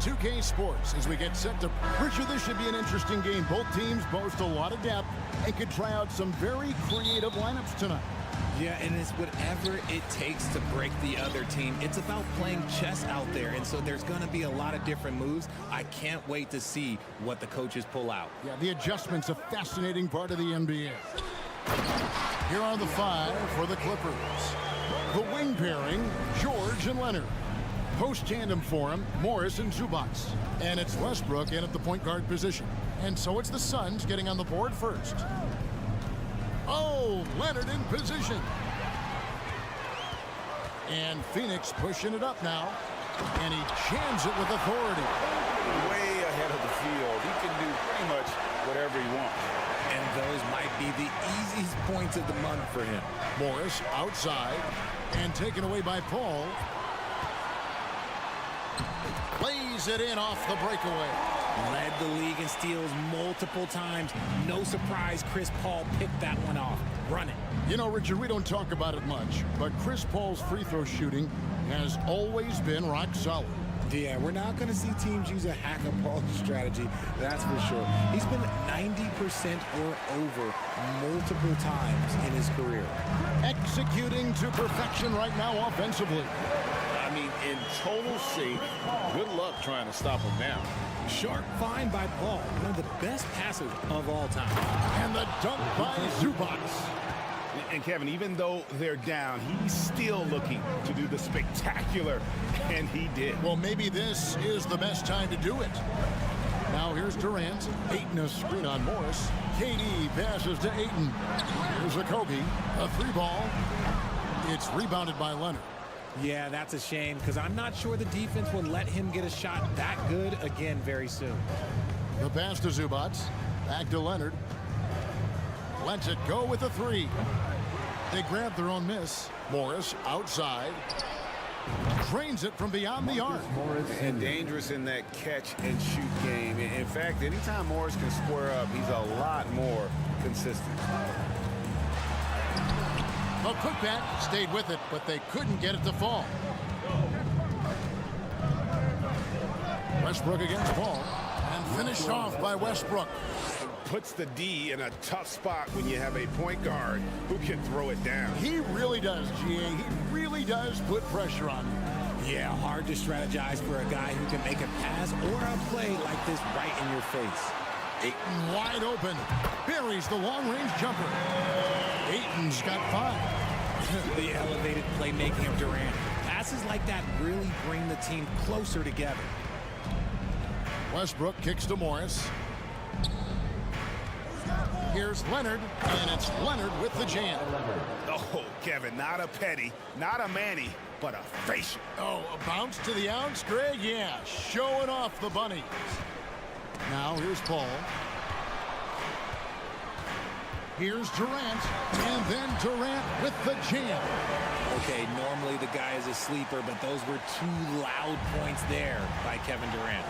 2K Sports as we get set to... Richard, this should be an interesting game. Both teams boast a lot of depth and could try out some very creative lineups tonight. Yeah, and it's whatever it takes to break the other team. It's about playing chess out there, and so there's going to be a lot of different moves. I can't wait to see what the coaches pull out. Yeah, the adjustment's a fascinating part of the NBA. Here are the five for the Clippers. The wing pairing, George and Leonard. Post tandem for him, Morris and Zubats. And it's Westbrook in at the point guard position. And so it's the Suns getting on the board first. Oh, Leonard in position. And Phoenix pushing it up now. And he jams it with authority. Way ahead of the field. He can do pretty much whatever he wants. And those might be the easiest points of the month for him. Morris outside and taken away by Paul. Plays it in off the breakaway. Led the league in steals multiple times. No surprise Chris Paul picked that one off. Run it. You know, Richard, we don't talk about it much, but Chris Paul's free throw shooting has always been rock solid. Yeah, we're not going to see teams use a hack-a-Paul strategy, that's for sure. He's been 90% or over multiple times in his career. Executing to perfection right now offensively. I mean, in total shape, good luck trying to stop him now. Sharp find by Paul, one of the best passers of all time. And the dunk by Zubats. And Kevin, even though they're down, he's still looking to do the spectacular, and he did. Well, maybe this is the best time to do it. Now here's Durant. Ayton a screen on Morris. KD passes to Ayton. Here's a Kobe. A three ball. It's rebounded by Leonard. Yeah, that's a shame because I'm not sure the defense will let him get a shot that good again very soon. The pass to Zubats. Back to Leonard. Lets it go with a three. They grab their own miss. Morris outside. Drains it from beyond the arc. And dangerous in that catch and shoot game. In fact, anytime Morris can square up, he's a lot more consistent. A putback stayed with it, but they couldn't get it to fall. Westbrook against Paul. And finished off by Westbrook. Puts the D in a tough spot when you have a point guard who can throw it down. He really does, GA. He really does put pressure on him. Yeah, hard to strategize for a guy who can make a pass or a play like this right in your face. Ayton wide open. Buries the long-range jumper. Ayton's got 5. The elevated playmaking of Durant. Passes like that really bring the team closer together. Westbrook kicks to Morris. Here's Leonard, and it's Leonard with the jam. Oh, Kevin, not a petty, not a Manny, but a facial. Oh, a bounce to the ounce, Greg? Yeah, showing off the bunnies. Now here's Paul. Here's Durant, and then Durant with the jam. Okay, normally the guy is a sleeper, but those were 2 loud points there by Kevin Durant.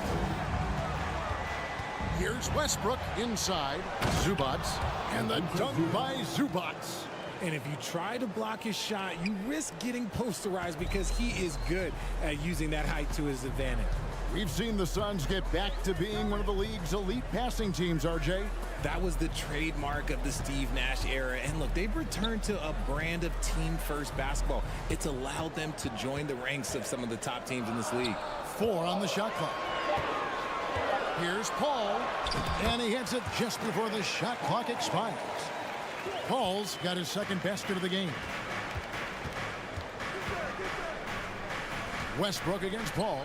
Here's Westbrook inside. Zubats, and the dunk by Zubats. And if you try to block his shot, you risk getting posterized because he is good at using that height to his advantage. We've seen the Suns get back to being one of the league's elite passing teams, RJ. That was the trademark of the Steve Nash era. And look, they've returned to a brand of team-first basketball. It's allowed them to join the ranks of some of the top teams in this league. 4 on the shot clock. Here's Paul, and he hits it just before the shot clock expires. Paul's got his second basket of the game. Westbrook against Paul.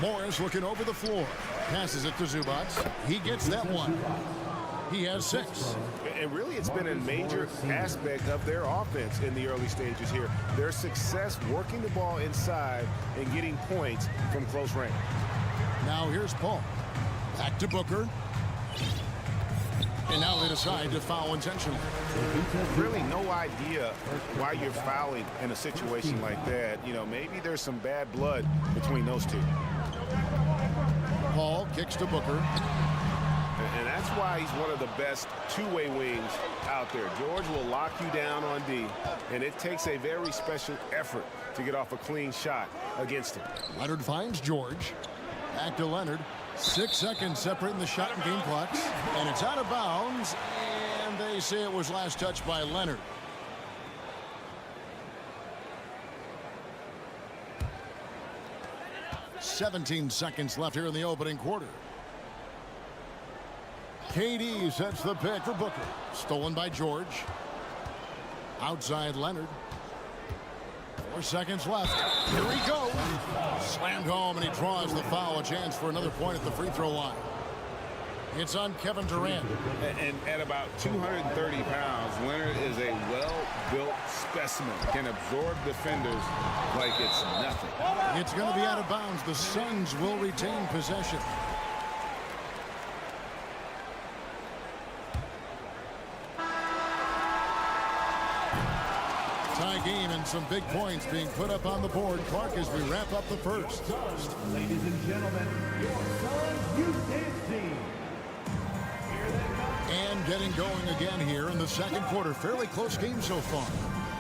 Morris looking over the floor. Passes it to Zubats. He gets that one. He has 6. And really, it's been a major aspect of their offense in the early stages here. Their success working the ball inside and getting points from close range. Now here's Paul. Back to Booker. And now they decide to foul intentionally. Really no idea why you're fouling in a situation like that. You know, maybe there's some bad blood between those two. Paul kicks to Booker. And that's That's why he's one of the best two-way wings out there. George will lock you down on D, and it takes a very special effort to get off a clean shot against him. Leonard finds George. Back to Leonard. 6 seconds separating the shot and game clocks. And it's out of bounds. And they say it was last touched by Leonard. "17 seconds left here in the opening quarter. KD sets the pick for Booker. Stolen by George. Outside Leonard. 4 seconds left. Here we go. Slammed home, and he draws the foul. A chance for another point at the free throw line. It's on Kevin Durant. And at about 230 pounds, Leonard is a well-built specimen. Can absorb defenders like it's nothing. It's going to be out of bounds. The Suns will retain possession. Tie game and some big points being put up on the board. Clark, as we wrap up the first. Ladies and gentlemen, your Suns youth team. And getting going again here in the second quarter. Fairly close game so far.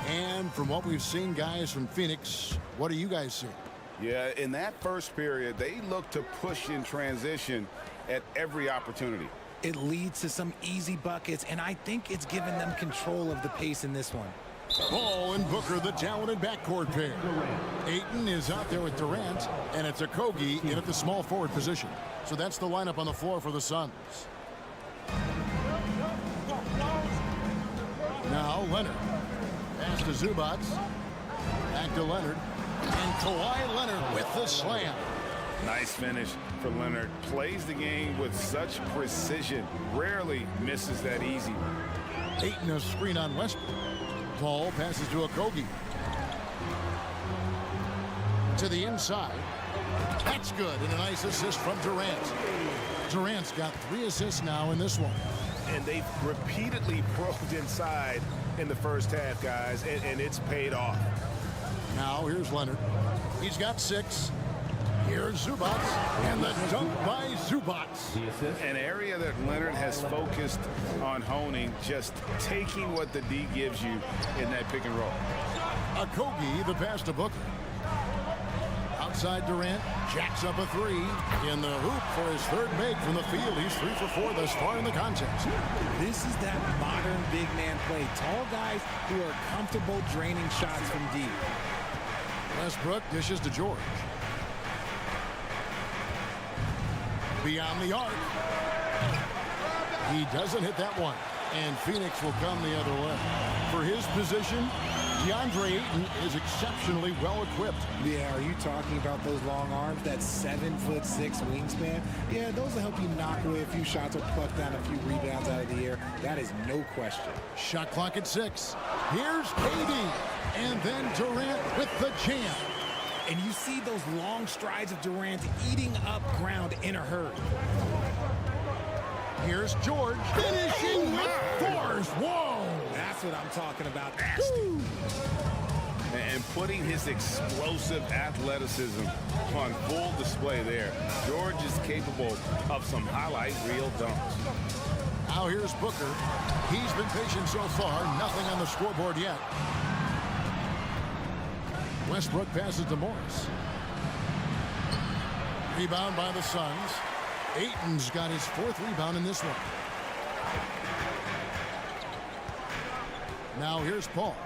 And from what we've seen, guys, from Phoenix, what do you guys see? Yeah, in that first period, they look to push in transition at every opportunity. It leads to some easy buckets, and I think it's given them control of the pace in this one. Ball and Booker, the talented backcourt pair. Ayton is out there with Durant, and it's Okogie in at the small forward position. So that's the lineup on the floor for the Suns. Now Leonard. Pass to Zubac. Back to Leonard. And Kawhi Leonard with the slam. Nice finish for Leonard. Plays the game with such precision. Rarely misses that easy one. Ayton a screen on Westbrook. Ball passes to Okogie. To the inside. That's good, and a nice assist from Durant. Durant's got 3 assists now in this one. And they've repeatedly probed inside in the first half, guys, and it's paid off. Now here's Leonard. He's got 6. Here's Zubac, and the dunk by Zubac. An area that Leonard has focused on honing, just taking what the D gives you in that pick and roll. Okogie, the pass to Booker. Outside Durant, jacks up a 3. In the hoop for his third make from the field. He's 3 for 4 thus far in the contest. This is that modern big man play. Tall guys who are comfortable draining shots from deep. Westbrook dishes to George. Beyond the arc. He doesn't hit that one. And Phoenix will come the other way. For his position, DeAndre Ayton is exceptionally well equipped. Yeah, are you talking about those long arms, that 7'6" wingspan? Yeah, those will help you knock away a few shots or pluck down a few rebounds out of the air. That is no question. Shot clock at 6. Here's KD. And then Durant with the jam. And you see those long strides of Durant eating up ground in a hurry. Here's George finishing with force. Whoa! That's what I'm talking about. And putting his explosive athleticism on full display there. George is capable of some highlight reel dunks. Now here's Booker. He's been patient so far. Nothing on the scoreboard yet. Westbrook passes to Morris. Rebound by the Suns. Ayton's got his 4th rebound in this one. Now here's Paul.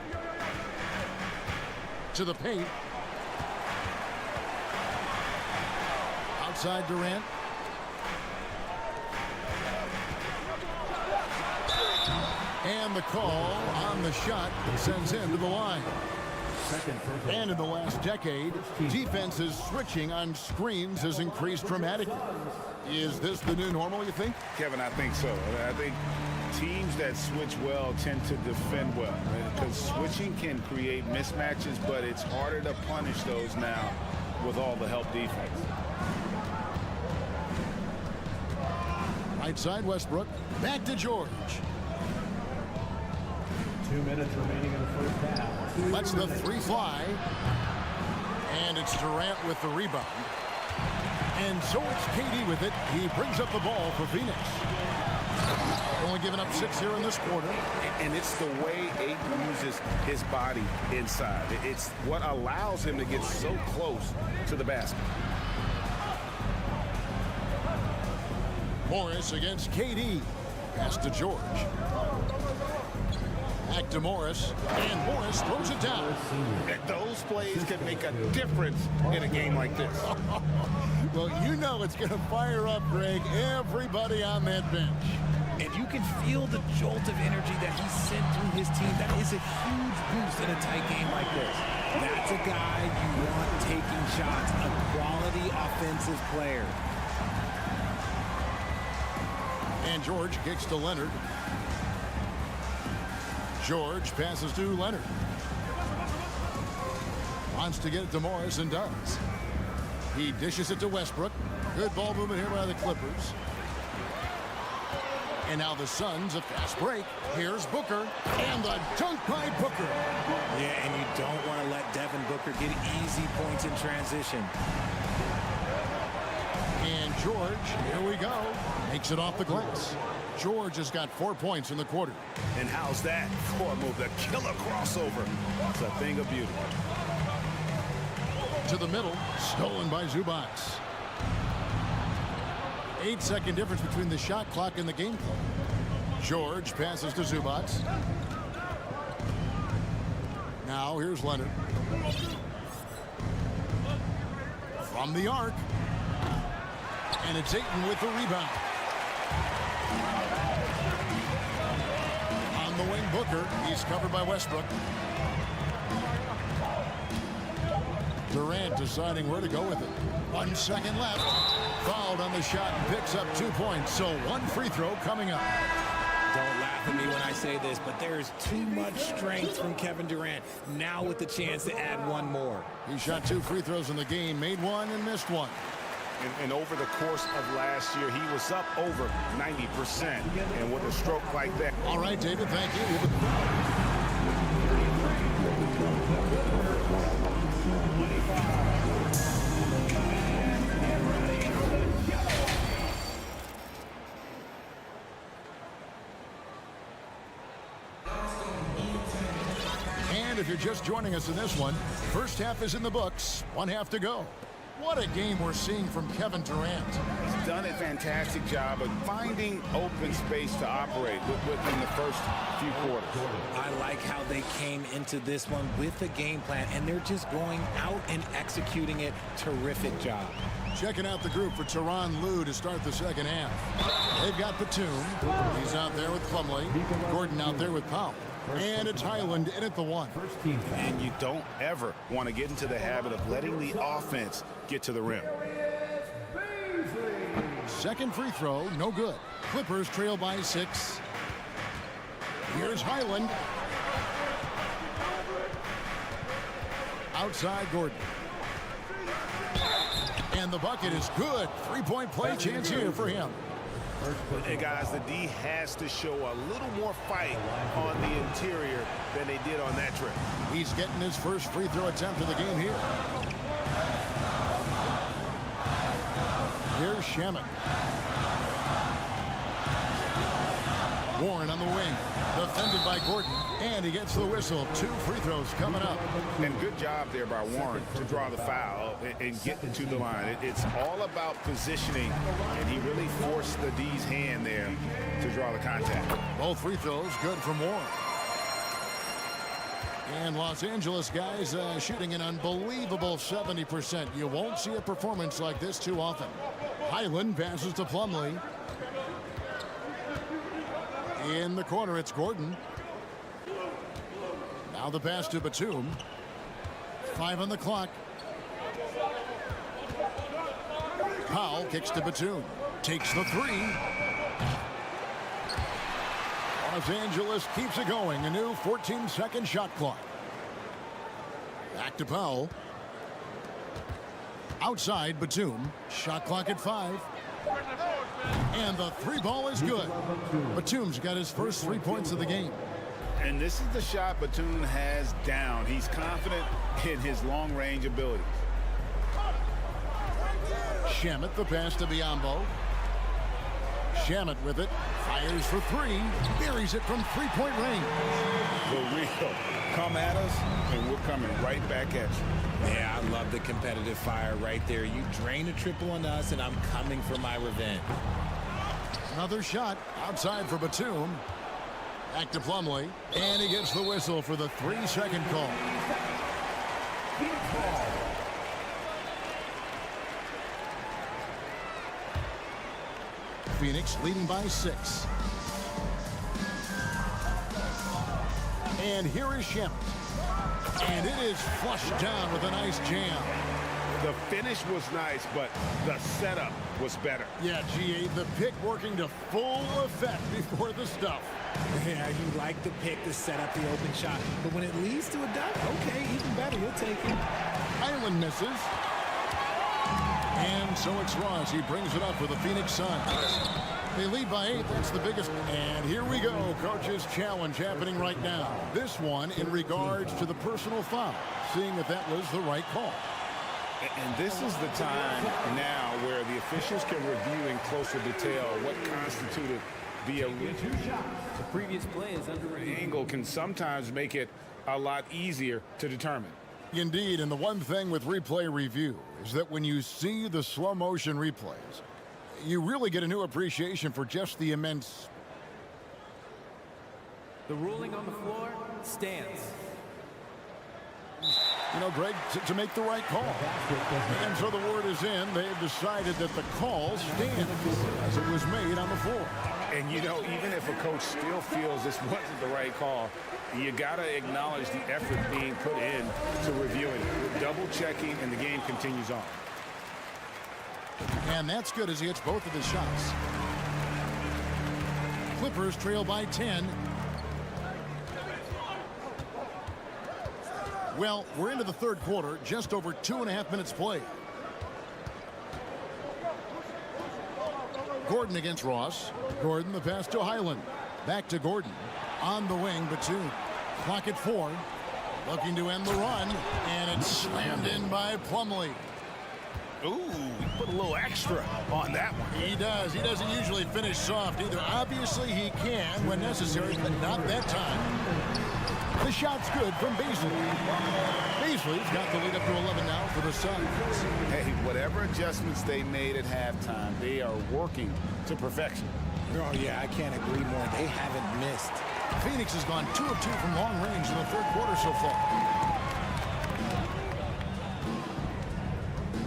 To the paint. Outside Durant. And the call on the shot sends him to the line. And in the last decade, defenses switching on screens has increased dramatically. Is this the new normal, you think? Kevin, I think so. I think teams that switch well tend to defend well. Because switching can create mismatches, but it's harder to punish those now with all the help defense. Right side Westbrook. Back to George. 2 minutes remaining in the first half. Lets the 3 fly. And it's Durant with the rebound. And so it's KD with it. He brings up the ball for Phoenix. Only giving up 6 here in this quarter. And it's the way Ayton uses his body inside. It's what allows him to get so close to the basket. Morris against KD. Pass to George. Back to Morris. And Morris throws it down. And those plays can make a difference in a game like this. Well, you know it's going to fire up, Greg, everybody on that bench. And you can feel the jolt of energy that he sent through his team. That is a huge boost in a tight game like this. That's a guy you want taking shots, a quality offensive player. And George kicks to Leonard. George passes to Leonard. Wants to get it to Morris and does. He dishes it to Westbrook. Good ball movement here by the Clippers. And now the Suns, a fast break. Here's Booker. And the dunk by Booker. Yeah, and you don't want to let Devin Booker get easy points in transition. And George, here we go. Makes it off the glass. George has got 4 points in the quarter. And how's that for a move? The killer crossover. It's a thing of beauty. To the middle, stolen by Zubac. 8-second difference between the shot clock and the game clock. George passes to Zubac. Now here's Leonard. From the arc. And it's Ayton with the rebound. On the wing, Booker. He's covered by Westbrook. Durant deciding where to go with it. 1 second left. Fouled on the shot and picks up 2 points. So one free throw coming up. Don't laugh at me when I say this, but there is too much strength from Kevin Durant. Now with the chance to add one more. He shot 2 free throws in the game, made 1 and missed 1. And over the course of last year, he was up over 90%. And with a stroke like that. All right, David, thank you. And if you're just joining us in this one, first half is in the books, 1 half to go. What a game we're seeing from Kevin Durant. He's done a fantastic job of finding open space to operate within the first few quarters. I like how they came into this one with a game plan, and they're just going out and executing it. Terrific job. Checking out the group for Tyronn Lue to start the second half. They've got Batum. He's out there with Plumlee. Gordon out there with Powell. And it's Highland in at the 1. And you don't ever want to get into the habit of letting the offense get to the rim. Second free throw, no good. Clippers trail by 6. Here's Highland. Outside Gordon. And the bucket is good. 3-point play chance here for him. Hey guys, the D has to show a little more fight on the interior than they did on that trip. He's getting his first free throw attempt of the game here. Here's Shamet. Warren on the wing. Defended by Gordon. And he gets the whistle. 2 free throws coming up. And good job there by Warren to draw the foul and get to the line. It's all about positioning, and he really forced the D's hand there to draw the contact. Both free throws good from Warren. And Los Angeles guys shooting an unbelievable 70%. You won't see a performance like this too often. Highland passes to Plumlee. In the corner, it's Gordon. Now the pass to Batum. 5 on the clock. Powell kicks to Batum. Takes the 3. Los Angeles keeps it going. A new 14-second shot clock. Back to Powell. Outside Batum. Shot clock at 5. And the 3 ball is good. Batum's got his first 3 points of the game. And this is the shot Batum has down. He's confident in his long-range abilities. Shamet the pass to Biyombo. Shamet with it. Fires for three. Buries it from three-point range. For real. Come at us, and we're coming right back at you. Yeah, I love the competitive fire right there. You drain a triple on us, and I'm coming for my revenge. Another shot outside for Batum. Back to Plumlee. And he gets the whistle for the 3-second call. Phoenix leading by 6. And here is Shamet. And it is flushed down with a nice jam. The finish was nice, but the setup was better. Yeah, GA, the pick working to full effect before the stuff. Yeah, you like the pick to set up the open shot, but when it leads to a dunk, okay, even better, you'll take it. Island misses. And so it's Ross. He brings it up for the Phoenix Suns. They lead by 8. That's the biggest. And here we go. Coach's challenge happening right now. This one in regards to the personal foul, seeing if that was the right call. And this is the time now where the officials can review in closer detail what constituted the original. The previous play is under review. Angle can sometimes make it a lot easier to determine. Indeed, and the one thing with replay review is that when you see the slow motion replays, you really get a new appreciation for just the immense. The ruling on the floor stands. You know, Greg, to make the right call. And so the word is in. They've decided that the call stands as it was made on the floor. And, you know, even if a coach still feels this wasn't the right call, you got to acknowledge the effort being put in to reviewing, double-checking, and the game continues on. And that's good as he hits both of his shots. Clippers trail by 10. Well, we're into the third quarter, just over 2.5 minutes played. Gordon against Ross. Gordon, the pass to Highland. Back to Gordon. On the wing, Batum. Clock at 4. Looking to end the run. And it's slammed in by Plumlee. Ooh, he put a little extra on that one. He does. He doesn't usually finish soft either. Obviously, he can when necessary, but not that time. The shot's good from Beasley. Beasley's got the lead up to 11 now for the Suns. Hey, whatever adjustments they made at halftime, they are working to perfection. Oh, yeah, I can't agree more. They haven't missed. Phoenix has gone 2 of 2 from long range in the third quarter so far.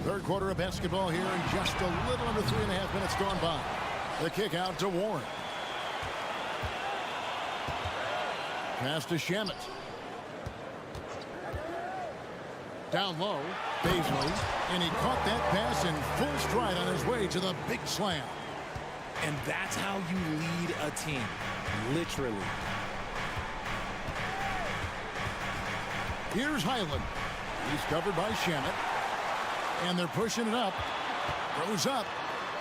Third quarter of basketball here in just a little under 3.5 minutes gone by. The kick out to Warren. Pass to Shamet. Down low, Beasley, and he caught that pass in full stride on his way to the big slam. And that's how you lead a team, literally. Here's Highland. He's covered by Shamet. And they're pushing it up. Goes up.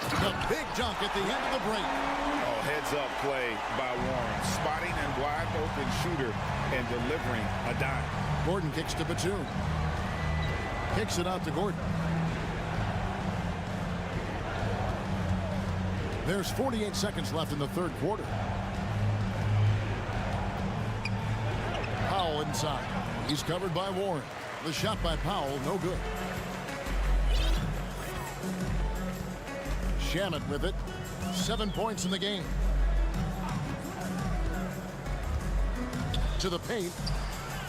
The big dunk at the end of the break. Oh, heads-up play by Warren. Spotting a wide-open shooter and delivering a dime. Gordon kicks to Batum. Kicks it out to Gordon. There's 48 seconds left in the third quarter. Powell inside. He's covered by Warren. The shot by Powell, no good. Shamet with it. 7 points in the game. To the paint.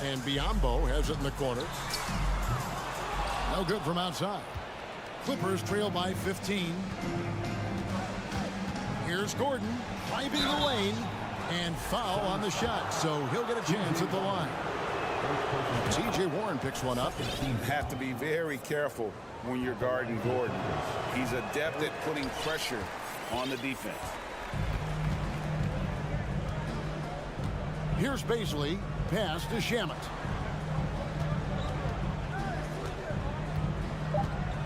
And Biyombo has it in the corner. No good from outside. Clippers trail by 15. Here's Gordon driving the lane. And foul on the shot. So he'll get a chance at the line. T.J. Warren picks one up. You have to be very careful when you're guarding Gordon. He's adept at putting pressure on the defense. Here's Beasley. Pass to Shamet.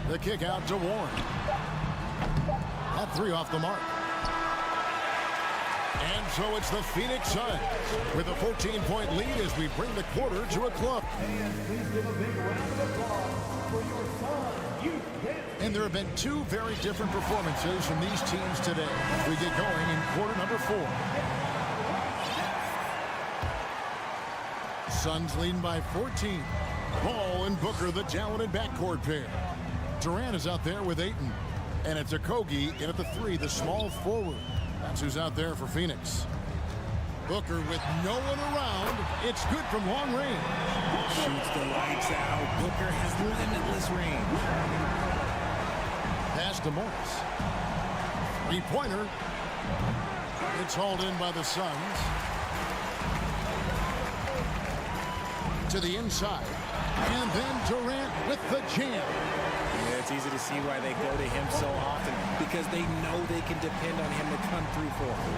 The kick out to Warren. That three off the mark. And so it's the Phoenix Suns with a 14-point lead as we bring the quarter to a close. And please give a big round of applause for your Suns Youth Dance. And there have been two very different performances from these teams today. We get going in quarter number 4. Suns leading by 14. Ball and Booker, the talented backcourt pair. Durant is out there with Ayton. And it's Okogie in at the 3, the small forward. That's who's out there for Phoenix. Booker with no one around. It's good from long range. Shoots the lights out. Booker has limitless range. Pass to Morris. Three-pointer. It's hauled in by the Suns. To the inside. And then Durant with the jam. Yeah, it's easy to see why they go to him so often, because they know they can depend on him to come through for them.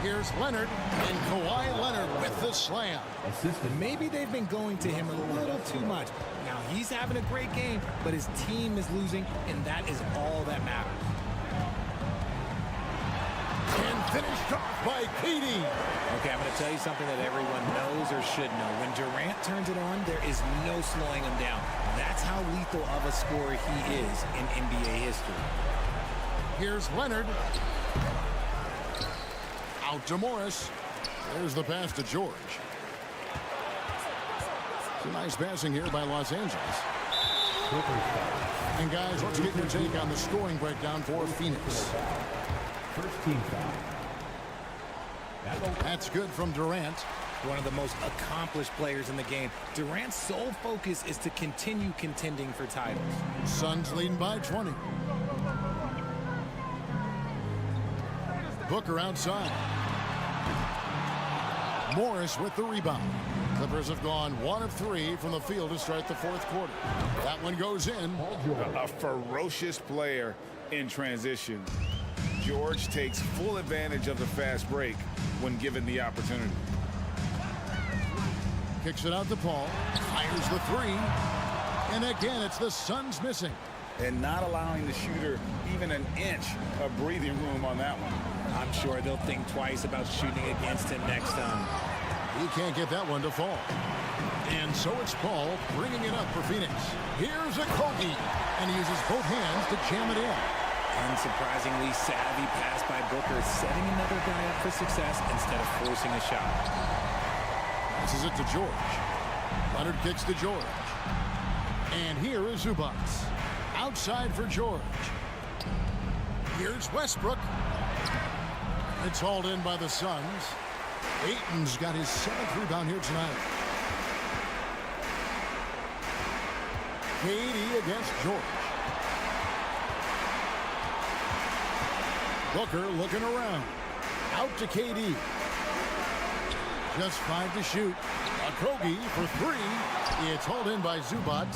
Here's Leonard, and Kawhi Leonard with the slam. Maybe they've been going to him a little too much. Now, he's having a great game, but his team is losing, and that is all that matters. And finished off by KD. Okay, I'm going to tell you something that everyone knows or should know. When Durant turns it on, there is no slowing him down. That's how lethal of a scorer he is in NBA history. Here's Leonard. Out to Morris. There's the pass to George. Some nice passing here by Los Angeles. And guys, let's get your take on the scoring breakdown for Phoenix. First team foul. That's good from Durant. One of the most accomplished players in the game. Durant's sole focus is to continue contending for titles. Suns leading by 20. Booker outside. Morris with the rebound. Clippers have gone 1 of 3 from the field to start the 4th quarter. That one goes in. A ferocious player in transition. George takes full advantage of the fast break when given the opportunity. Kicks it out to Paul. Fires the 3. And again, it's the Suns missing. And not allowing the shooter even an inch of breathing room on that one. I'm sure they'll think twice about shooting against him next time. He can't get that one to fall. And so it's Paul bringing it up for Phoenix. Here's Okogie. And he uses both hands to jam it in. Unsurprisingly savvy pass by Booker, setting another guy up for success instead of forcing a shot. Passes it to George. Leonard kicks to George. And here is Zubac. Outside for George. Here's Westbrook. It's hauled in by the Suns. Ayton's got his 7th rebound here tonight. KD against George. Booker looking around. Out to KD. Just 5 to shoot. Okogie for 3. It's hauled in by Zubac.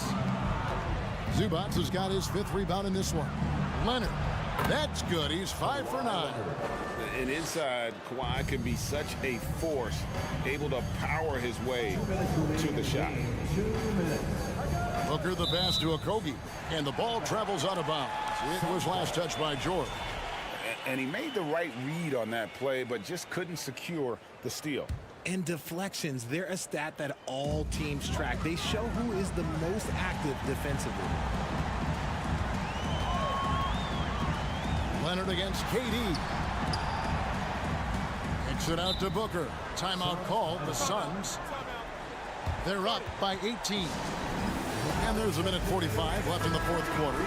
Zubac has got his 5th rebound in this one. Leonard. That's good. He's 5 for 9. And inside, Kawhi can be such a force, able to power his way to the shot. 2 minutes. Booker the pass to Okogie. And the ball travels out of bounds. It was last touched by George. And he made the right read on that play, but just couldn't secure the steal. And deflections, they're a stat that all teams track. They show who is the most active defensively. Leonard against KD. Kicks it out to Booker. Timeout called. The Suns. They're up by 18. And there's a minute 45 left in the 4th quarter.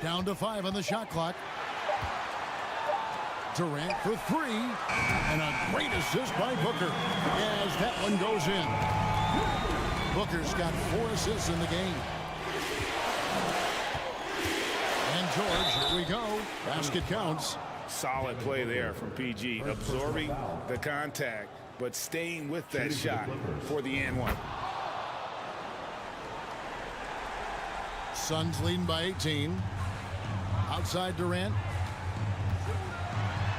Down to 5 on the shot clock. Durant for 3. And a great assist by Booker as that one goes in. Booker's got 4 assists in the game. And George, here we go. Basket counts. Solid play there from PG, absorbing the contact, but staying with that shot for the and one. Suns leading by 18. Outside Durant.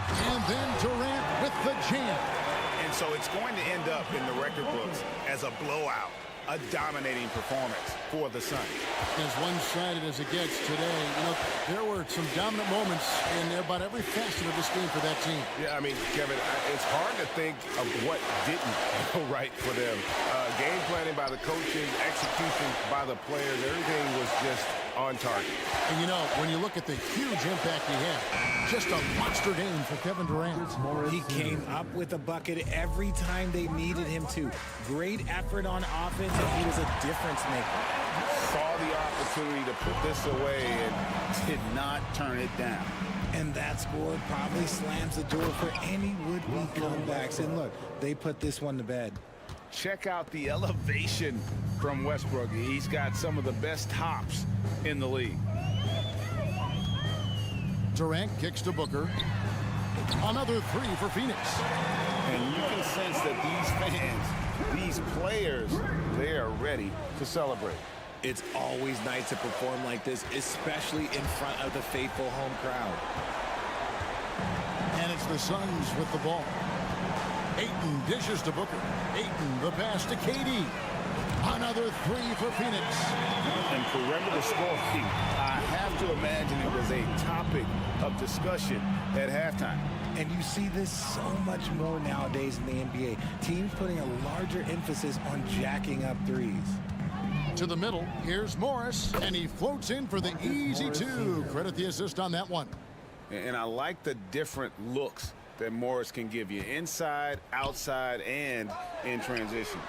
And then Durant with the jam. And so it's going to end up in the record books as a blowout. a dominating performance for the Suns. As one-sided as it gets today, there were some dominant moments in about every facet of this game for that team. Yeah, I mean, Kevin, it's hard to think of what didn't go right for them. Game planning by the coaches, execution by the players, everything was just on target. And when you look at the huge impact he had, just a monster game for Kevin Durant. He came up with a bucket every time they needed him to. Great effort on offense, and he was a difference maker. Saw the opportunity to put this away and did not turn it down. And that score probably slams the door for any would-be comebacks. And look, they put this one to bed. Check out the elevation from Westbrook. He's got some of the best hops in the league. Durant kicks to Booker. Another three for Phoenix. And you can sense that these fans, these players, they are ready to celebrate. It's always nice to perform like this, especially in front of the faithful home crowd. And it's the Suns with the ball. Ayton dishes to Booker. Ayton, the pass to KD. Another three for Phoenix. And perimeter scoring, I have to imagine it was a topic of discussion at halftime. And you see this so much more nowadays in the NBA. Teams putting a larger emphasis on jacking up threes. To the middle, here's Morris, and he floats in for the easy two. Credit the assist on that one. And I like the different looks that Morris can give you inside, outside, and in transition.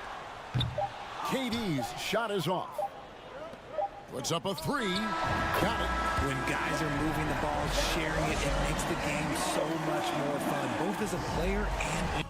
KD's shot is off. Puts up a three. Got it. When guys are moving the ball, sharing it, it makes the game so much more fun, both as a player and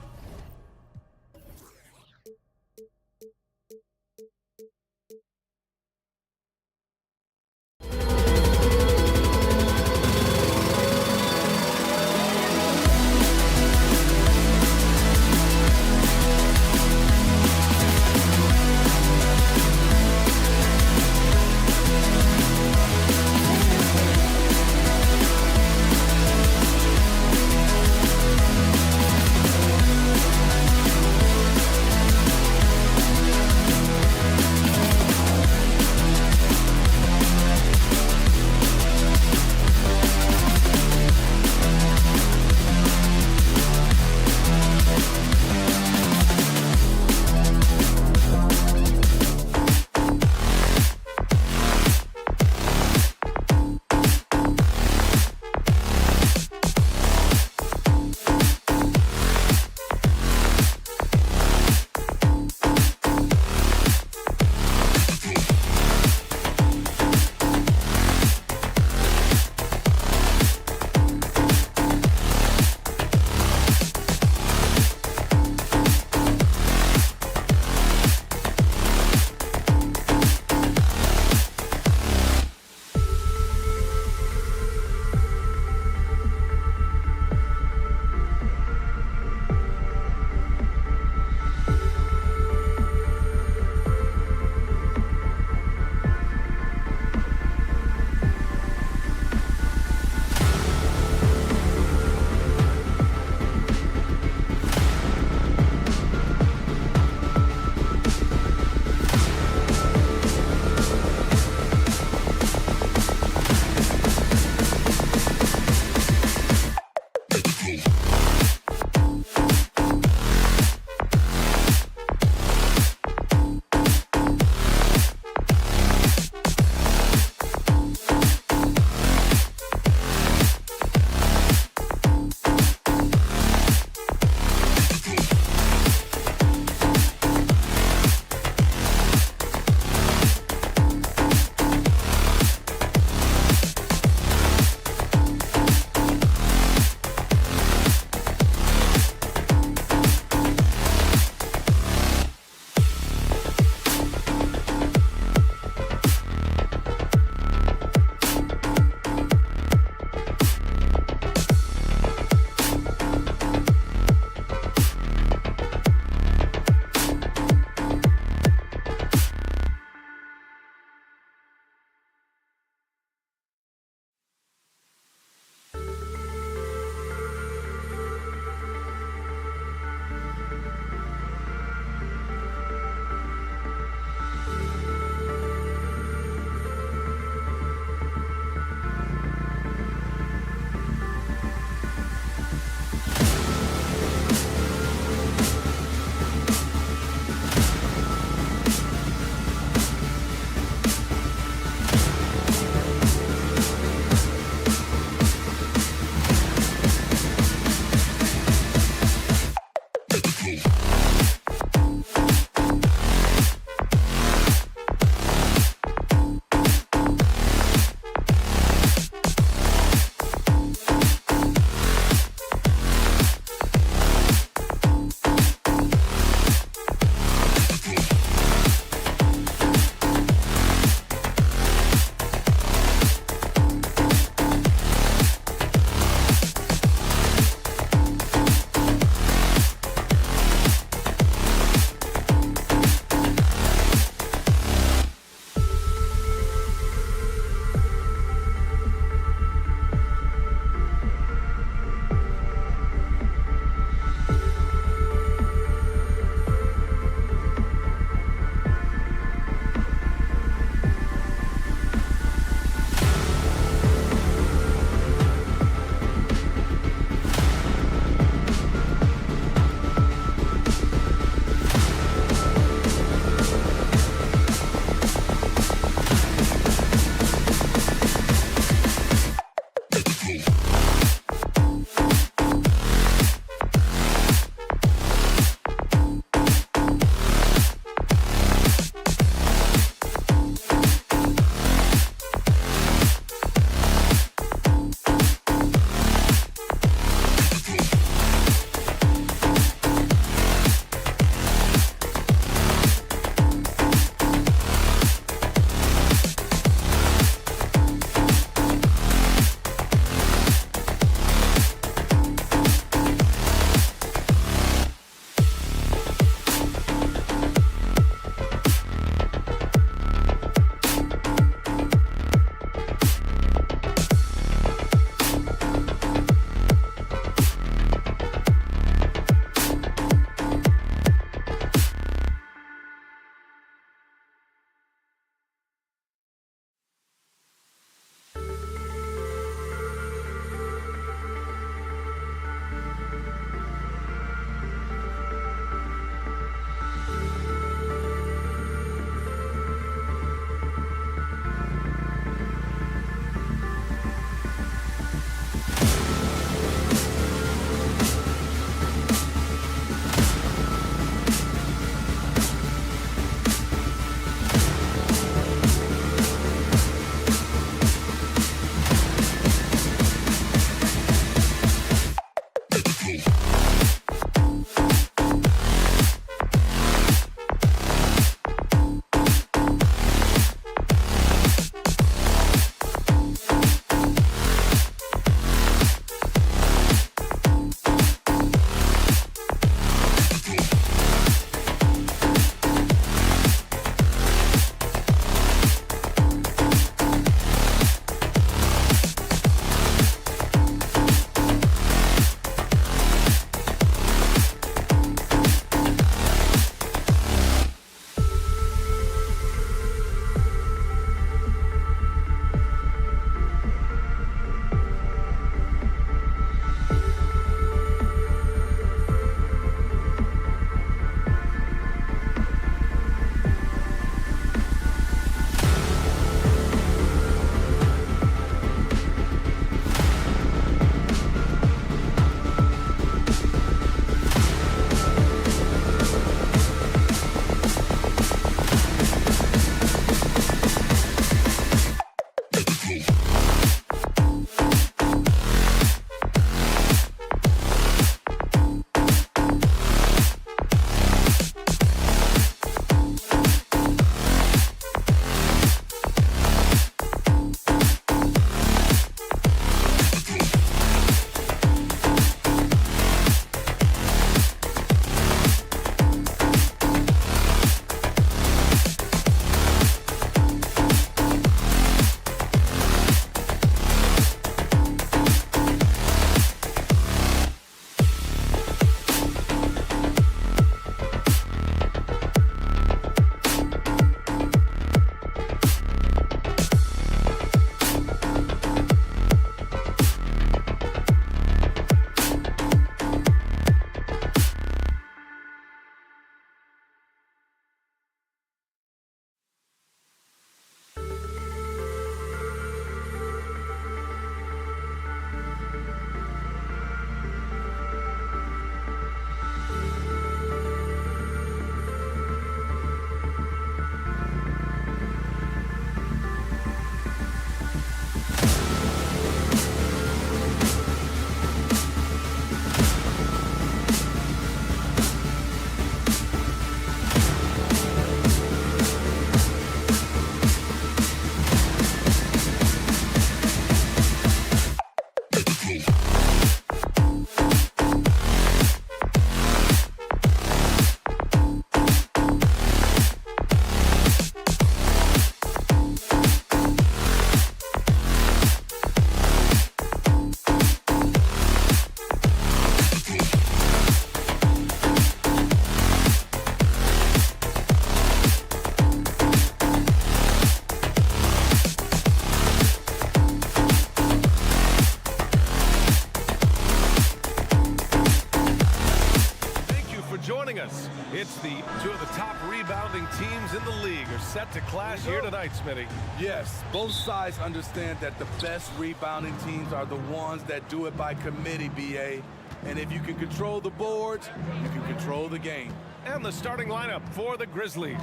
It's two of the top rebounding teams in the league are set to clash here tonight, Smitty. Yes, both sides understand that the best rebounding teams are the ones that do it by committee, BA. And if you can control the boards, you can control the game. And the starting lineup for the Grizzlies.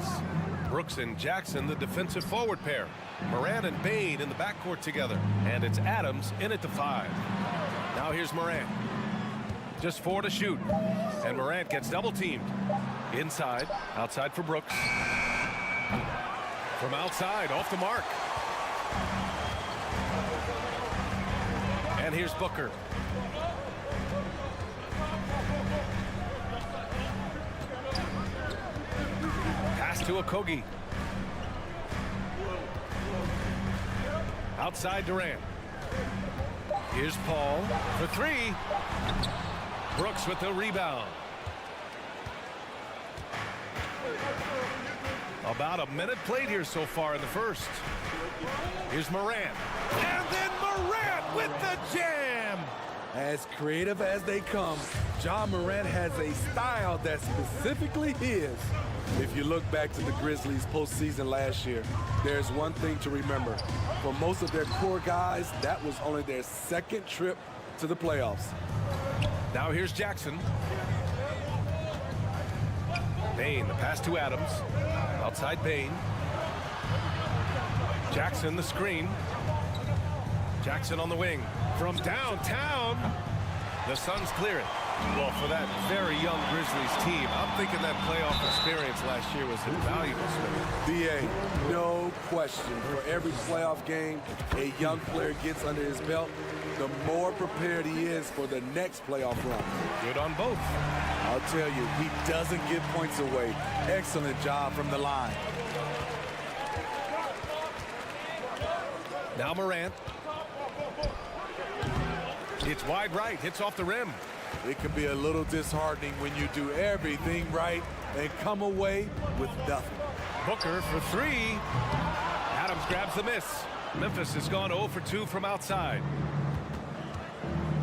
Brooks and Jackson, the defensive forward pair. Morant and Bain in the backcourt together. And it's Adams in at the 5. Now here's Morant. Just 4 to shoot. And Morant gets double-teamed. Inside, outside for Brooks. From outside, off the mark. And here's Booker. Pass to Okogie. Outside Durant. Here's Paul for 3. Brooks with the rebound. About a minute played here so far in the first. Here's Morant. And then Morant with the jam. As creative as they come, Ja Morant has a style that's specifically his. If you look back to the Grizzlies postseason last year, there's one thing to remember. For most of their core guys, that was only their second trip to the playoffs. Now here's Jackson. Bain, the pass to Adams. Outside Bain. Jackson, the screen. Jackson on the wing. From downtown, the Suns clear it. Well, for that very young Grizzlies team, I'm thinking that playoff experience last year was invaluable. BA, no question. For every playoff game a young player gets under his belt, the more prepared he is for the next playoff run. Good on both. I'll tell you, he doesn't give points away. Excellent job from the line. Now Morant. It's wide right, hits off the rim. It can be a little disheartening when you do everything right and come away with nothing. Booker for 3. Adams grabs the miss. Memphis has gone 0 for 2 from outside.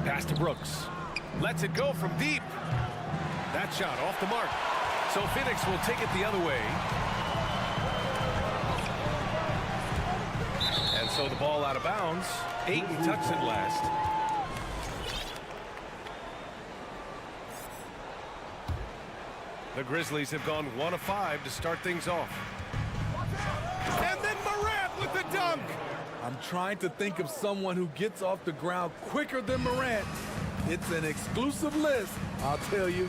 Pass to Brooks. Lets it go from deep. That shot off the mark. So Phoenix will take it the other way. And so the ball out of bounds. Ayton tucks it last. The Grizzlies have gone 1 of 5 to start things off. And then Morant with the dunk. I'm trying to think of someone who gets off the ground quicker than Morant. It's an exclusive list, I'll tell you.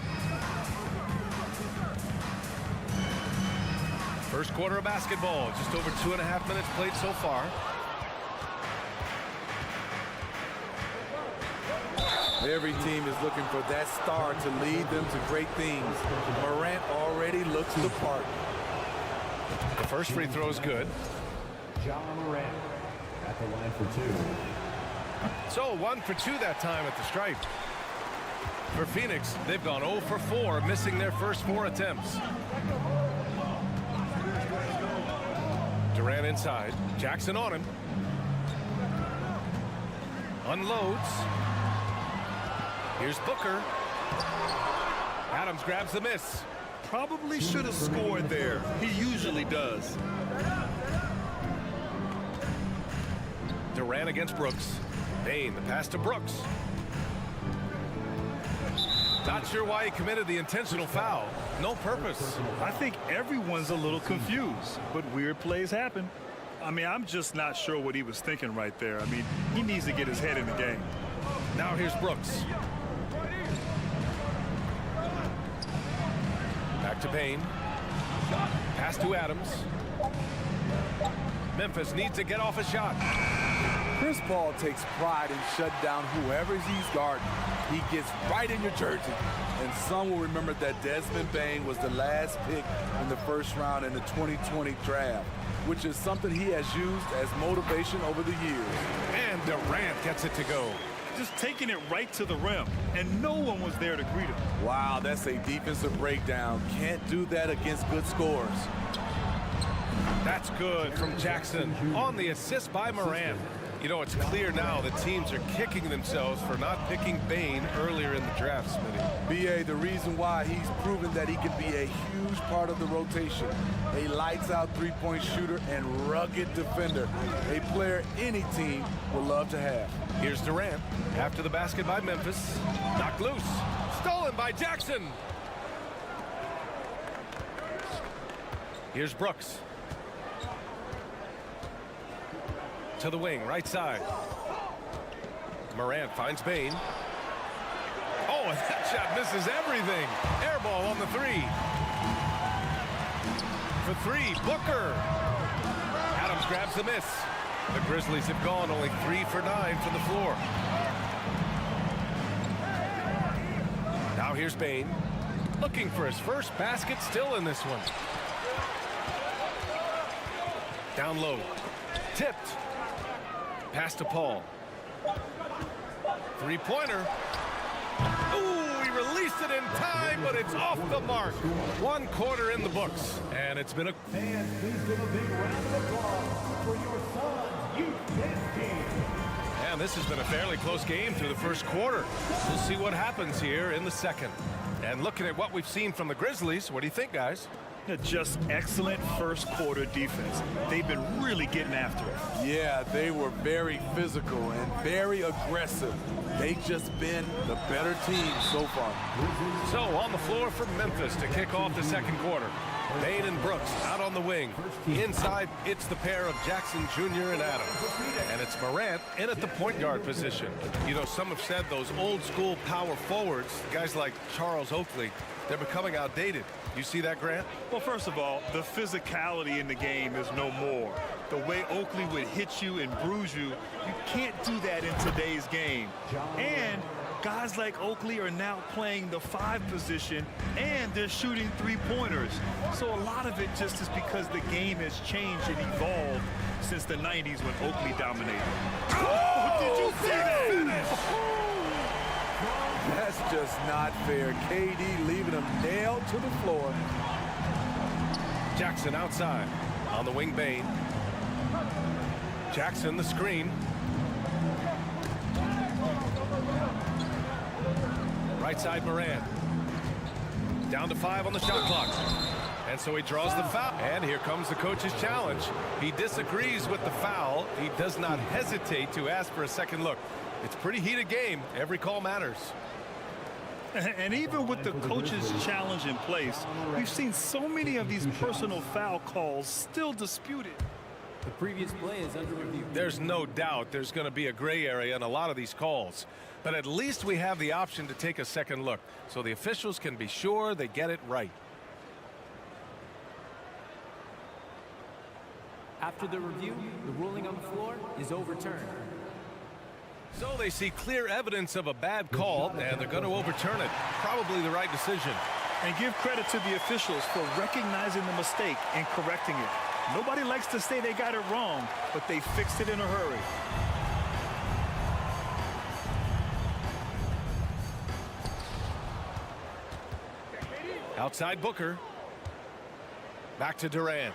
First quarter of basketball, just over 2.5 minutes played so far. Every team is looking for that star to lead them to great things. Morant already looks the part. The first free throw is good. Ja Morant at the line for 2. So 1 for 2 that time at the stripe. For Phoenix, they've gone 0 for 4, missing their first 4 attempts. Durant inside. Jackson on him. Unloads. Here's Booker. Adams grabs the miss. Probably should have scored there. He usually does. Durant against Brooks. Bain, the pass to Brooks. Not sure why he committed the intentional foul. No purpose. I think everyone's a little confused, but weird plays happen. I mean, I'm just not sure what he was thinking right there. I mean, he needs to get his head in the game. Now here's Brooks. Back to Bain. Pass to Adams. Memphis needs to get off a shot. Chris Paul takes pride in shutting down whoever he's guarding. He gets right in your jersey. And some will remember that Desmond Bain was the last pick in the first round in the 2020 draft, which is something he has used as motivation over the years. And Durant gets it to go. Just taking it right to the rim, and no one was there to greet him. Wow, that's a defensive breakdown. Can't do that against good scores. That's good from Jackson on the assist by Morant. You know, it's clear now that teams are kicking themselves for not picking Bane earlier in the draft, Smitty. B.A., the reason why he's proven that he can be a huge part of the rotation. A lights-out three-point shooter and rugged defender. A player any team would love to have. Here's Durant after the basket by Memphis. Knocked loose. Stolen by Jackson. Here's Brooks. To the wing, right side. Morant finds Bane. Oh, and that shot misses everything. Air ball on the three. For three, Booker. Adams grabs the miss. The Grizzlies have gone only 3 for 9 from the floor. Now here's Bane. Looking for his first basket, still in this one. Down low. Tipped. Pass to Paul. Three-pointer. Ooh, he released it in time, but it's off the mark. 1 quarter in the books, and it's been a... Fans, please give a big round of applause for your son's youth team. And this has been a fairly close game through the first quarter. We'll see what happens here in the second. And looking at what we've seen from the Grizzlies, what do you think, guys? Just excellent first quarter defense. They've been really getting after it. Yeah, they were very physical and very aggressive. They've just been the better team so far. So on the floor for Memphis to kick off the second quarter. Bane and Brooks out on the wing. Inside, it's the pair of Jackson Jr. and Adams. And it's Morant in at the point guard position. You know, some have said those old school power forwards, guys like Charles Oakley, they're becoming outdated. You see that, Grant? Well, first of all, the physicality in the game is no more. The way Oakley would hit you and bruise you, you can't do that in today's game. And guys like Oakley are now playing the 5 position, and they're shooting three-pointers. So a lot of it just is because the game has changed and evolved since the 90s when Oakley dominated. Oh, did you see that? That's just not fair. KD leaving him nailed to the floor. Jackson outside on the wing. Bane. Jackson the screen. Right side Morant. Down to 5 on the shot clock. And so he draws the foul. And here comes the coach's challenge. He disagrees with the foul. He does not hesitate to ask for a second look. It's a pretty heated game. Every call matters. And even with the coach's challenge in place, we've seen so many of these personal foul calls still disputed. The previous play is under review. There's no doubt there's going to be a gray area in a lot of these calls. But at least we have the option to take a second look, so the officials can be sure they get it right. After the review, the ruling on the floor is overturned. So they see clear evidence of a bad call, and they're going to overturn it. Probably the right decision. And give credit to the officials for recognizing the mistake and correcting it. Nobody likes to say they got it wrong, but they fixed it in a hurry. Outside Booker. Back to Durant.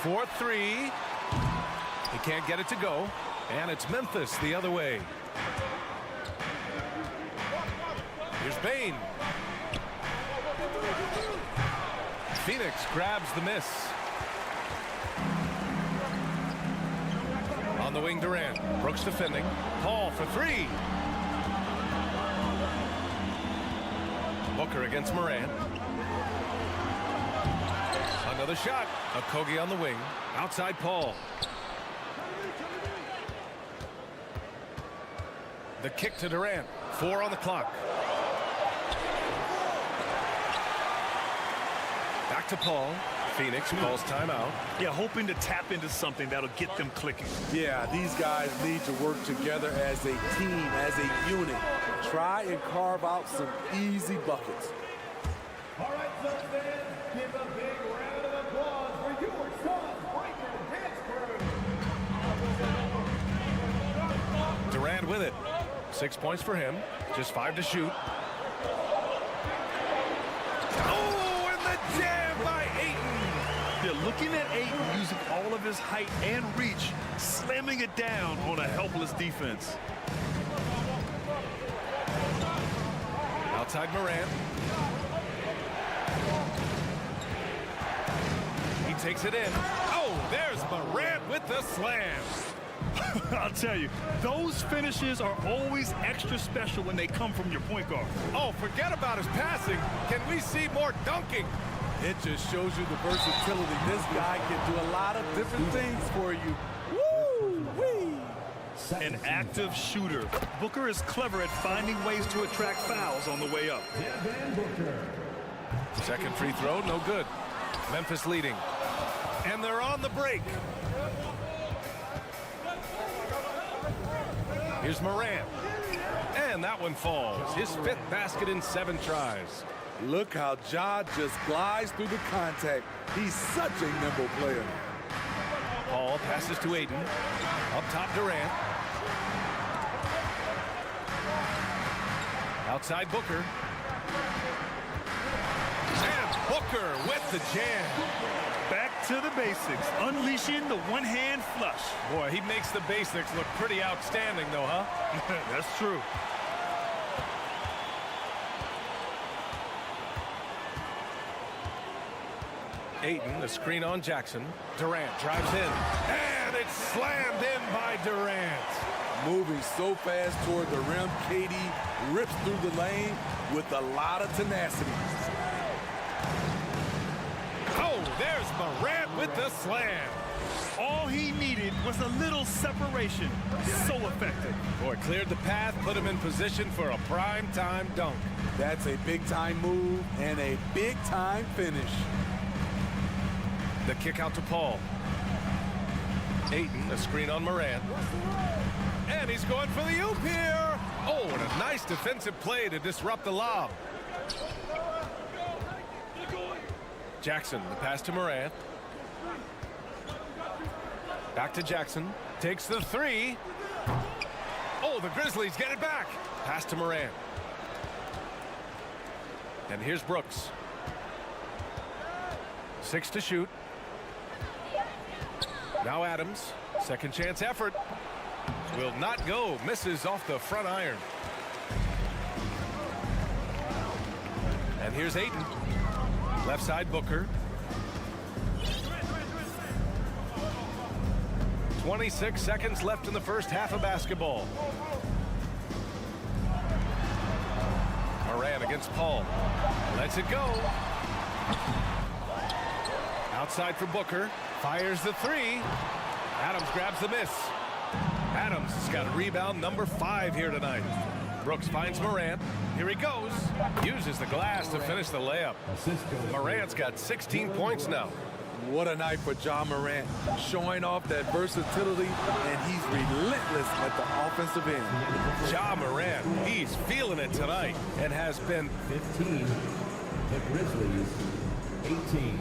4-3. He can't get it to go. And it's Memphis the other way. Here's Bane. Phoenix grabs the miss. On the wing, Durant. Brooks defending. Paul for 3. Booker against Morant. Another shot. Okogie on the wing. Outside Paul. The kick to Durant. 4 on the clock. Back to Paul. Phoenix calls timeout. Yeah, hoping to tap into something that'll get them clicking. Yeah, these guys need to work together as a team, as a unit. Try and carve out some easy buckets. All right, Suns fans, give a big round of applause for your Suns Breaker Dance Crew. Durant with it. 6 points for him. Just 5 to shoot. Oh, and the jam by Ayton. Yeah, looking at Ayton using all of his height and reach, slamming it down on a helpless defense. Outside Morant. He takes it in. Oh, there's Morant with the slam. I'll tell you, those finishes are always extra special when they come from your point guard. Oh, forget about his passing. Can we see more dunking? It just shows you the versatility. This guy can do a lot of different things for you. Woo-wee! An active shooter. Booker is clever at finding ways to attract fouls on the way up. Second free throw, no good. Memphis leading. And they're on the break. Here's Morant. And that one falls. His 5th basket in 7 tries. Look how Ja just glides through the contact. He's such a nimble player. Paul passes to Ayton. Up top, Durant. Outside Booker. And Booker with the jam. Back to the basics, unleashing the one-hand flush. Boy, he makes the basics look pretty outstanding, though, huh? That's true. Ayton, the screen on Jackson. Durant drives in. And it's slammed in by Durant. Moving so fast toward the rim, KD rips through the lane with a lot of tenacity. Oh, there's Morant with the slam. All he needed was a little separation. So effective. Boy, cleared the path, put him in position for a prime-time dunk. That's a big-time move and a big-time finish. The kick out to Paul. Ayton, a screen on Morant. And he's going for the oop here. Oh, and a nice defensive play to disrupt the lob. Jackson, the pass to Morant. Back to Jackson. Takes the 3. Oh, the Grizzlies get it back. Pass to Morant. And here's Brooks. 6 to shoot. Now Adams. Second chance effort. Will not go. Misses off the front iron. And here's Ayton. Left side Booker. 26 seconds left in the first half of basketball. Morant against Paul. Lets it go. Outside for Booker. Fires the 3. Adams grabs the miss. Adams has got a rebound number 5 here tonight. Brooks finds Morant. Here he goes. Uses the glass to finish the layup. Morant's got 16 points now. What a night for Ja Morant, showing off that versatility, and he's relentless at the offensive end. Ja Morant, he's feeling it tonight and has been 15. The Grizzlies, 18.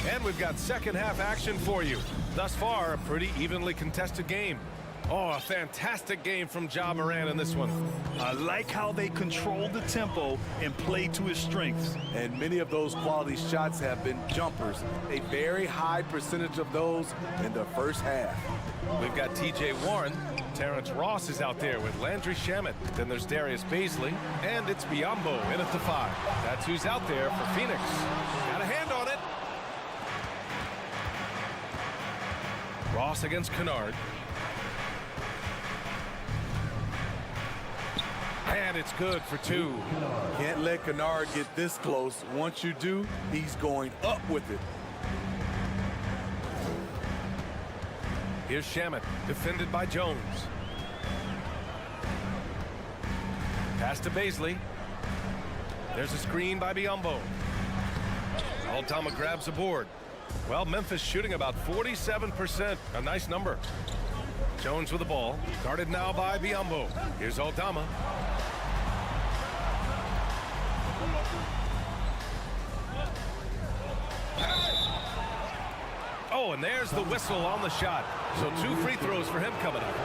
And we've got second half action for you. Thus far, a pretty evenly contested game. Oh, a fantastic game from Ja Morant in this one. I like how they control the tempo and play to his strengths. And many of those quality shots have been jumpers. A very high percentage of those in the first half. We've got TJ Warren. Terrence Ross is out there with Landry Shamet. Then there's Darius Baisley. And it's Biyombo in at the 5. That's who's out there for Phoenix. Got a hand on it. Ross against Kennard. And it's good for 2. Can't let Kennard get this close. Once you do, he's going up with it. Here's Shamet, defended by Jones. Pass to Baisley. There's a screen by Biyombo. Aldama grabs the board. Well, Memphis shooting about 47%. A nice number. Jones with the ball. Guarded now by Biyombo. Here's Aldama. Oh, a And there's the whistle on the shot. So 2 free throws for him coming up.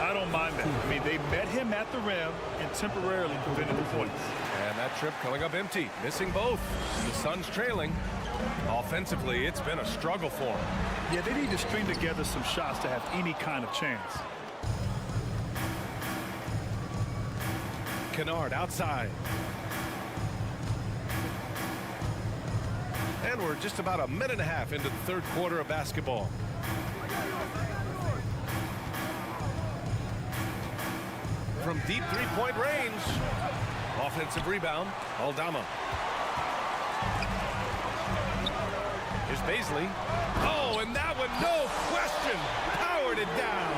I don't mind that. I mean, they met him at the rim and temporarily prevented the points. And that trip coming up empty, missing both. The Suns trailing. Offensively, it's been a struggle for him. Yeah, they need to string together some shots to have any kind of chance. Kennard outside. And we're just about a minute and a half into the third quarter of basketball. From deep three-point range. Offensive rebound, Aldama. Here's Baisley. Oh, and that one, no question, powered it down.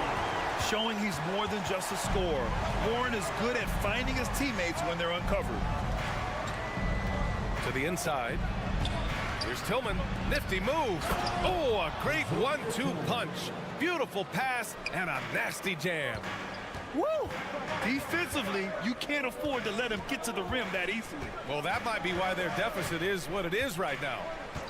Showing he's more than just a scorer. Warren is good at finding his teammates when they're uncovered. To the inside. Here's Tillman. Nifty move. Oh, a great 1-2 punch. Beautiful pass and a nasty jam. Woo! Defensively, you can't afford to let him get to the rim that easily. Well, that might be why their deficit is what it is right now.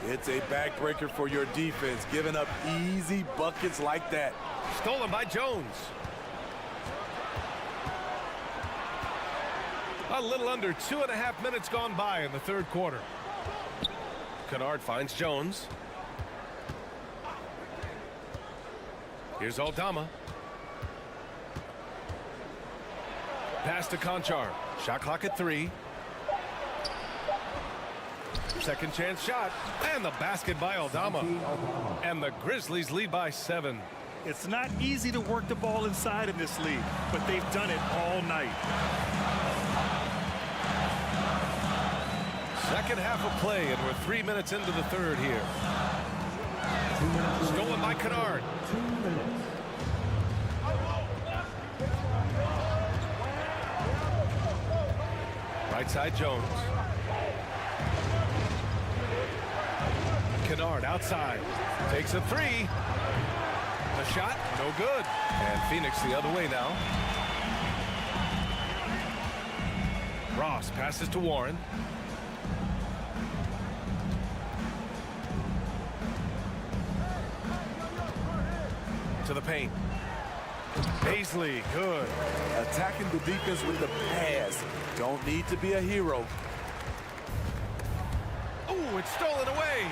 It's a backbreaker for your defense, giving up easy buckets like that. Stolen by Jones. A little under 2.5 minutes gone by in the third quarter. Kennard finds Jones. Here's Aldama. Pass to Conchar. Shot clock at 3. Second chance shot. And the basket by Aldama. And the Grizzlies lead by 7. It's not easy to work the ball inside in this league, but they've done it all night. Second half of play, and we're 3 minutes into the third here. Stolen by Kennard. Right side Jones. Kennard outside. Takes a 3. The shot, no good. And Phoenix the other way now. Ross passes to Warren. To the paint. Baisley, good. Attacking the defense with the pass. Don't need to be a hero. Oh, it's stolen away.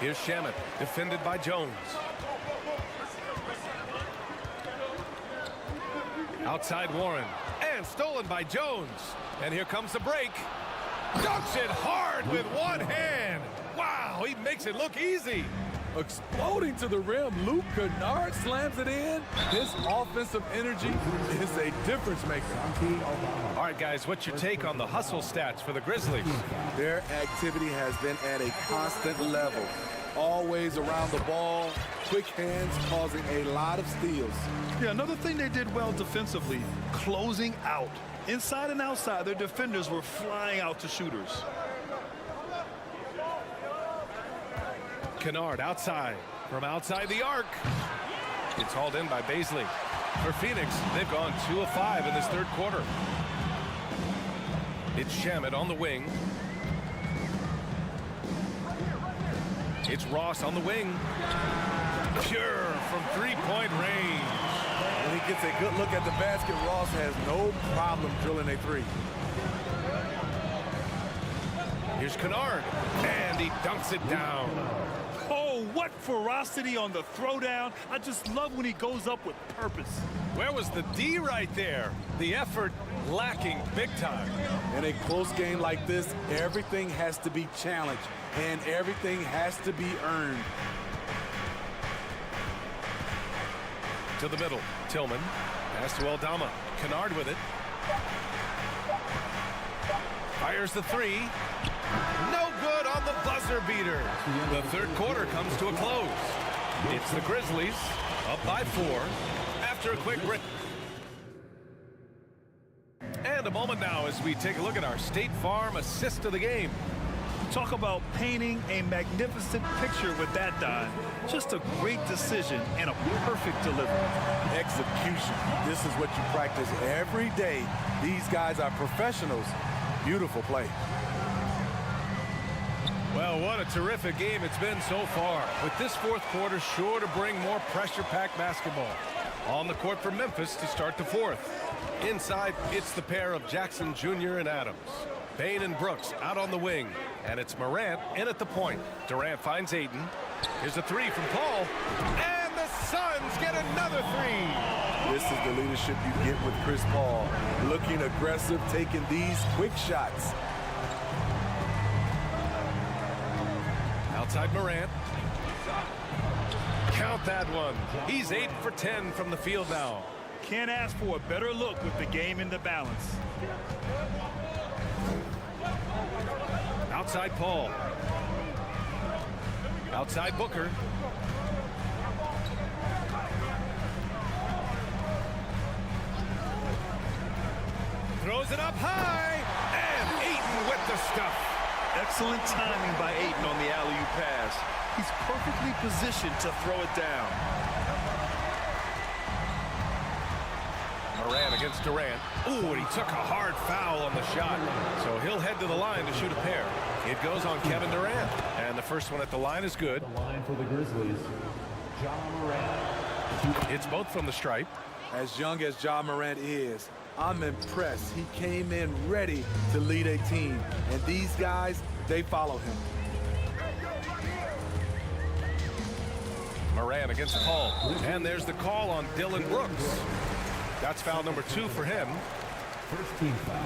Here's Shamet, defended by Jones. Outside Warren, and stolen by Jones. And here comes the break. Dunks it hard with one hand. Wow, he makes it look easy. Exploding to the rim, Luke Kennard slams it in. His offensive energy is a difference maker. All right, guys, what's your take on the hustle stats for the Grizzlies? Their activity has been at a constant level. Always around the ball, quick hands causing a lot of steals. Yeah, another thing they did well defensively, closing out. Inside and outside, their defenders were flying out to shooters. Kennard outside, from outside the arc. It's hauled in by Baisley. For Phoenix, they've gone 2 of 5 in this third quarter. It's Shamet on the wing. It's Ross on the wing. Pure from three-point range. When he gets a good look at the basket, Ross has no problem drilling a 3. Here's Kennard, and he dunks it down. Oh, what ferocity on the throwdown. I just love when he goes up with purpose. Where was the D right there? The effort lacking big time. In a close game like this, everything has to be challenged, and everything has to be earned. To the middle, Tillman. Pass to Aldama. Kennard with it. Fires the 3. No good on the buzzer beater. The third quarter comes to a close. It's the Grizzlies up by 4 after a quick break. And a moment now as we take a look at our State Farm assist of the game. Talk about painting a magnificent picture with that, Don. Just a great decision and a perfect delivery. Execution. This is what you practice every day. These guys are professionals. Beautiful play. Well, what a terrific game it's been so far. With this fourth quarter sure to bring more pressure-packed basketball. On the court for Memphis to start the fourth. Inside, it's the pair of Jackson Jr. and Adams. Bain and Brooks out on the wing. And it's Morant in at the point. Durant finds Ayton. Here's a three from Paul. And the Suns get another three. This is the leadership you get with Chris Paul. Looking aggressive, taking these quick shots. Outside Morant. Count that one. He's 8 for 10 from the field now. Can't ask for a better look with the game in the balance. Outside Paul. Outside Booker. Throws it up high. And Ayton with the stuff. Excellent timing by Ayton on the alley-oop pass. He's perfectly positioned to throw it down. Morant against Durant. Ooh, and he took a hard foul on the shot. So he'll head to the line to shoot a pair. It goes on Kevin Durant. And the first one at the line is good. The line for the Grizzlies, John Morant. It's both from the stripe. As young as John Morant is, I'm impressed. He came in ready to lead a team. And these guys, they follow him. Morant against Paul. And there's the call on Dylan Brooks. That's foul number 2 for him. First team foul.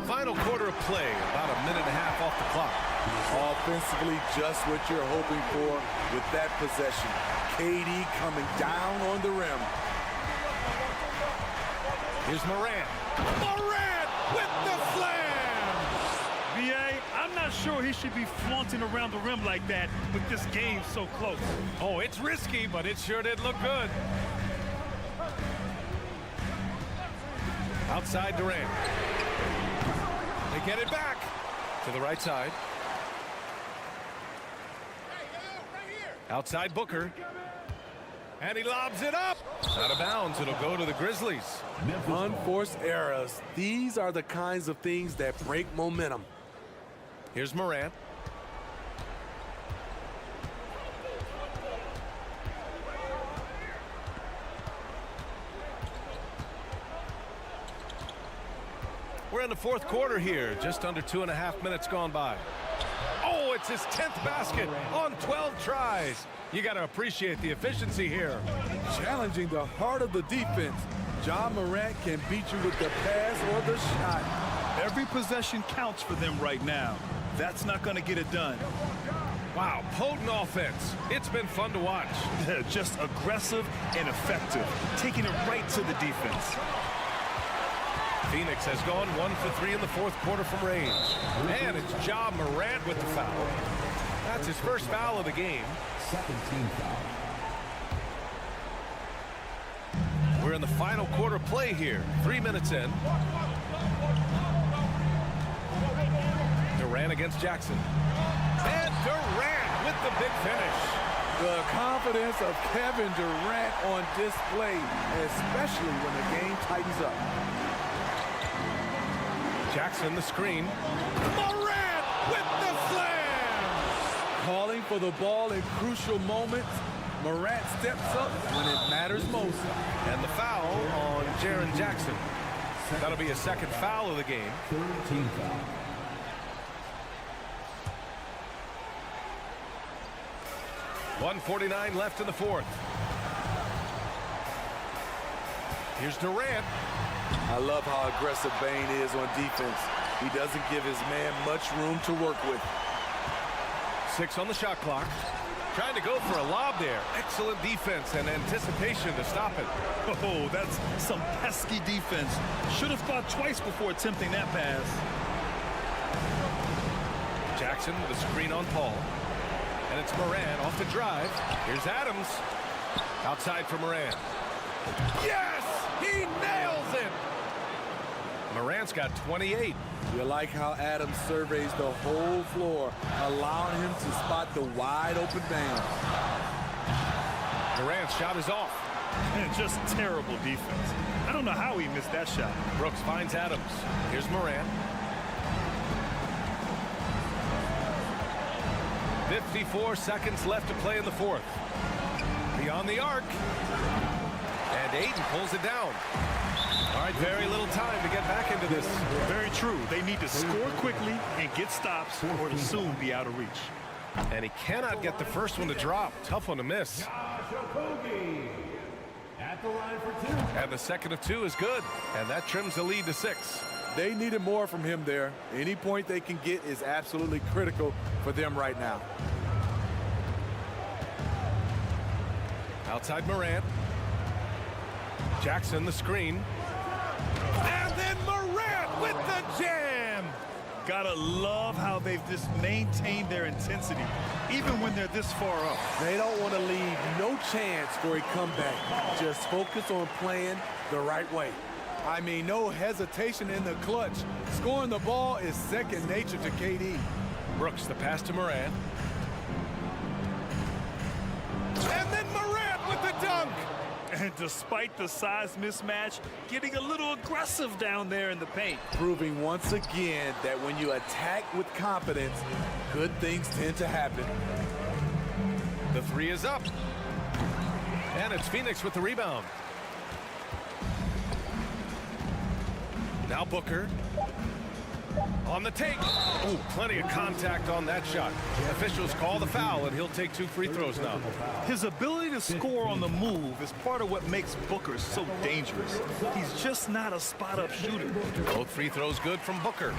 Final quarter of play, about a minute and a half off the clock. Offensively, just what you're hoping for with that possession. KD coming down on the rim. Here's Morant. Morant with the slam! B.A., I'm not sure he should be flaunting around the rim like that with this game so close. Oh, it's risky, but it sure did look good. Outside Durant. They get it back to the right side. Outside Booker. And he lobs it up. Out of bounds. It'll go to the Grizzlies. Unforced errors. These are the kinds of things that break momentum. Here's Morant. We're in the fourth quarter here. Just under 2.5 minutes gone by. Oh, it's his 10th basket on 12 tries. You got to appreciate the efficiency here. Challenging the heart of the defense. John Morant can beat you with the pass or the shot. Every possession counts for them right now. That's not going to get it done. Wow, potent offense. It's been fun to watch. Just aggressive and effective, taking it right to the defense. Phoenix has gone 1 for 3 in the fourth quarter from range. And it's Ja Morant with the foul. That's his first foul of the game. Second team foul. We're in the final quarter play here. 3 minutes in. Durant against Jackson. And Durant with the big finish. The confidence of Kevin Durant on display, especially when the game tightens up. Jackson the screen. Morant with the slam! Calling for the ball in crucial moments. Morant steps up when it matters most. And the foul on Jaren Jackson. That'll be a second foul of the game. Third team foul. .149 left in the fourth. Here's Durant. I love how aggressive Bain is on defense. He doesn't give his man much room to work with. 6 on the shot clock. Trying to go for a lob there. Excellent defense and anticipation to stop it. Oh, that's some pesky defense. Should have thought twice before attempting that pass. Jackson with a screen on Paul. And it's Morant off the drive. Here's Adams. Outside for Morant. Yes! He nails it! Morant's got 28. You like how Adams surveys the whole floor, allowing him to spot the wide open man. Durant's shot is off. And just terrible defense. I don't know how he missed that shot. Brooks finds Adams. Here's Morant. 54 seconds left to play in the fourth. Beyond the arc. And Ayton pulls it down. All right, very little time to get back into this. Very true. They need to score quickly and get stops or to soon be out of reach. And he cannot get the first one to drop. Tough one to miss. At the line for 2. And the second of 2 is good. And that trims the lead to 6. They needed more from him there. Any point they can get is absolutely critical for them right now. Outside Morant. Jackson the screen. And then Morant with the jam. Gotta love how they've just maintained their intensity, even when they're this far up. They don't want to leave no chance for a comeback. Just focus on playing the right way. I mean, no hesitation in the clutch. Scoring the ball is second nature to KD. Brooks the pass to Morant. And then Morant with the dunk. And despite the size mismatch, getting a little aggressive down there in the paint. Proving once again that when you attack with confidence, good things tend to happen. The 3 is up. And it's Phoenix with the rebound. Now Booker. On the take. Oh, plenty of contact on that shot. Officials call the foul, and he'll take 2 free throws now. His ability to score on the move is part of what makes Booker so dangerous. He's just not a spot-up shooter. Both free throws good from Booker.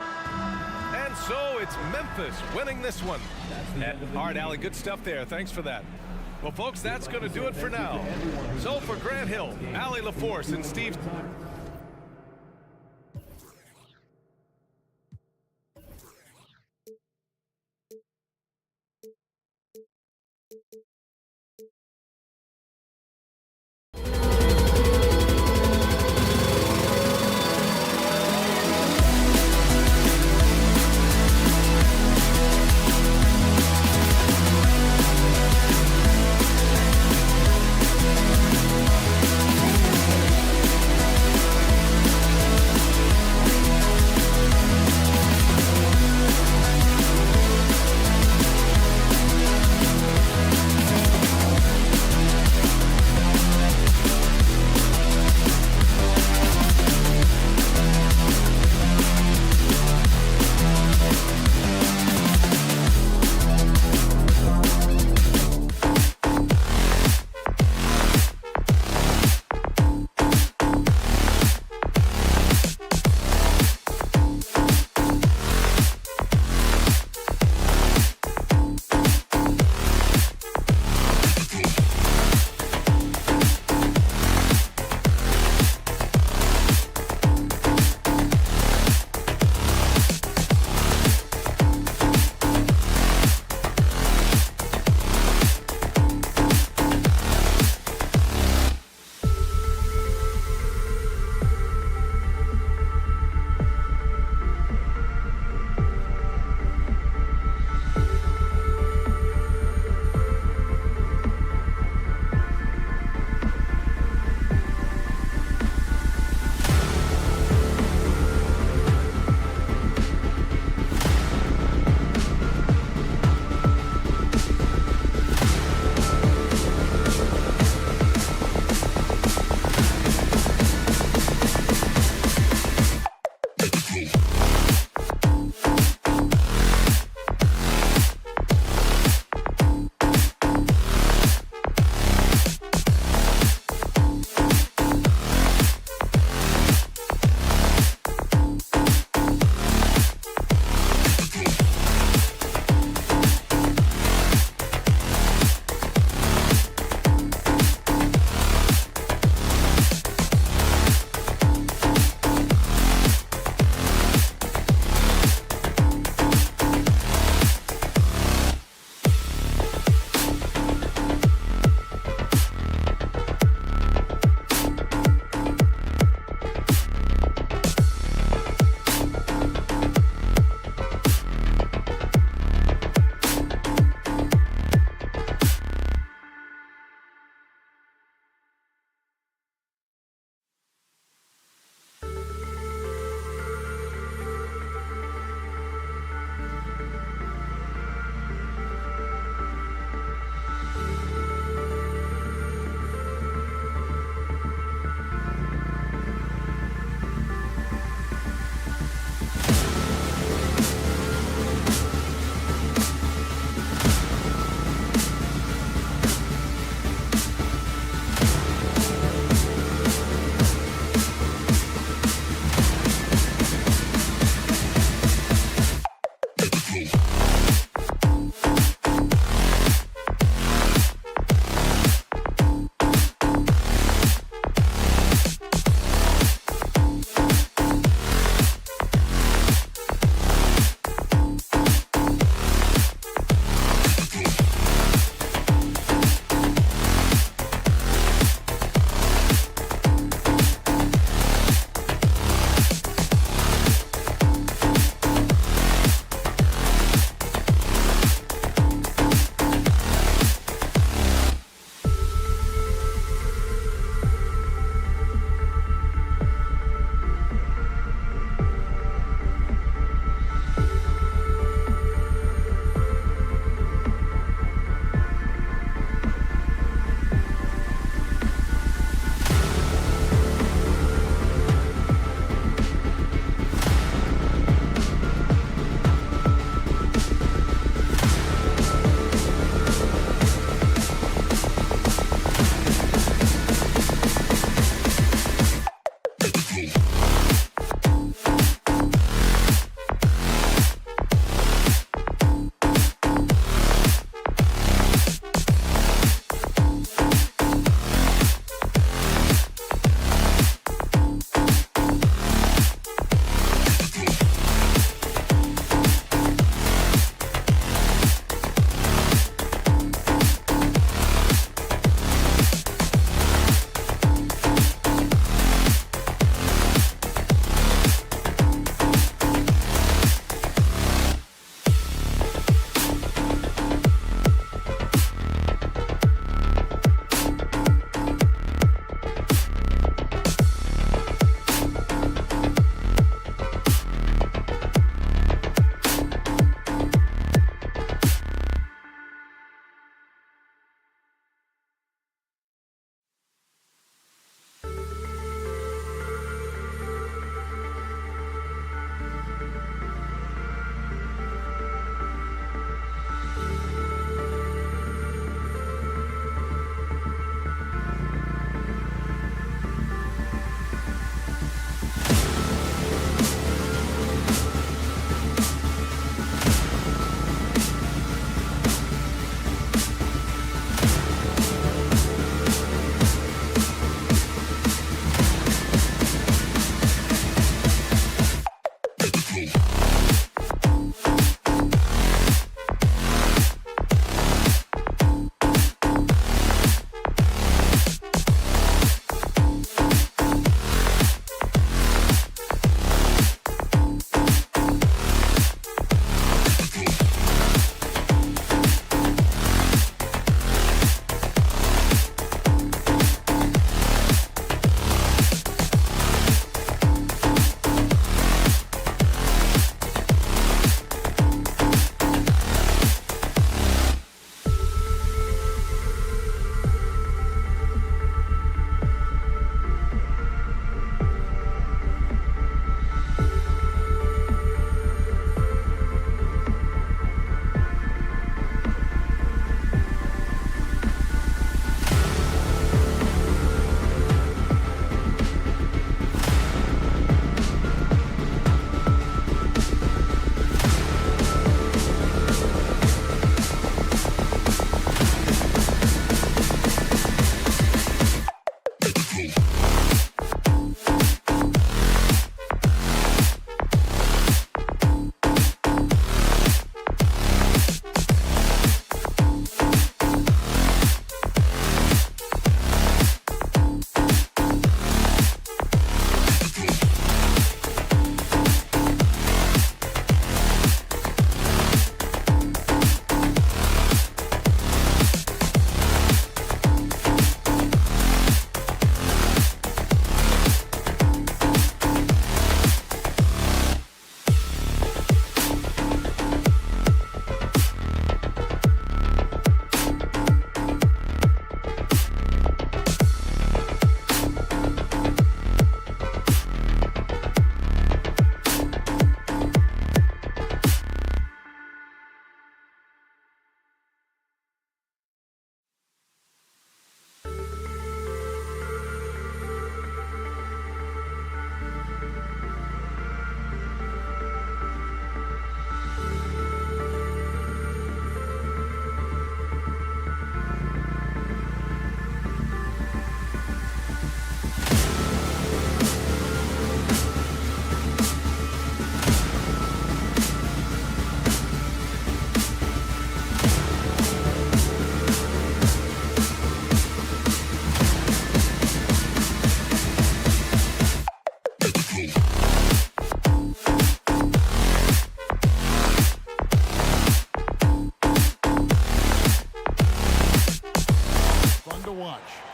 And so it's Memphis winning this one. All right, Allie, good stuff there. Thanks for that. Well, folks, that's going to do it for now. So for Grant Hill, Allie LaForce, and Steve...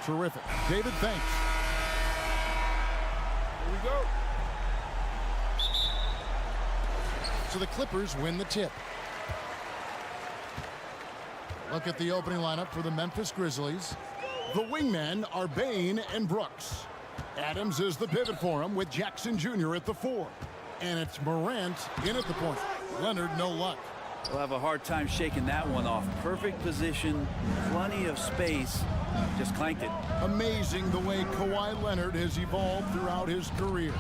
Terrific. David, thanks. Here we go. So the Clippers win the tip. Look at the opening lineup for the Memphis Grizzlies. The wingmen are Bane and Brooks. Adams is the pivot for him with Jackson Jr. at the 4. And it's Morant in at the point. Leonard, no luck. We'll have a hard time shaking that one off. Perfect position, plenty of space, just clanked it. Amazing the way Kawhi Leonard has evolved throughout his career.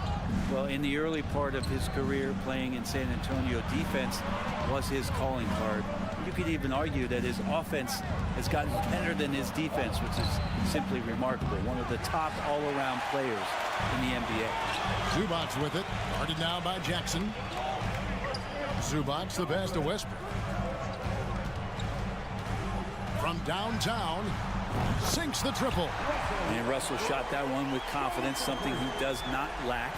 Well, in the early part of his career, playing in San Antonio, defense was his calling card. You could even argue that his offense has gotten better than his defense, which is simply remarkable. One of the top all-around players in the NBA. Zubac with it, guarded now by Jackson. Zubac the pass to Westbrook. From downtown, sinks the triple. And Russell shot that one with confidence, something he does not lack.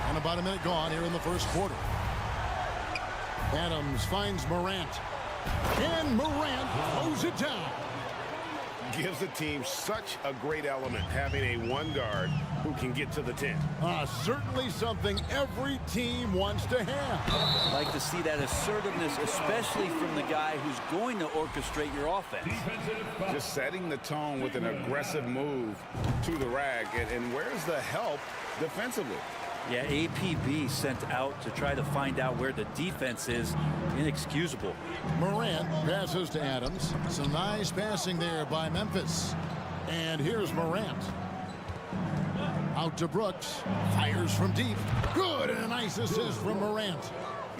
And about a minute gone here in the first quarter. Adams finds Morant. And Morant throws it down. Gives the team such a great element, having a one guard who can get to the 10. Certainly something every team wants to have. Like to see that assertiveness, especially from the guy who's going to orchestrate your offense. Just setting the tone with an aggressive move to the rack. And where's the help defensively? Yeah, APB sent out to try to find out where the defense is. Inexcusable. Morant passes to Adams. Some nice passing there by Memphis. And here's Morant. Out to Brooks. Fires from deep. Good, and a nice assist from Morant.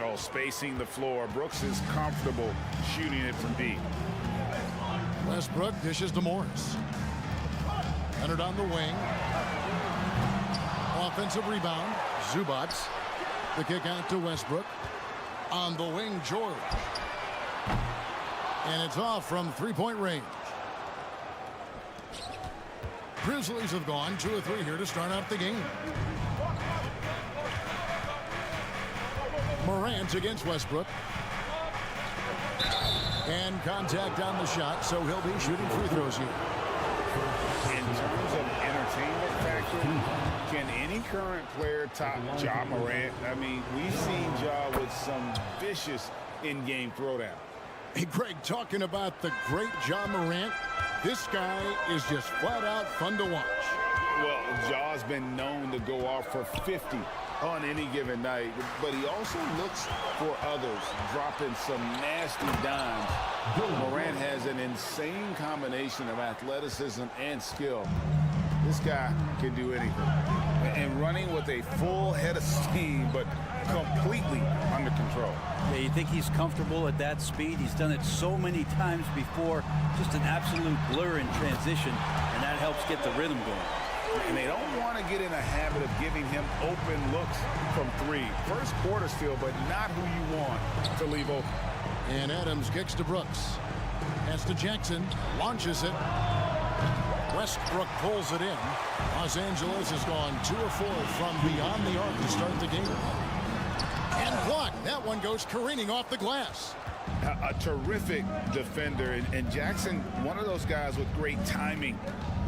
Oh, spacing the floor. Brooks is comfortable shooting it from deep. Westbrook dishes to Morris. Leonard on the wing. Offensive rebound. Zubac. The kick out to Westbrook. On the wing, George. And it's off from three-point range. Grizzlies have gone 2 of 3 here to start out the game. Morant against Westbrook. And contact on the shot, so he'll be shooting free throws here. In terms of entertainment factor, can any current player top Ja Morant? I mean, we've seen Ja with some vicious in-game throwdown. Hey, Greg, talking about the great Ja Morant, this guy is just flat out fun to watch. Well, Ja's been known to go off for 50 on any given night, but he also looks for others, dropping some nasty dimes. Morant has an insane combination of athleticism and skill. This guy can do anything. And running with a full head of steam, but completely under control. Yeah, you think he's comfortable at that speed? He's done it so many times before. Just an absolute blur in transition, and that helps get the rhythm going. And they don't want to get in a habit of giving him open looks from 3. First quarter still, but not who you want to leave open. And Adams kicks to Brooks. Pass to Jackson. Launches it. Westbrook pulls it in. Los Angeles has gone 2 of 4 from beyond the arc to start the game. And blocked. That one goes careening off the glass. A terrific defender. And Jackson, one of those guys with great timing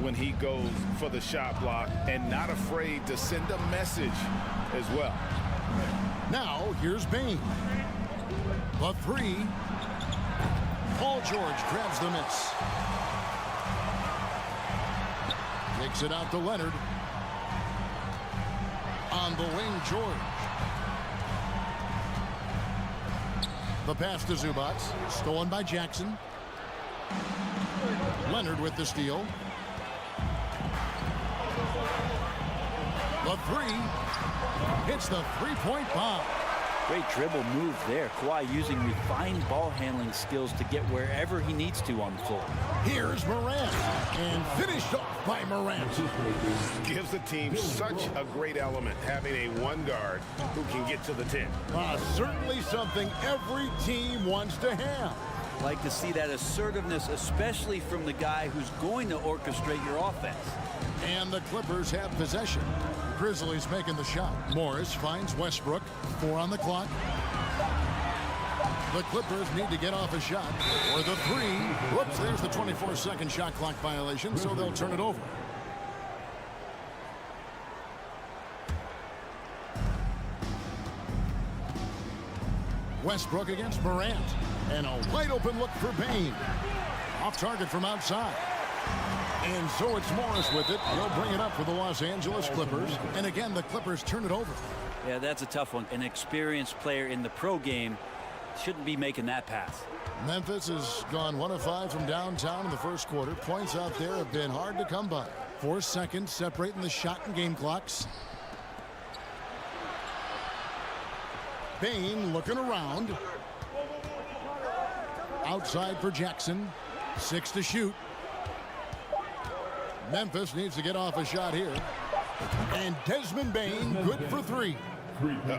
when he goes for the shot block and not afraid to send a message as well. Now, here's Bane. The 3. Paul George grabs the miss. Takes it out to Leonard. On the wing, George. The pass to Zubac. Stolen by Jackson. Leonard with the steal. The 3. Hits the three-point bomb. Great dribble move there. Kawhi using refined ball handling skills to get wherever he needs to on the floor. Here's Morant. And finished off by Morant. Gives the team such a great element, having a one guard who can get to the 10. Certainly something every team wants to have. Like to see that assertiveness, especially from the guy who's going to orchestrate your offense. And the Clippers have possession. Grizzlies making the shot. Morris finds Westbrook. 4 on the clock. The Clippers need to get off a shot or the three. Whoops, there's the 24-second shot clock violation, so they'll turn it over. Westbrook against Morant. And a wide open look for Bane. Off target from outside. And so it's Morris with it. He'll bring it up for the Los Angeles Clippers. And again, the Clippers turn it over. Yeah, that's a tough one. An experienced player in the pro game shouldn't be making that pass. Memphis has gone 1 of 5 from downtown in the first quarter. Points out there have been hard to come by. 4 seconds separating the shot and game clocks. Bane looking around. Outside for Jackson. 6 to shoot. Memphis needs to get off a shot here. And Desmond Bane good for 3.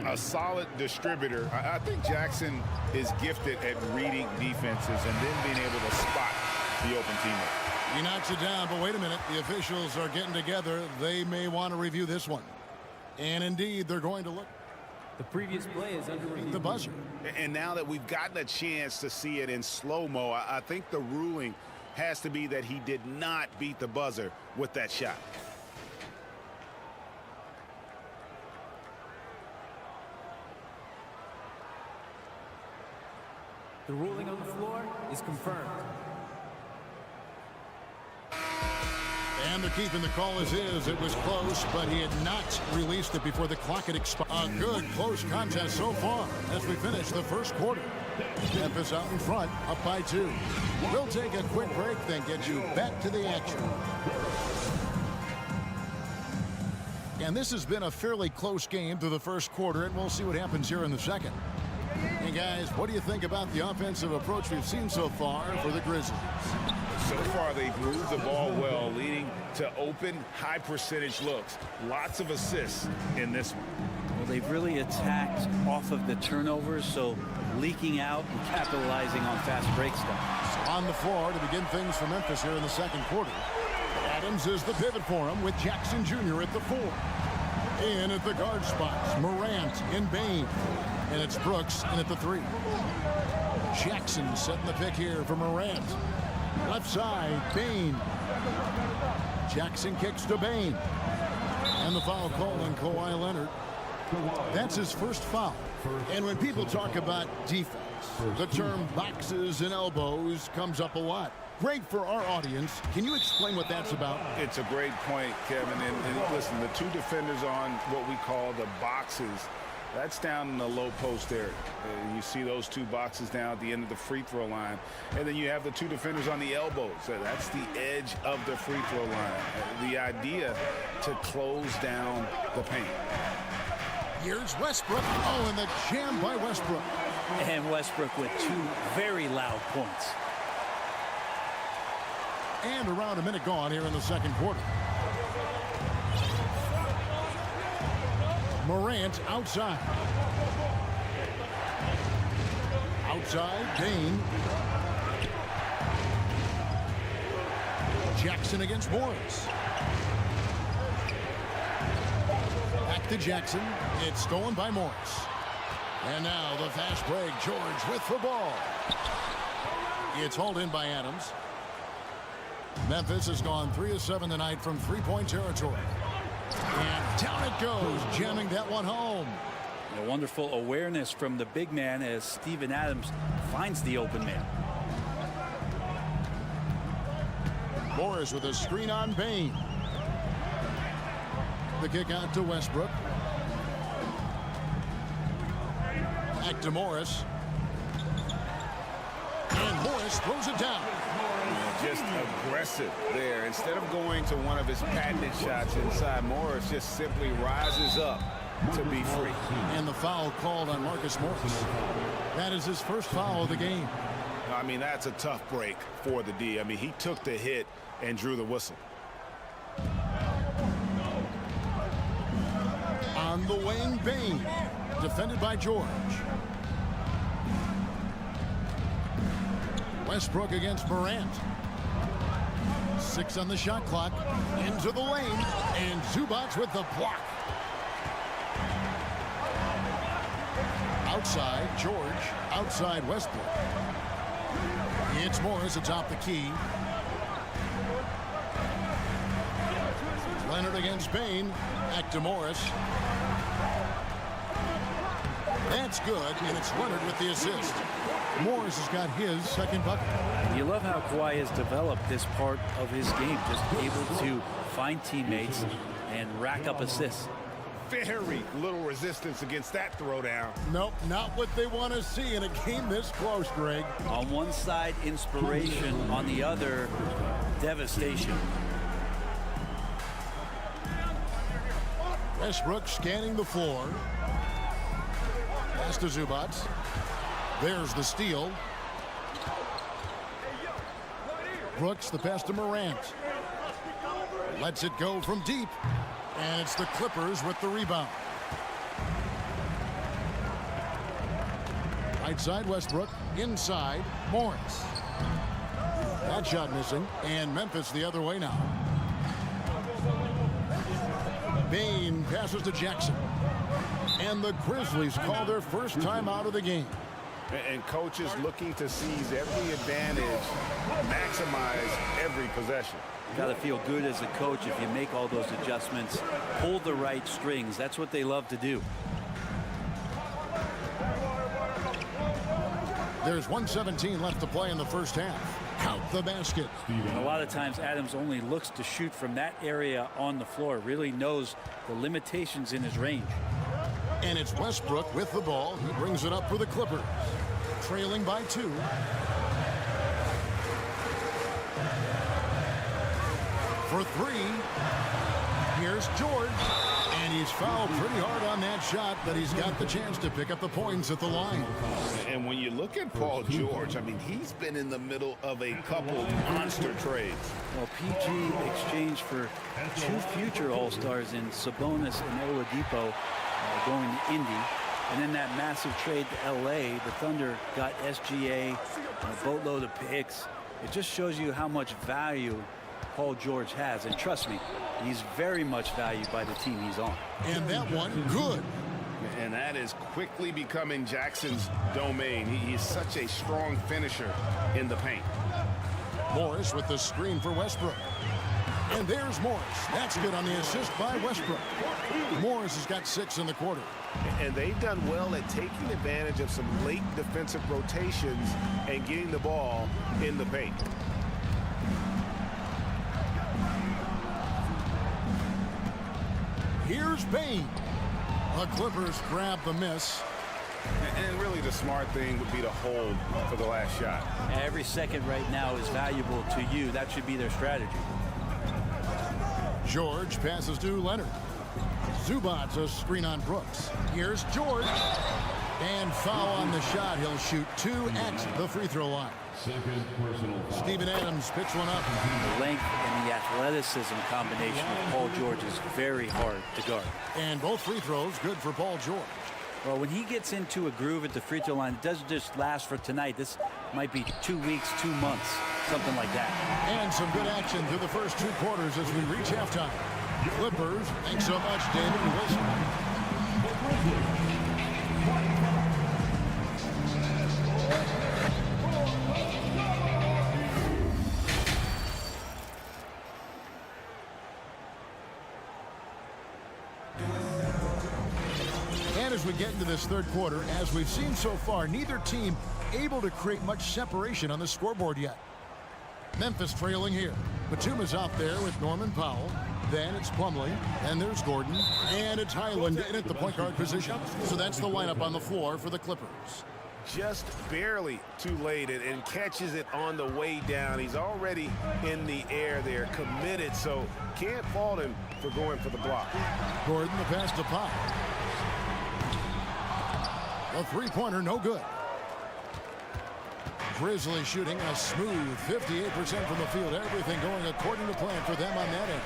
A solid distributor. I think Jackson is gifted at reading defenses and then being able to spot the open teammate. He knocks it down, but wait a minute. The officials are getting together. They may want to review this one. And indeed, they're going to look. The previous play is under review. The buzzer. And now that we've gotten a chance to see it in slow-mo, I think the ruling has to be that he did not beat the buzzer with that shot. The ruling on the floor is confirmed. And they're keeping the call as is. It was close, but he had not released it before the clock had expired. A good close contest so far as we finish the first quarter. Memphis out in front, up by 2. We'll take a quick break, then get you back to the action. And this has been a fairly close game through the first quarter, and we'll see what happens here in the second. Hey guys, what do you think about the offensive approach we've seen so far for the Grizzlies? So far, they've moved the ball well, leading to open, high-percentage looks. Lots of assists in this one. Well, they've really attacked off of the turnovers, so leaking out and capitalizing on fast break stuff. On the floor to begin things for Memphis here in the second quarter. Adams is the pivot for him with Jackson Jr. at the 4. In at the guard spots, Morant and Bane. And it's Brooks in at the 3. Jackson setting the pick here for Morant. Left side, Bane. Jackson kicks to Bane. And the foul call on Kawhi Leonard. That's his first foul. And when people talk about defense, the term boxes and elbows comes up a lot. Great for our audience. Can you explain what that's about? It's a great point, Kevin. And listen, the 2 defenders on what we call the boxes, that's down in the low post area. You see those 2 boxes down at the end of the free throw line. And then you have the 2 defenders on the elbows. So that's the edge of the free throw line. The idea to close down the paint. Here's Westbrook. Oh, and the jam by Westbrook. And Westbrook with 2 very loud points. And around a minute gone here in the second quarter. Morant outside. Outside, Bane. Jackson against Morris. Back to Jackson. It's stolen by Morris. And now the fast break. George with the ball. It's hauled in by Adams. Memphis has gone 3 of 7 tonight from three-point territory. And down it goes, jamming that one home. A wonderful awareness from the big man as Steven Adams finds the open man. Morris with a screen on Bane. The kick out to Westbrook. Back to Morris. And Morris throws it down. Just aggressive there. Instead of going to one of his patented shots inside, Morris just simply rises up to be free. And the foul called on Marcus Morris. That is his first foul of the game. I mean, that's a tough break for the D. I mean, he took the hit and drew the whistle. On the wing, Bane. Defended by George. Westbrook against Morant. 6 on the shot clock. Into the lane. And Zubac with the block. Outside, George. Outside, Westbrook. It's Morris atop the key. Leonard against Bain. Back to Morris. That's good, and it's Leonard with the assist. Morris has got his second bucket. You love how Kawhi has developed this part of his game, just able to find teammates and rack up assists. Very little resistance against that throwdown. Nope, not what they want to see in a game this close, Greg. On one side, inspiration. On the other, devastation. Westbrook scanning the floor. Pass to Zubac. There's the steal. Brooks, the pass to Morant. Lets it go from deep. And it's the Clippers with the rebound. Right side, Westbrook. Inside, Morris. That shot missing. And Memphis the other way now. Bain passes to Jackson. And the Grizzlies call their first time out of the game. And coaches looking to seize every advantage, maximize every possession. Got to feel good as a coach if you make all those adjustments, pull the right strings. That's what they love to do. There's 1:17 left to play in the first half. Count the basket. And a lot of times Adams only looks to shoot from that area on the floor, really knows the limitations in his range. And it's Westbrook with the ball. He brings it up for the Clippers. Trailing by 2. For 3. Here's George. And he's fouled pretty hard on that shot, but he's got the chance to pick up the points at the line. And when you look at Paul George, I mean, he's been in the middle of a couple monster trades. Well, PG exchanged for 2 future All-Stars in Sabonis and Oladipo going to Indy. And then that massive trade to LA, the Thunder got SGA and a boatload of picks. It just shows you how much value Paul George has. And trust me, he's very much valued by the team he's on. And that one, good. And that is quickly becoming Jackson's domain. He's such a strong finisher in the paint. Morris with the screen for Westbrook. And there's Morris. That's good on the assist by Westbrook. Morris has got 6 in the quarter. And they've done well at taking advantage of some late defensive rotations and getting the ball in the paint. Here's Bain. The Clippers grab the miss. And really the smart thing would be to hold for the last shot. Every second right now is valuable to you. That should be their strategy. George passes to Leonard. Zubac a screen on Brooks. Here's George. And foul on the shot. He'll shoot 2 at the free throw line. Steven Adams picks one up. The length and the athleticism combination of Paul George is very hard to guard. And both free throws good for Paul George. Well, when he gets into a groove at the free throw line, it doesn't just last for tonight. This might be 2 weeks, 2 months, something like that. And some good action through the first 2 quarters as we reach halftime. Clippers, thanks so much, David and Wilson. And as we get into this third quarter, as we've seen so far, neither team able to create much separation on the scoreboard yet. Memphis trailing here. Batuma's out there with Norman Powell. Then it's Plumlee, and there's Gordon, and it's Highland in at the point guard position. So that's the lineup on the floor for the Clippers. Just barely too late and catches it on the way down. He's already in the air there, committed, so can't fault him for going for the block. Gordon, the pass to Powell. A three-pointer, no good. Grizzlies shooting a smooth 58% from the field. Everything going according to plan for them on that end.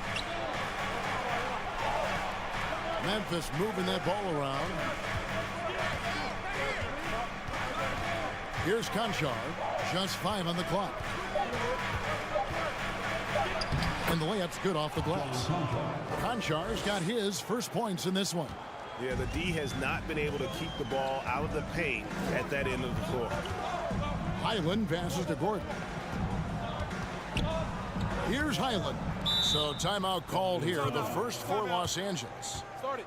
Memphis moving that ball around. Here's Conchar. Just 5 on the clock. And the layup's good off the glass. Conchar's got his first points in this one. Yeah, the D has not been able to keep the ball out of the paint at that end of the floor. Highland passes to Gordon. Here's Highland. So timeout called here, the first for Los Angeles. Start it.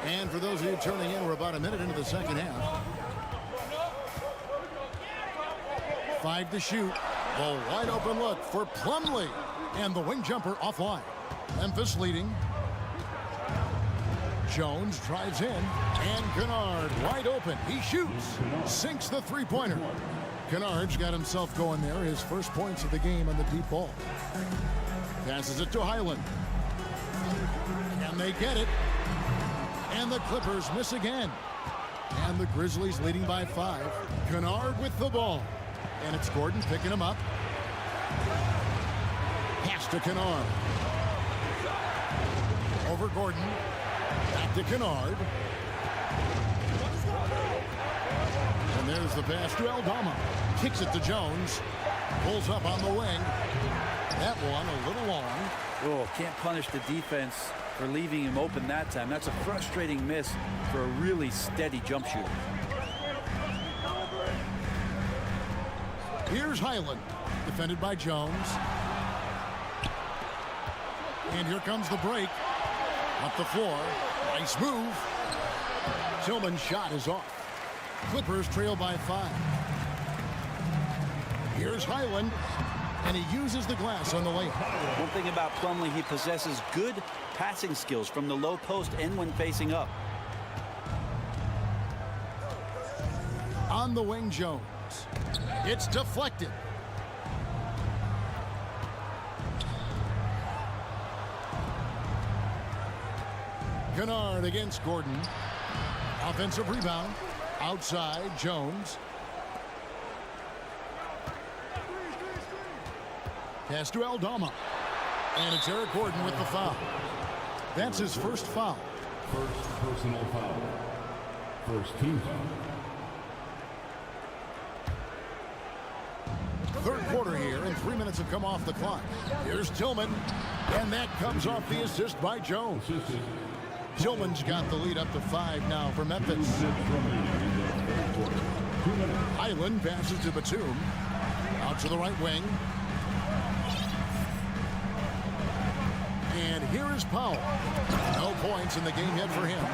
And for those of you turning in, we're about a minute into the second half. 5 to shoot. The wide open look for Plumlee. And the wing jumper offline. Memphis leading. Jones drives in. And Kennard wide open. He shoots. Sinks the three-pointer. Kennard's got himself going there. His first points of the game on the deep ball. Passes it to Highland. Can they get it? And the Clippers miss again. And the Grizzlies leading by 5. Kennard with the ball. And it's Gordon picking him up. Pass to Kennard. Over Gordon. Back to Kennard. And there's the pass to Aldama. Kicks it to Jones. Pulls up on the wing. That one a little long. Oh, can't punish the defense for leaving him open that time. That's a frustrating miss for a really steady jump shooter. Here's Highland, defended by Jones. And here comes the break. Up the floor. Nice move. Tillman's shot is off. Clippers trail by 5. Here's Highland. And he uses the glass on the layup. One thing about Plumlee, he possesses good passing skills from the low post and when facing up. On the wing, Jones. It's deflected. Kennard against Gordon. Offensive rebound. Outside, Jones. Pass to Aldama. And it's Eric Gordon with the foul. That's his first foul. First personal foul. First team foul. Third quarter here, and 3 minutes have come off the clock. Here's Tillman, and that comes off the assist by Jones. Tillman's got the lead up to 5 now for Memphis. Highland passes to Batum. Out to the right wing. And here is Powell. No points in the game yet for him.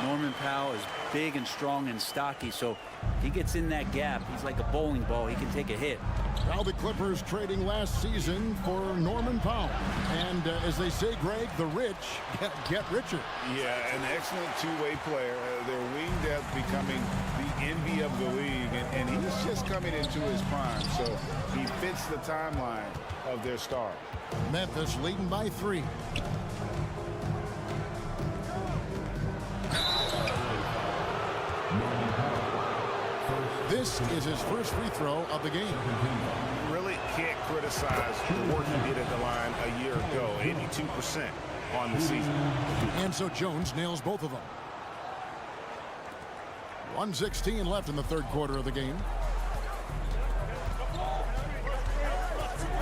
Norman Powell is big and strong and stocky, so he gets in that gap. He's like a bowling ball. He can take a hit. Now the Clippers trading last season for Norman Powell. And as they say, Greg, the rich get richer. Yeah, an excellent two-way player. Their wing depth becoming the envy of the league, and he's just coming into his prime, so he fits the timeline of their star. Memphis leading by 3. This is his first free throw of the game. Really can't criticize the work he did at the line a year ago. 82% on the season. And so Jones nails both of them. 1:16 left in the third quarter of the game.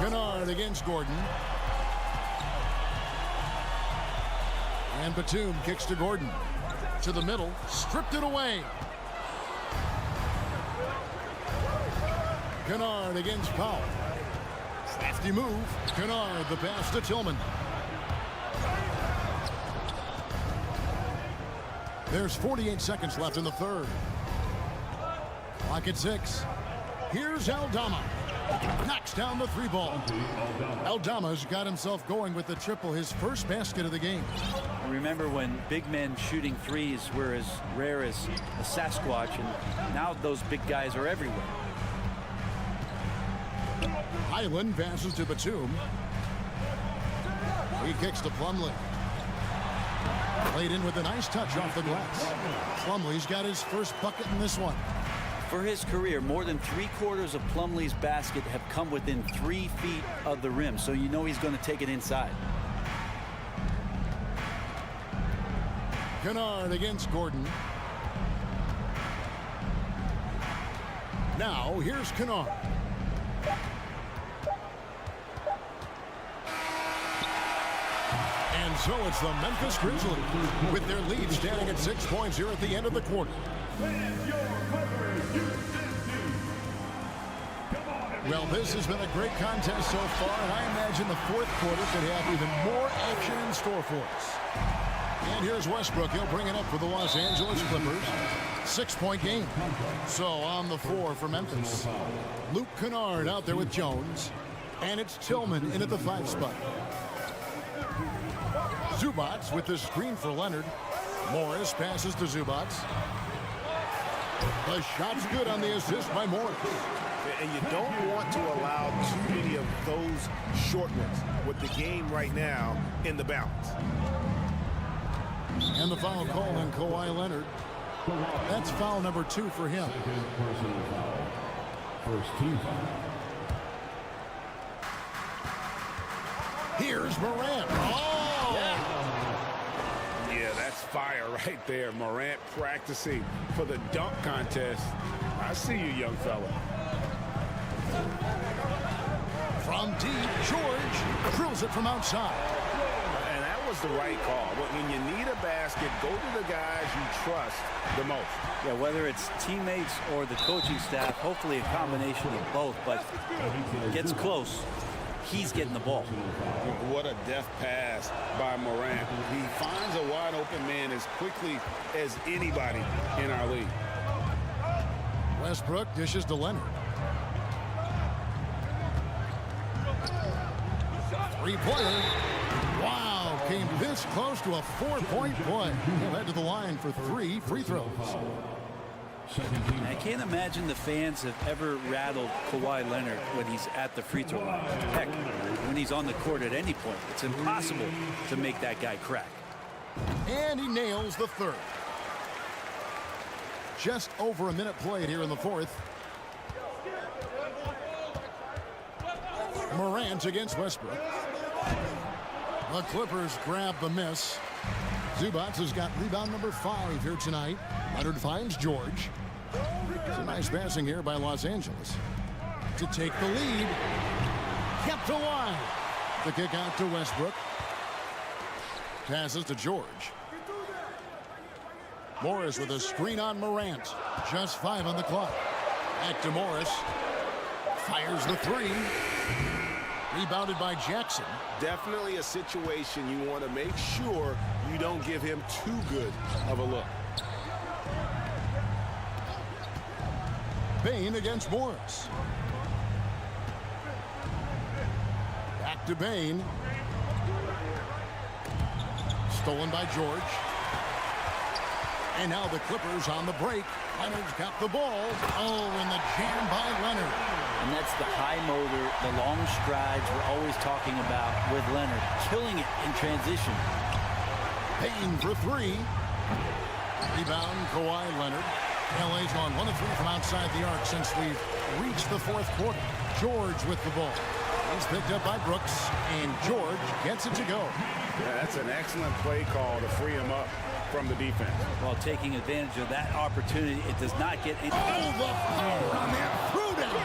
Kennard against Gordon. And Batum kicks to Gordon. To the middle, stripped it away. Kennard against Powell. Crafty move. Kennard, the pass to Tillman. There's 48 seconds left in the third. Clock at 6. Here's Aldama. Knocks down the 3 ball. Aldama's got himself going with the triple, his first basket of the game. Remember when big men shooting threes were as rare as a Sasquatch, and now those big guys are everywhere. Highland passes to Batum. He kicks to Plumlee. Played in with a nice touch off the glass. Plumlee's got his first bucket in this one. For his career, more than 3/4 of Plumlee's basket have come within 3 feet of the rim, so you know he's going to take it inside. Kennard against Gordon. Now, here's Kennard. And so it's the Memphis Grizzlies with their lead standing at 6 points here at the end of the quarter. Well, this has been a great contest so far, and I imagine the fourth quarter could have even more action in store for us. And here's Westbrook. He'll bring it up for the Los Angeles Clippers. 6-point game. So on the floor for Memphis, Luke Kennard out there with Jones. And it's Tillman in at the 5 spot. Zubats with the screen for Leonard. Morris passes to Zubats. The shot's good on the assist by Morris. And you don't want to allow too many of those short ones with the game right now in the balance. And the foul called on Kawhi Leonard. That's foul number 2 for him. First team foul. Here's Morant. Oh! Yeah, that's fire right there. Morant practicing for the dunk contest. I see you, young fella. From deep, George drills it from outside. And that was the right call. When you need a basket, go to the guys you trust the most. Yeah, whether it's teammates or the coaching staff, hopefully a combination of both, but gets close. He's getting the ball. What a deft pass by Morant. He finds a wide open man as quickly as anybody in our league. Westbrook dishes to Leonard. 3-pointer. Wow, came this close to a 4-point play. He'll head to the line for 3 free throws. I can't imagine the fans have ever rattled Kawhi Leonard when he's at the free throw line. Heck, when he's on the court at any point, it's impossible to make that guy crack. And he nails the 3rd. Just over a minute played here in the 4th. Morant against Westbrook. The Clippers grab the miss. Zubats has got rebound number 5 here tonight. Leonard finds George. It's a nice passing here by Los Angeles to take the lead. Kept alive. The kick out to Westbrook. Passes to George. Morris with a screen on Morant. Just 5 on the clock. Back to Morris. Fires the 3. Rebounded by Jackson. Definitely a situation you want to make sure you don't give him too good of a look. Bain against Morris. Back to Bain. Stolen by George. And now the Clippers on the break. Leonard's got the ball. Oh, and the jam by Leonard. And that's the high motor, the long strides we're always talking about with Leonard. Killing it in transition. Bain for 3. Rebound, Kawhi Leonard. LA's gone 1 of 3 from outside the arc since we've reached the 4th quarter. George with the ball. He's picked up by Brooks, and George gets it to go. Yeah, that's an excellent play call to free him up from the defense. While taking advantage of that opportunity, it does not get any. Oh, the power on that throw-down.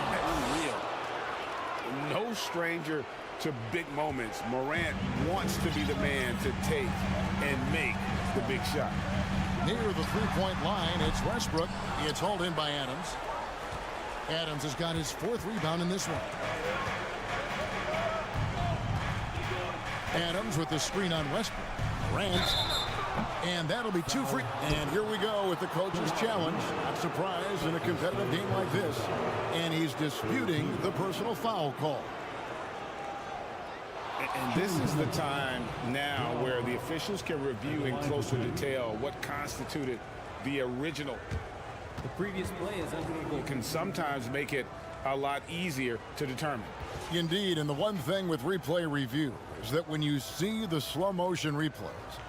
No stranger to big moments. Morant wants to be the man to take and make the big shot. Near the 3-point line, it's Westbrook. It's hauled in by Adams. Adams has got his 4th rebound in this one. Adams with the screen on Westbrook. Morant. And that'll be 2 free. And here we go with the coach's challenge. Not surprised in a competitive game like this. And he's disputing the personal foul call. And this is the time now where the officials can review in closer detail what constituted the original. The previous play is under. Can sometimes make it a lot easier to determine. Indeed, and the one thing with replay review is that when you see the slow motion replays,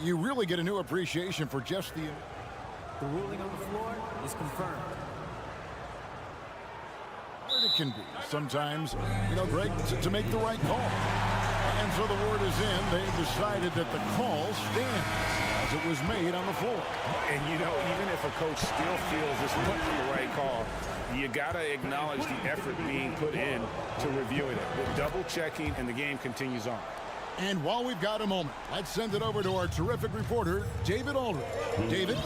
you really get a new appreciation for just the ruling on the floor is confirmed. Hard it can be sometimes, Greg, to make the right call. And so the word is in. They've decided that the call stands as it was made on the floor. And, you know, even if a coach still feels this wasn't the right call, you got to acknowledge the effort being put in to reviewing it. The double checking, and the game continues on. And while we've got a moment, let's send it over to our terrific reporter, David Aldridge. David?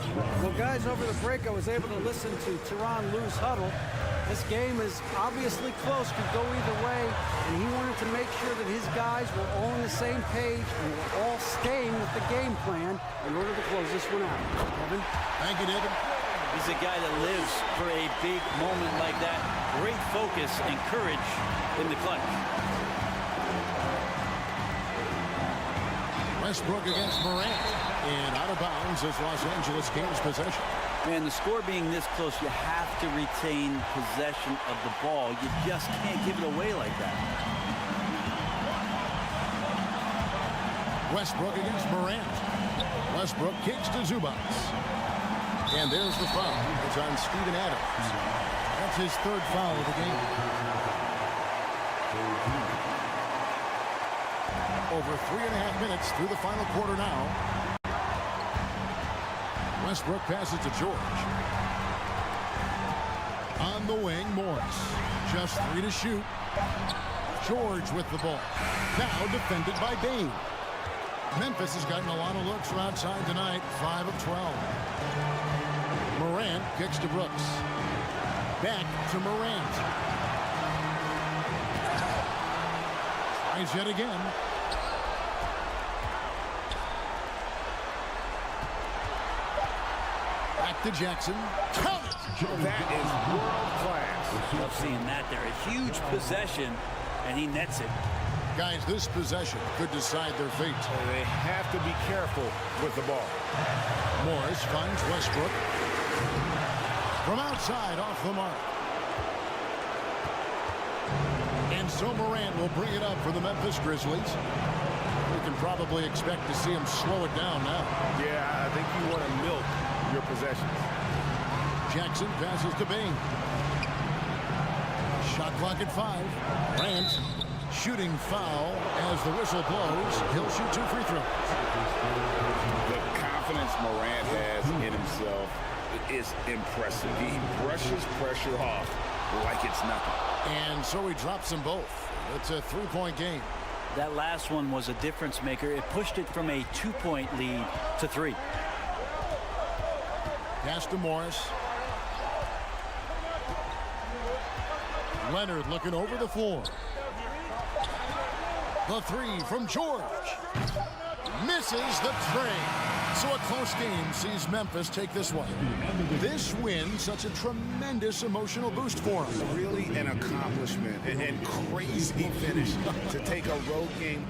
Well, guys, over the break, I was able to listen to Tyronn Lue's huddle. This game is obviously close, could go either way, and he wanted to make sure that his guys were all on the same page and were all staying with the game plan in order to close this one out. Kevin? Thank you, David. He's a guy that lives for a big moment like that. Great focus and courage in the clutch. Westbrook against Morant. And out of bounds as Los Angeles gains possession. Man, the score being this close, you have to retain possession of the ball. You just can't give it away like that. Westbrook against Morant. Westbrook kicks to Zubac. And there's the foul. It's on Steven Adams. That's his third foul of the game. Over 3.5 minutes through the final quarter now. Westbrook passes to George. On the wing, Morris. Just 3 to shoot. George with the ball. Now defended by Bane. Memphis has gotten a lot of looks from outside tonight. 5 of 12. Morant kicks to Brooks. Back to Morant. Tries yet again. Back to Jackson. Count! That is world class. Love seeing that there. A huge possession, and he nets it. Guys, this possession could decide their fate. They have to be careful with the ball. Morris finds Westbrook. From outside, off the mark. And so Morant will bring it up for the Memphis Grizzlies. We can probably expect to see him slow it down now. Yeah, I think you want to milk your possessions. Jackson passes to Bane. Shot clock at 5. Morant shooting foul as the whistle blows. He'll shoot 2 free throws. The confidence Morant has in himself is impressive. He brushes pressure off like it's nothing. And so he drops them both. It's a 3-point game. That last one was a difference maker. It pushed it from a 2-point lead to 3. Pass to Morris. Leonard looking over the floor. The 3 from George. Misses the tray. So a close game sees Memphis take this one. This win, such a tremendous emotional boost for them. Really an accomplishment and crazy finish to take a road game.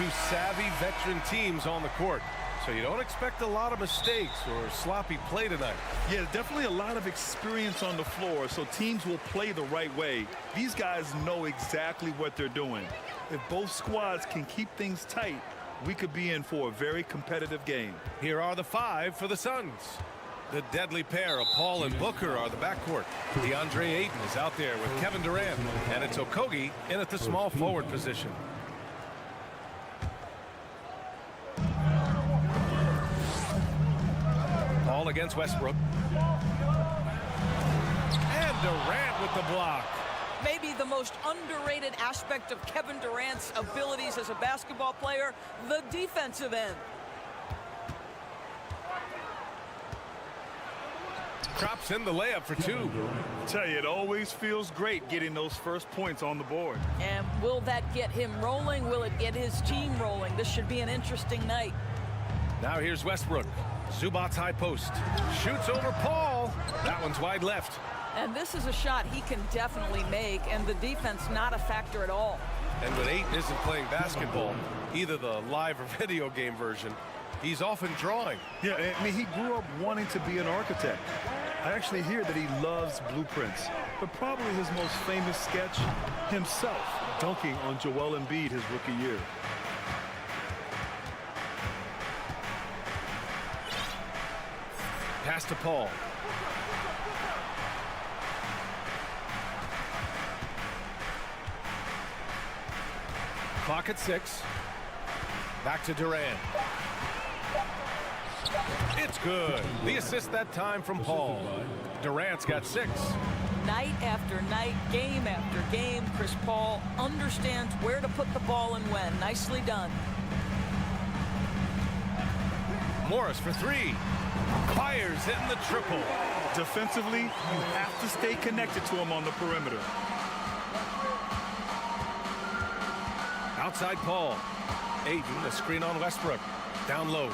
two savvy veteran teams on the court. So you don't expect a lot of mistakes or sloppy play tonight. Yeah, definitely a lot of experience on the floor, so teams will play the right way. These guys know exactly what they're doing. If both squads can keep things tight, we could be in for a very competitive game. Here are the 5 for the Suns. The deadly pair of Paul and Booker are the backcourt. DeAndre Ayton is out there with Kevin Durant, and it's Okogie in at the small forward position. Paul against Westbrook. And Durant with the block. Maybe the most underrated aspect of Kevin Durant's abilities as a basketball player, the defensive end. Drops in the layup for 2. I tell you, it always feels great getting those first points on the board. And will that get him rolling? Will it get his team rolling? This should be an interesting night. Now here's Westbrook. Zubac's high post. Shoots over Paul. That one's wide left. And this is a shot he can definitely make, and the defense not a factor at all. And when Ayton isn't playing basketball, either the live or video game version, he's often drawing. Yeah, I mean, he grew up wanting to be an architect. I actually hear that he loves blueprints, but probably his most famous sketch, himself dunking on Joel Embiid his rookie year. Pass to Paul. Clock at 6. Back to Durant. It's good. The assist that time from Paul. Durant's got 6. Night after night, game after game, Chris Paul understands where to put the ball and when. Nicely done. Morris for 3. Fires in the triple. Defensively, you have to stay connected to him on the perimeter. Outside Paul. Ayton, the screen on Westbrook. Down low.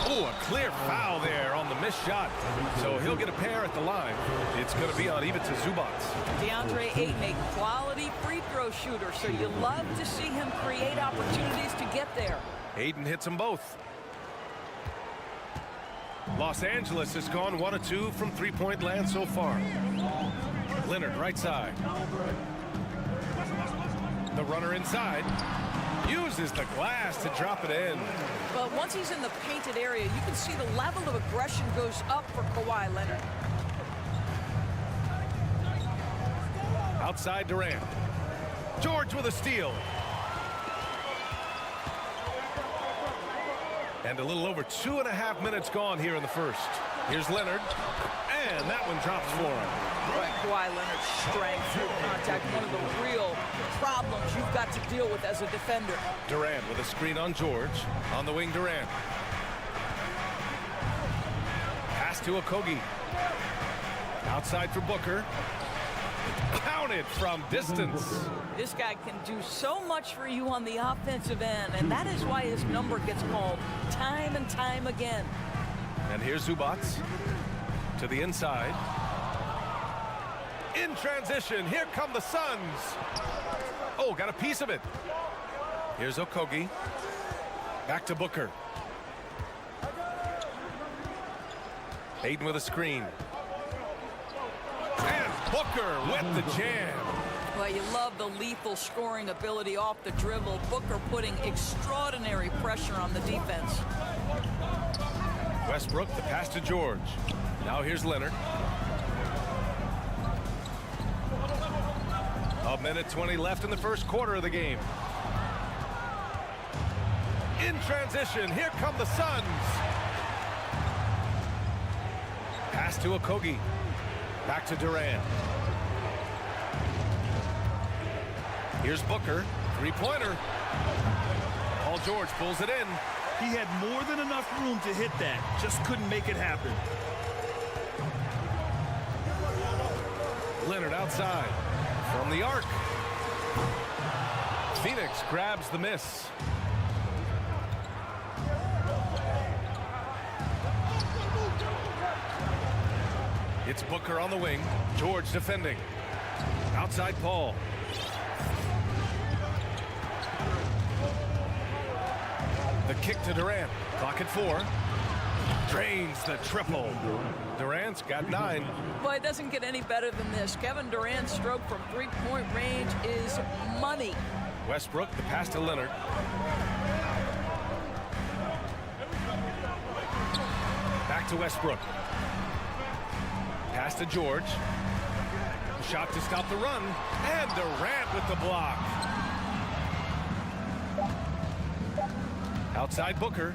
Oh, a clear foul there on the missed shot. So he'll get a pair at the line. It's going to be on Ivica Zubac. DeAndre Ayton, a quality free throw shooter, so you love to see him create opportunities to get there. Ayton hits them both. Los Angeles has gone 1 of 2 from three-point land so far. Leonard, right side. The runner inside. Uses the glass to drop it in. But once he's in the painted area, you can see the level of aggression goes up for Kawhi Leonard. Outside Durant. George with a steal. And a little over 2.5 minutes gone here in the first. Here's Leonard. And that one drops for him. Kawhi Leonard's strength through contact, one of the real problems you've got to deal with as a defender. Durant with a screen on George. On the wing, Durant. Pass to Okogie. Outside for Booker. Counted from distance. This guy can do so much for you on the offensive end, and that is why his number gets called time and time again. And here's Zubac to the inside. In transition, here come the Suns. Oh, got a piece of it. Here's Okogie. Back to Booker. Ayton with a screen. And Booker with the jam. Well, you love the lethal scoring ability off the dribble. Booker putting extraordinary pressure on the defense. Westbrook, the pass to George. Now here's Leonard. A minute 20 left in the first quarter of the game. In transition, here come the Suns. Pass to Okogie. Back to Durant. Here's Booker, three-pointer. Paul George pulls it in. He had more than enough room to hit that, just couldn't make it happen. Leonard outside from the arc. Phoenix grabs the miss. It's Booker on the wing. George defending. Outside Paul. The kick to Durant. Clock at 4. Drains the triple. Durant's got 9. Boy, it doesn't get any better than this. Kevin Durant's stroke from three-point range is money. Westbrook, the pass to Leonard. Back to Westbrook. Pass to George. Shot to stop the run. And Durant with the block. Outside Booker.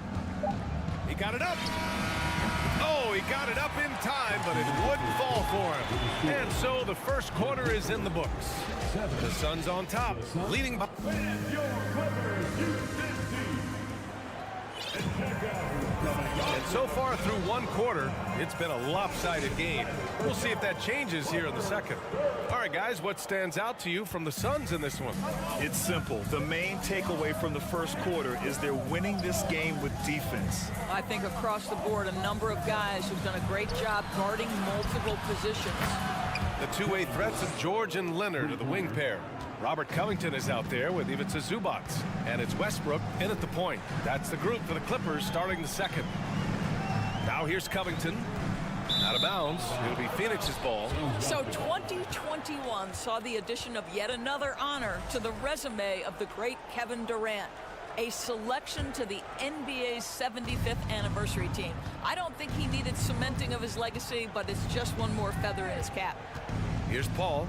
He got it up. Oh, he got it up in time, but it wouldn't fall for him. And so the first quarter is in the books. The Suns on top, leading by... And so far through one quarter, it's been a lopsided game. We'll see if that changes here in the second. All right, guys, what stands out to you from the Suns in this one? It's simple. The main takeaway from the first quarter is they're winning this game with defense. I think across the board, a number of guys who've done a great job guarding multiple positions. The two-way threats of George and Leonard are the wing pair. Robert Covington is out there with Ivica Zubac. And it's Westbrook in at the point. That's the group for the Clippers starting the second. Now here's Covington. Out of bounds. It'll be Phoenix's ball. So 2021 saw the addition of yet another honor to the resume of the great Kevin Durant. A selection to the NBA's 75th anniversary team. I don't think he needed cementing of his legacy, but it's just one more feather in his cap. Here's Paul.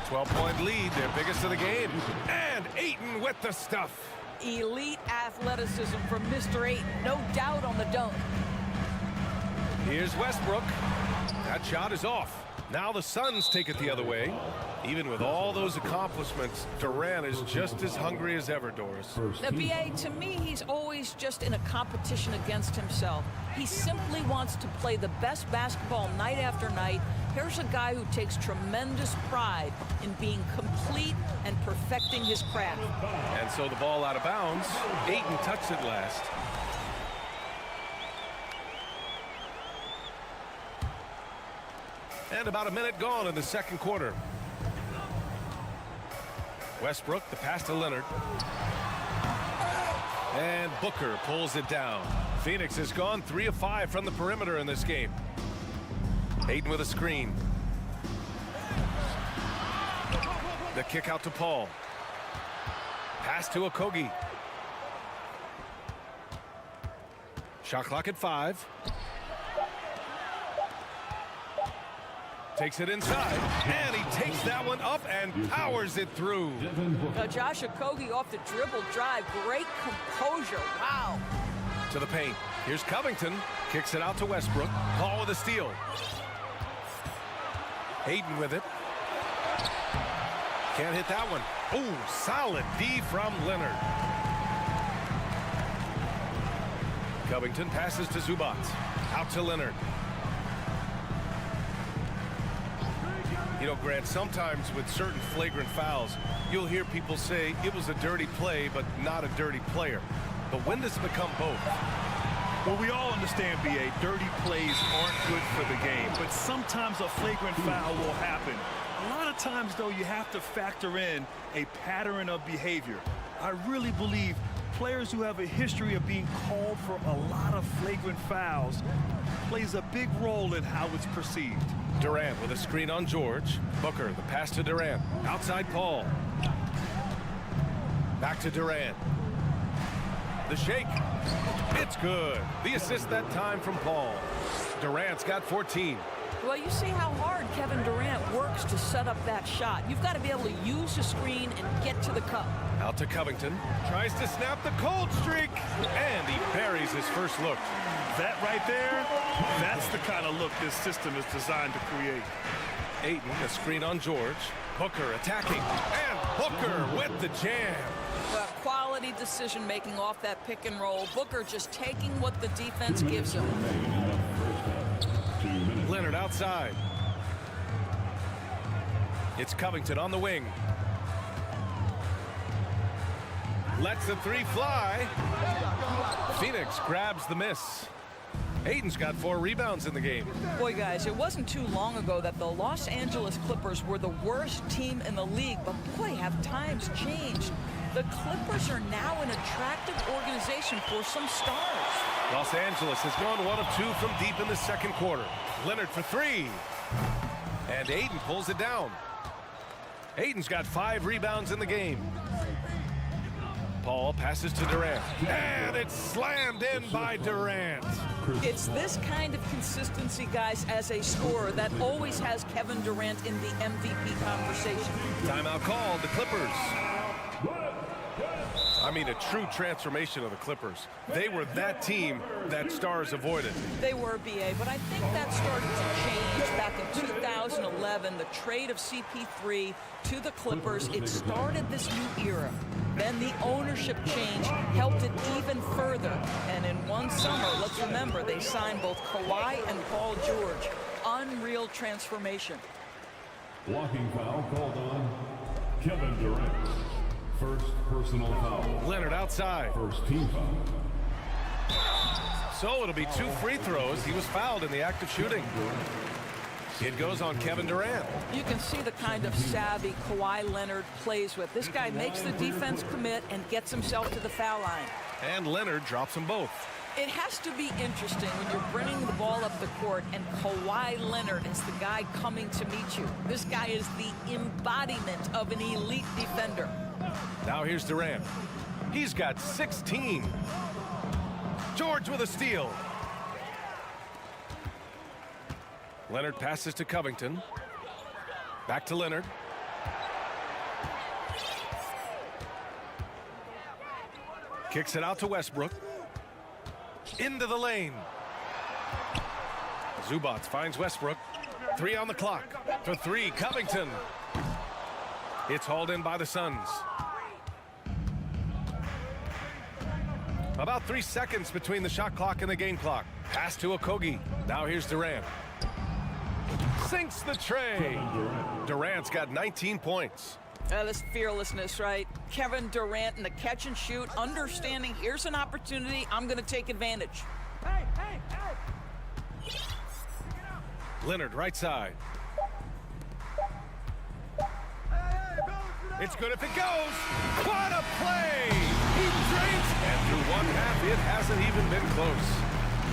12-point lead, their biggest of the game. And Ayton with the stuff. Elite athleticism from Mr. Ayton, no doubt on the dunk. Here's Westbrook. That shot is off. Now the Suns take it the other way. Even with all those accomplishments, Durant is just as hungry as ever, Doris. The BA, to me, he's always just in a competition against himself. He simply wants to play the best basketball night after night. Here's a guy who takes tremendous pride in being complete and perfecting his craft. And so the ball out of bounds. Ayton touched it last. And about a minute gone in the second quarter. Westbrook, the pass to Leonard. And Booker pulls it down. Phoenix has gone 3 of 5 from the perimeter in this game. Ayton with a screen. The kick out to Paul. Pass to Okogie. Shot clock at 5. Takes it inside, and he takes that one up and powers it through. Josh Okogie off the dribble drive. Great composure. Wow. To the paint. Here's Covington. Kicks it out to Westbrook. Paul with a steal. Ayton with it. Can't hit that one. Ooh, solid D from Leonard. Covington passes to Zubac. Out to Leonard. You know, Grant, sometimes with certain flagrant fouls, you'll hear people say it was a dirty play, but not a dirty player. But when does it become both? Well, we all understand, B.A., dirty plays aren't good for the game, but sometimes a flagrant foul will happen. A lot of times, though, you have to factor in a pattern of behavior. I really believe players who have a history of being called for a lot of flagrant fouls plays a big role in how it's perceived. Durant with a screen on George. Booker, the pass to Durant. Outside Paul. Back to Durant. The shake. It's good. The assist that time from Paul. Durant's got 14. Well, you see how hard Kevin Durant works to set up that shot. You've got to be able to use the screen and get to the cup. Out to Covington. Tries to snap the cold streak. And he buries his first look. That right there, that's the kind of look this system is designed to create. Ayton, a screen on George. Booker attacking. And Booker with the jam. Quality decision-making off that pick and roll. Booker just taking what the defense gives him. Leonard outside. It's Covington on the wing. Lets the 3 fly. Phoenix grabs the miss. Ayton's got 4 rebounds in the game. Boy, guys, it wasn't too long ago that the Los Angeles Clippers were the worst team in the league, but boy, have times changed. The Clippers are now an attractive organization for some stars. Los Angeles has gone 1 of 2 from deep in the second quarter. Leonard for 3. And Ayton pulls it down. Ayton's got 5 rebounds in the game. Paul passes to Durant. And it's slammed in by Durant. It's this kind of consistency, guys, as a scorer that always has Kevin Durant in the MVP conversation. Timeout called, the Clippers. I mean, a true transformation of the Clippers. They were that team that stars avoided. They were, BA, but I think that started to change back in 2011, the trade of CP3 to the Clippers. It started this new era. Then the ownership change helped it even further. And in one summer, let's remember, they signed both Kawhi and Paul George. Unreal transformation. Blocking foul called on Kevin Durant. First personal foul. Leonard outside. First team foul. So it'll be 2 free throws. He was fouled in the act of shooting. It goes on Kevin Durant. You can see the kind of savvy Kawhi Leonard plays with. This guy makes the defense commit and gets himself to the foul line. And Leonard drops them both. It has to be interesting when you're bringing the ball up the court and Kawhi Leonard is the guy coming to meet you. This guy is the embodiment of an elite defender. Now here's Durant. He's got 16. George with a steal. Leonard passes to Covington. Back to Leonard. Kicks it out to Westbrook. Into the lane. Zubac finds Westbrook. 3 on the clock. For 3, Covington. It's hauled in by the Suns. About 3 seconds between the shot clock and the game clock. Pass to Okogie. Now here's Durant. Sinks the tray. Durant's got 19 points. That's fearlessness, right? Kevin Durant in the catch and shoot, understanding here's an opportunity, I'm going to take advantage. Leonard right side. It's good if it goes. What a play! He drinks, and through one half, it hasn't even been close.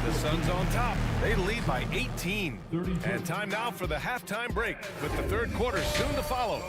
The Suns on top. They lead by 18. And time now for the halftime break, with the third quarter soon to follow.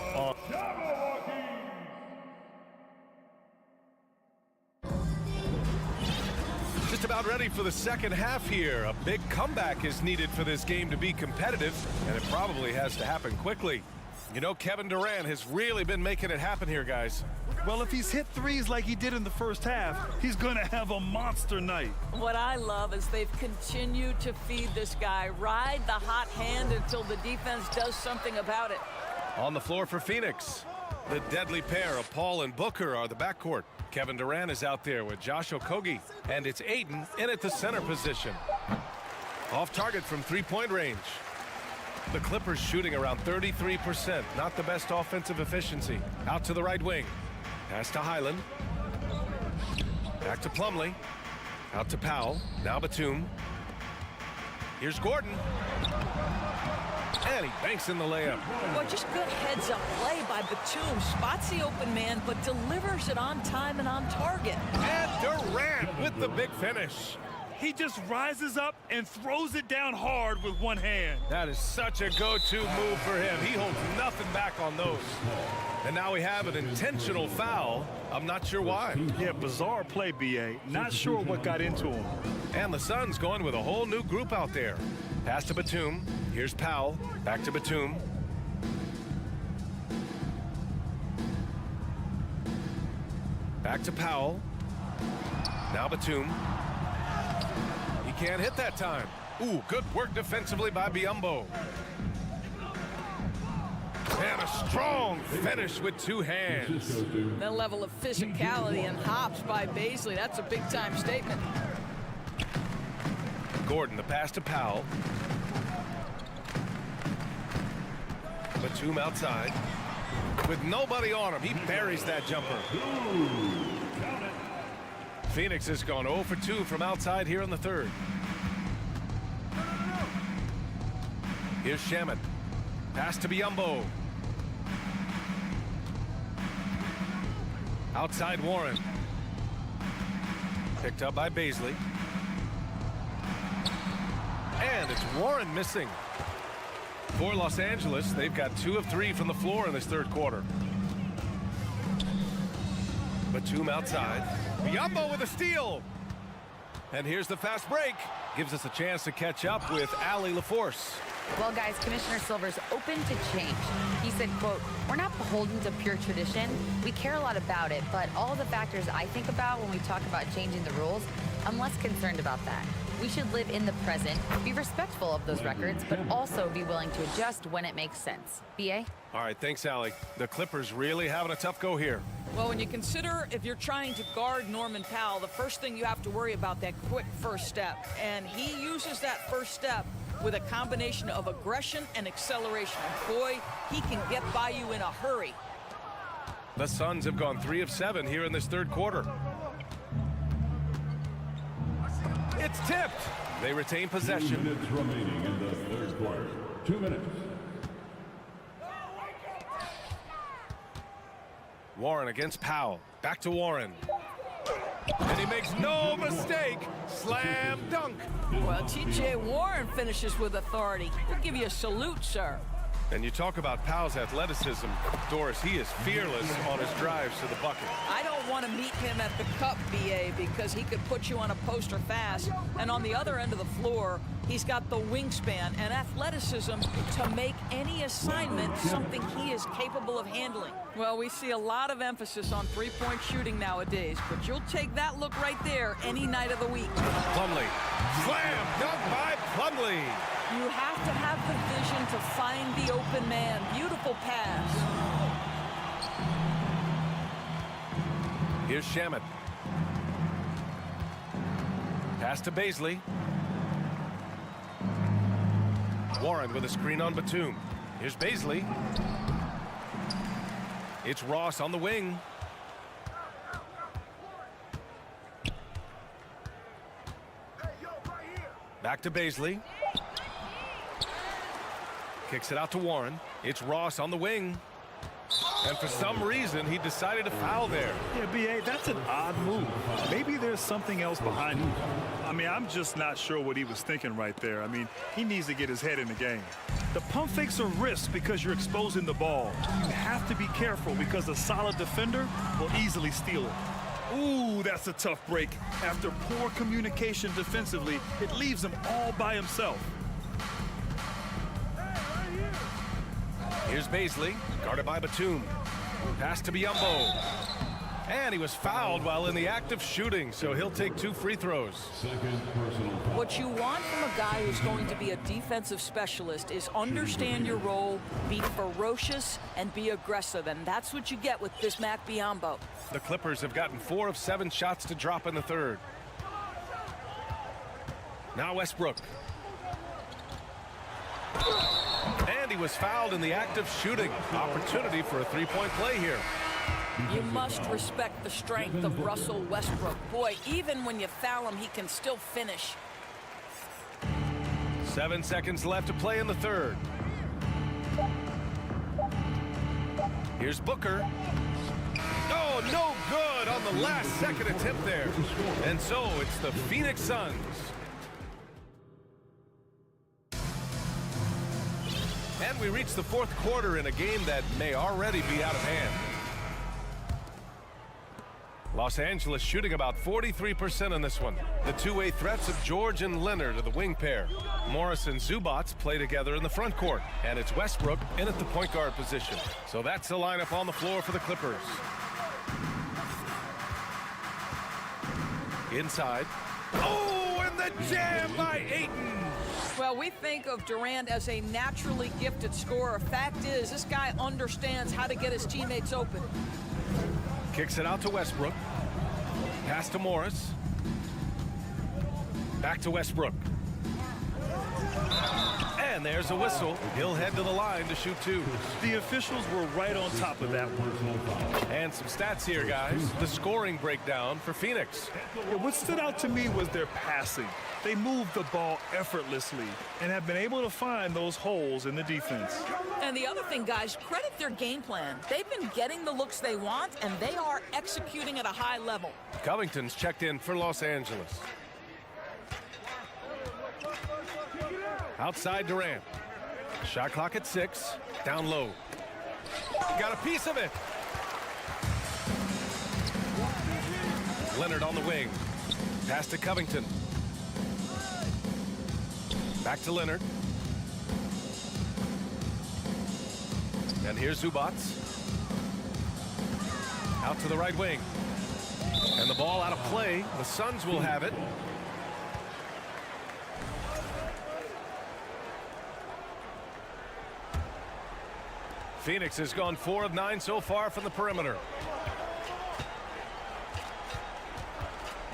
Just about ready for the second half here. A big comeback is needed for this game to be competitive, and it probably has to happen quickly. You know, Kevin Durant has really been making it happen here, guys. Well, if he's hit threes like he did in the first half, he's going to have a monster night. What I love is they've continued to feed this guy, ride the hot hand until the defense does something about it. On the floor for Phoenix, the deadly pair of Paul and Booker are the backcourt. Kevin Durant is out there with Josh Okogie, and it's Ayton in at the center position. Off target from three-point range. The Clippers shooting around 33%, not the best offensive efficiency. Out to the right wing. Pass to Highland. Back to Plumlee. Out to Powell. Now Batum. Here's Gordon. And he banks in the layup. Well, just good heads-up play by Batum. Spots the open man, but delivers it on time and on target. And Durant with the big finish. He just rises up and throws it down hard with one hand. That is such a go-to move for him. He holds nothing back on those. And now we have an intentional foul. I'm not sure why. Yeah, bizarre play, BA. Not sure what got into him. And the Suns going with a whole new group out there. Pass to Batum. Here's Powell. Back to Batum. Back to Powell. Now Batum. He can't hit that time. Ooh, good work defensively by Biyombo. And a strong finish with two hands. That level of physicality and hops by Bazley, that's a big-time statement. Gordon, the pass to Powell. Batum outside. With nobody on him, he buries that jumper. Phoenix has gone 0 for 2 from outside here in the third. Here's Shamet. Pass to Biyombo. Outside Warren. Picked up by Baisley. And it's Warren missing. For Los Angeles, they've got 2 of 3 from the floor in this third quarter. Batum outside. Biyombo with a steal. And here's the fast break. Gives us a chance to catch up with Allie LaForce. Well, guys, Commissioner Silver's open to change. He said, quote, "We're not beholden to pure tradition. We care a lot about it, but all the factors I think about when we talk about changing the rules, I'm less concerned about that. We should live in the present, be respectful of those records, but also be willing to adjust when it makes sense." BA? All right, thanks, Allie. The Clippers really having a tough go here. Well, when you consider if you're trying to guard Norman Powell, the first thing you have to worry about that quick first step. And he uses that first step with a combination of aggression and acceleration. And boy, he can get by you in a hurry. The Suns have gone 3 of 7 here in this third quarter. It's tipped. They retain possession. 2 minutes remaining in the third quarter. 2 minutes. Warren against Powell. Back to Warren. And he makes no mistake. Slam dunk. Well, T.J. Warren finishes with authority. We'll give you a salute, sir. And you talk about Powell's athleticism. Doris, he is fearless on his drives to the bucket. I don't want to meet him at the cup, BA, because he could put you on a poster fast. And on the other end of the floor, he's got the wingspan and athleticism to make any assignment something he is capable of handling. Well, we see a lot of emphasis on three-point shooting nowadays, but you'll take that look right there any night of the week. Plumlee. Slam dunk by Plumlee. You have to have the vision to find the open man. Beautiful pass. Here's Shamet. Pass to Baisley. Warren with a screen on Batum. Here's Baisley. It's Ross on the wing. Back to Baisley. Kicks it out to Warren. It's Ross on the wing. And for some reason, he decided to foul there. Yeah, BA, that's an odd move. Maybe there's something else behind it. I mean, I'm just not sure what he was thinking right there. I mean, he needs to get his head in the game. The pump fakes are risks because you're exposing the ball. You have to be careful because a solid defender will easily steal it. Ooh, that's a tough break. After poor communication defensively, it leaves him all by himself. Here's Baisley, guarded by Batum. Pass to Biyombo. And he was fouled while in the act of shooting, so he'll take 2 free throws. What you want from a guy who's going to be a defensive specialist is understand your role, be ferocious, and be aggressive, and that's what you get with Bismack Biyombo. The Clippers have gotten 4 of 7 shots to drop in the third. Now Westbrook. And he was fouled in the act of shooting. Opportunity for a three-point play here. You must respect the strength of Russell Westbrook. Boy, even when you foul him, he can still finish. 7 seconds left to play in the third. Here's Booker. Oh, no good on the last second attempt there. And so it's the Phoenix Suns. And we reach the fourth quarter in a game that may already be out of hand. Los Angeles shooting about 43% on this one. The two-way threats of George and Leonard are the wing pair. Morris and Zubats play together in the front court. And it's Westbrook in at the point guard position. So that's the lineup on the floor for the Clippers. Inside. Oh, and the jam by Ayton. Well, we think of Durant as a naturally gifted scorer. Fact is, this guy understands how to get his teammates open. Kicks it out to Westbrook. Pass to Morris. Back to Westbrook. And there's a whistle. He'll head to the line to shoot 2. The officials were right on top of that one. And some stats here, guys. The scoring breakdown for Phoenix. Yeah, what stood out to me was their passing. They moved the ball effortlessly and have been able to find those holes in the defense. And the other thing, guys, credit their game plan. They've been getting the looks they want, and they are executing at a high level. Covington's checked in for Los Angeles. Outside Durant. Shot clock at 6. Down low. Got a piece of it. Leonard on the wing. Pass to Covington. Back to Leonard. And here's Zubac. Out to the right wing. And the ball out of play. The Suns will have it. Phoenix has gone 4 of 9 so far from the perimeter.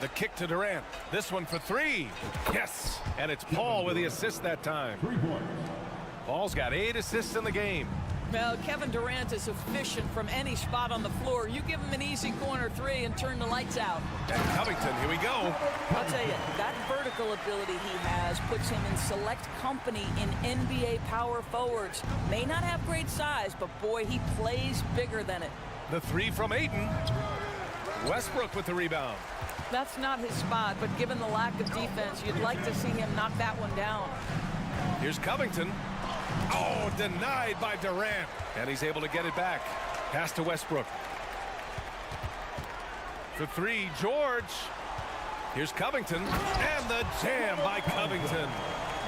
The kick to Durant. This one for 3. Yes! And it's Paul with the assist that time. Paul's got 8 assists in the game. Well, Kevin Durant is efficient from any spot on the floor. You give him an easy corner 3 and turn the lights out. And Covington, here we go. I'll tell you, that vertical ability he has puts him in select company in NBA power forwards. May not have great size, but boy, he plays bigger than it. The 3 from Ayton. Westbrook with the rebound. That's not his spot, but given the lack of defense, you'd like to see him knock that one down. Here's Covington. Oh, denied by Durant. And he's able to get it back. Pass to Westbrook. For 3, George. Here's Covington. And the jam by Covington.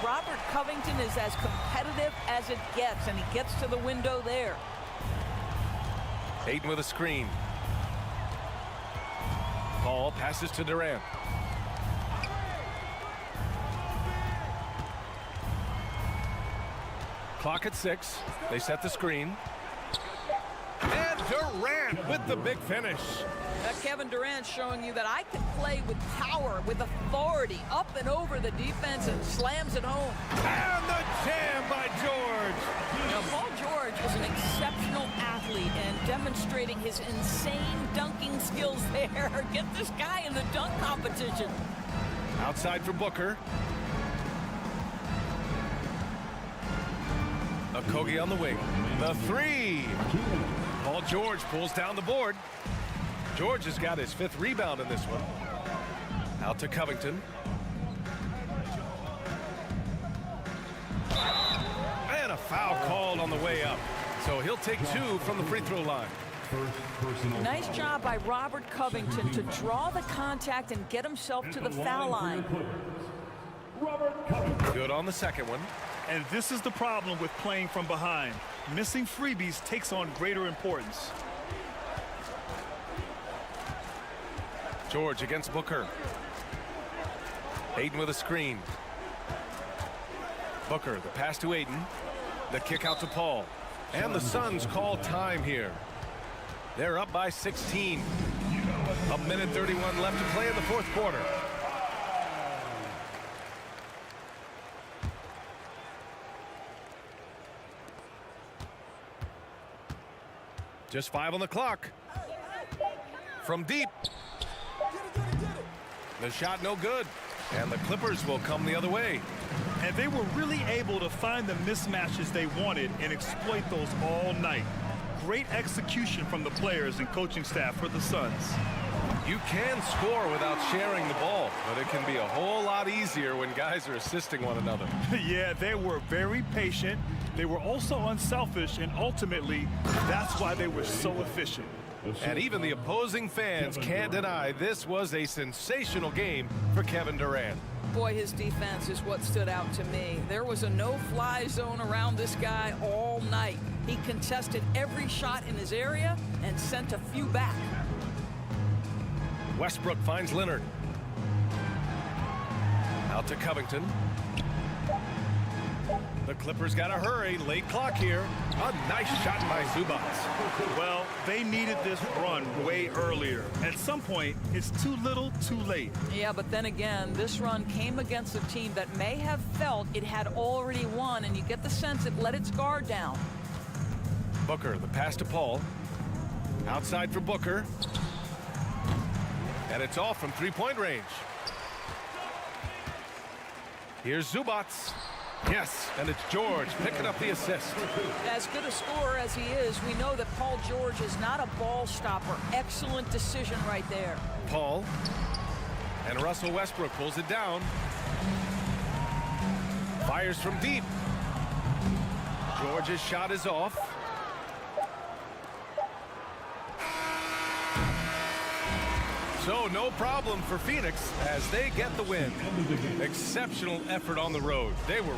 Robert Covington is as competitive as it gets, and he gets to the window there. Ayton with a screen. Paul passes to Durant. Clock at 6. They set the screen. And Durant with the big finish. Kevin Durant showing you that I can play with power, with authority, up and over the defense, and slams it home. And the jam by George. Now, Paul George is an exceptional athlete and demonstrating his insane dunking skills there. Get this guy in the dunk competition. Outside for Booker. Okogie on the wing. The 3. Paul George pulls down the board. George has got his 5th rebound in this one. Out to Covington. And a foul called on the way up. So he'll take 2 from the free throw line. Nice job by Robert Covington to draw the contact and get himself to the foul line. Good on the second one. And this is the problem with playing from behind. Missing freebies takes on greater importance. George against Booker. Ayton with a screen. Booker, the pass to Ayton. The kick out to Paul. And the Suns call time here. They're up by 16. 1:31 left to play in the 4th quarter. Just 5 on the clock. From deep. The shot no good. And the Clippers will come the other way. And they were really able to find the mismatches they wanted and exploit those all night. Great execution from the players and coaching staff for the Suns. You can score without sharing the ball, but it can be a whole lot easier when guys are assisting one another. Yeah, they were very patient. They were also unselfish, and ultimately, that's why they were so efficient. And even the opposing fans can't deny this was a sensational game for Kevin Durant. Boy, his defense is what stood out to me. There was a no-fly zone around this guy all night. He contested every shot in his area and sent a few back. Westbrook finds Leonard. Out to Covington. The Clippers got to hurry. Late clock here. A nice shot by Zubats. Well, they needed this run way earlier. At some point, it's too little, too late. Yeah, but then again, this run came against a team that may have felt it had already won, and you get the sense it let its guard down. Booker, the pass to Paul. Outside for Booker. And it's off from three-point range. Here's Zubats. Yes, and it's George picking up the assist. As good a scorer as he is, we know that Paul George is not a ball stopper. Excellent decision right there. Paul. And Russell Westbrook pulls it down. Fires from deep. George's shot is off. So no problem for Phoenix as they get the win. Exceptional effort on the road. They were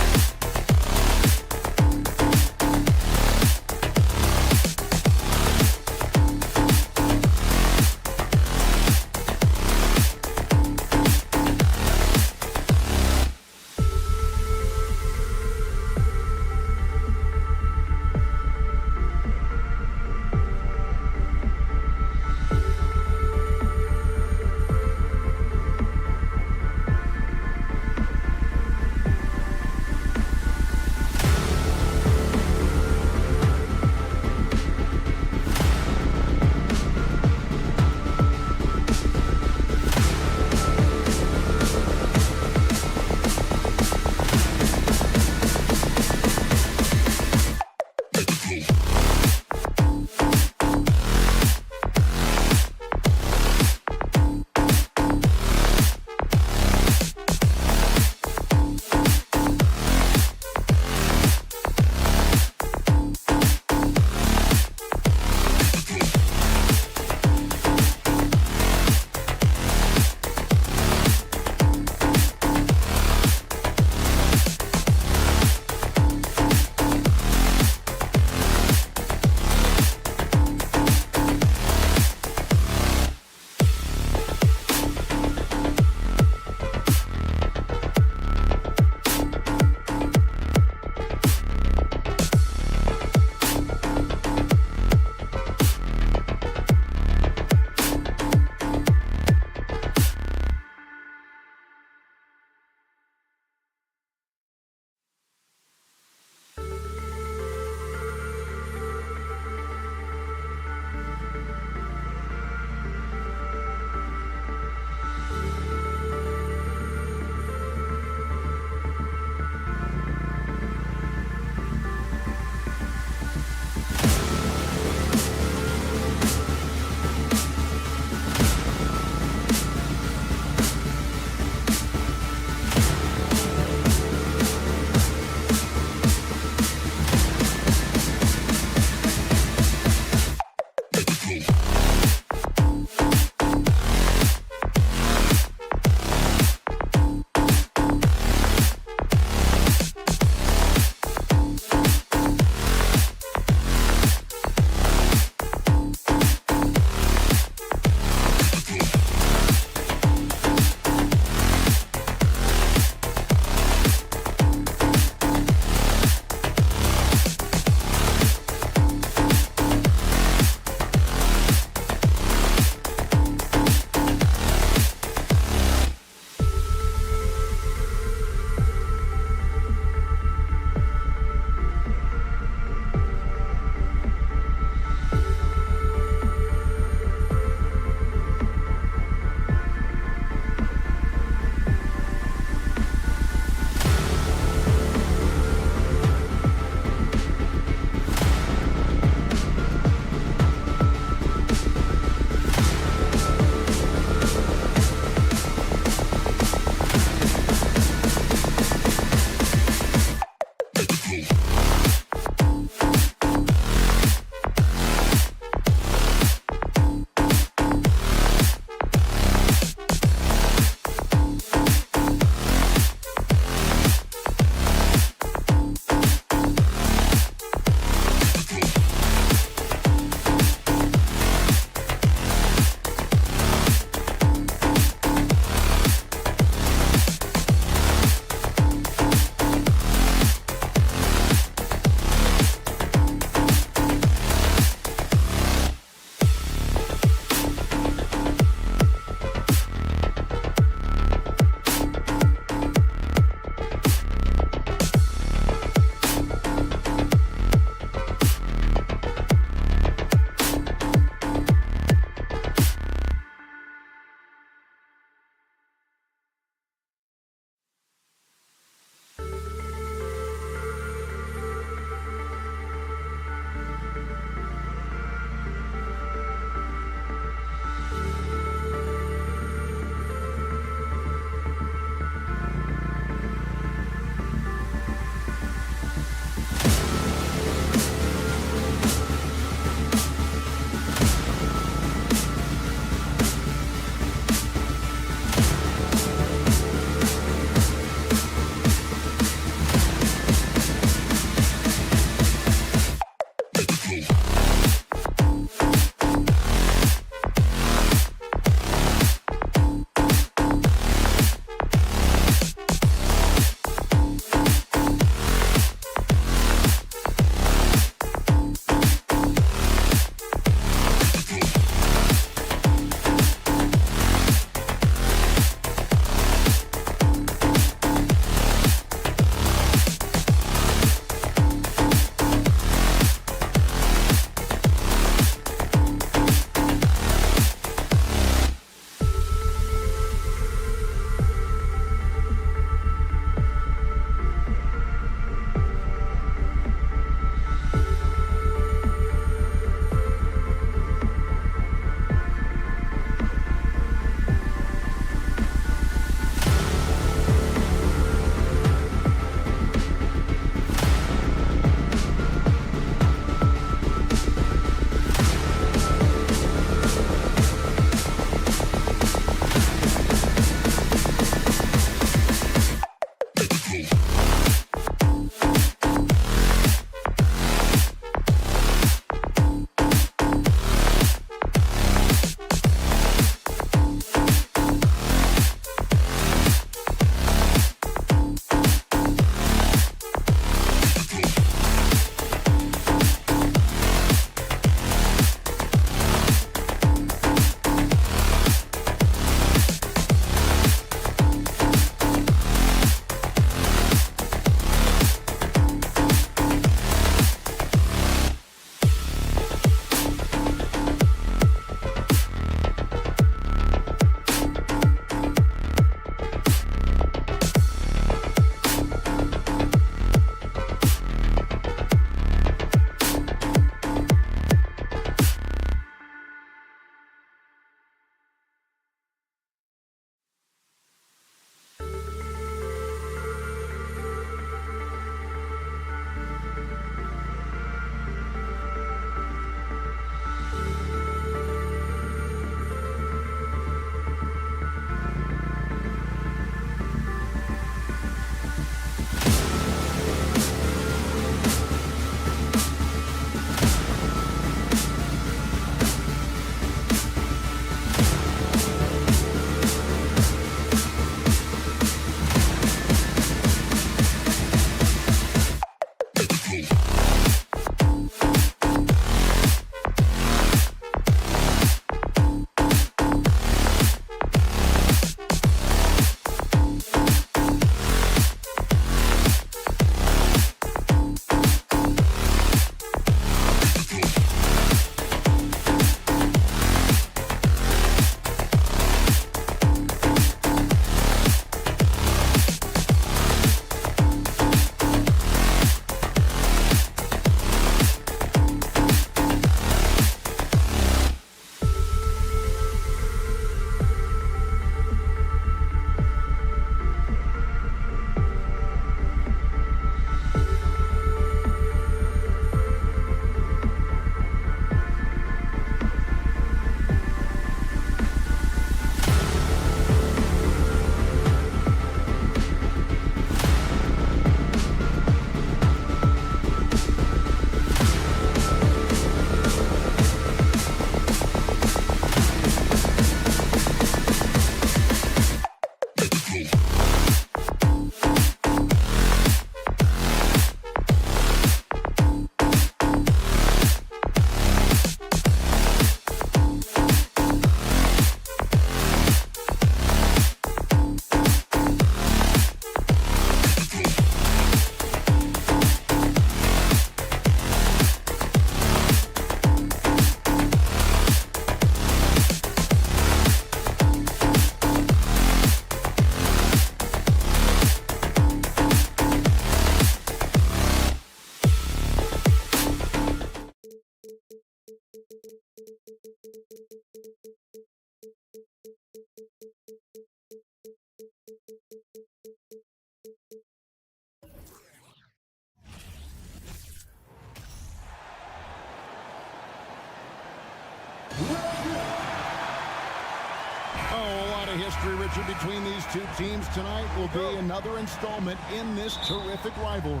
Richard, between these two teams tonight will be another installment in this terrific rivalry.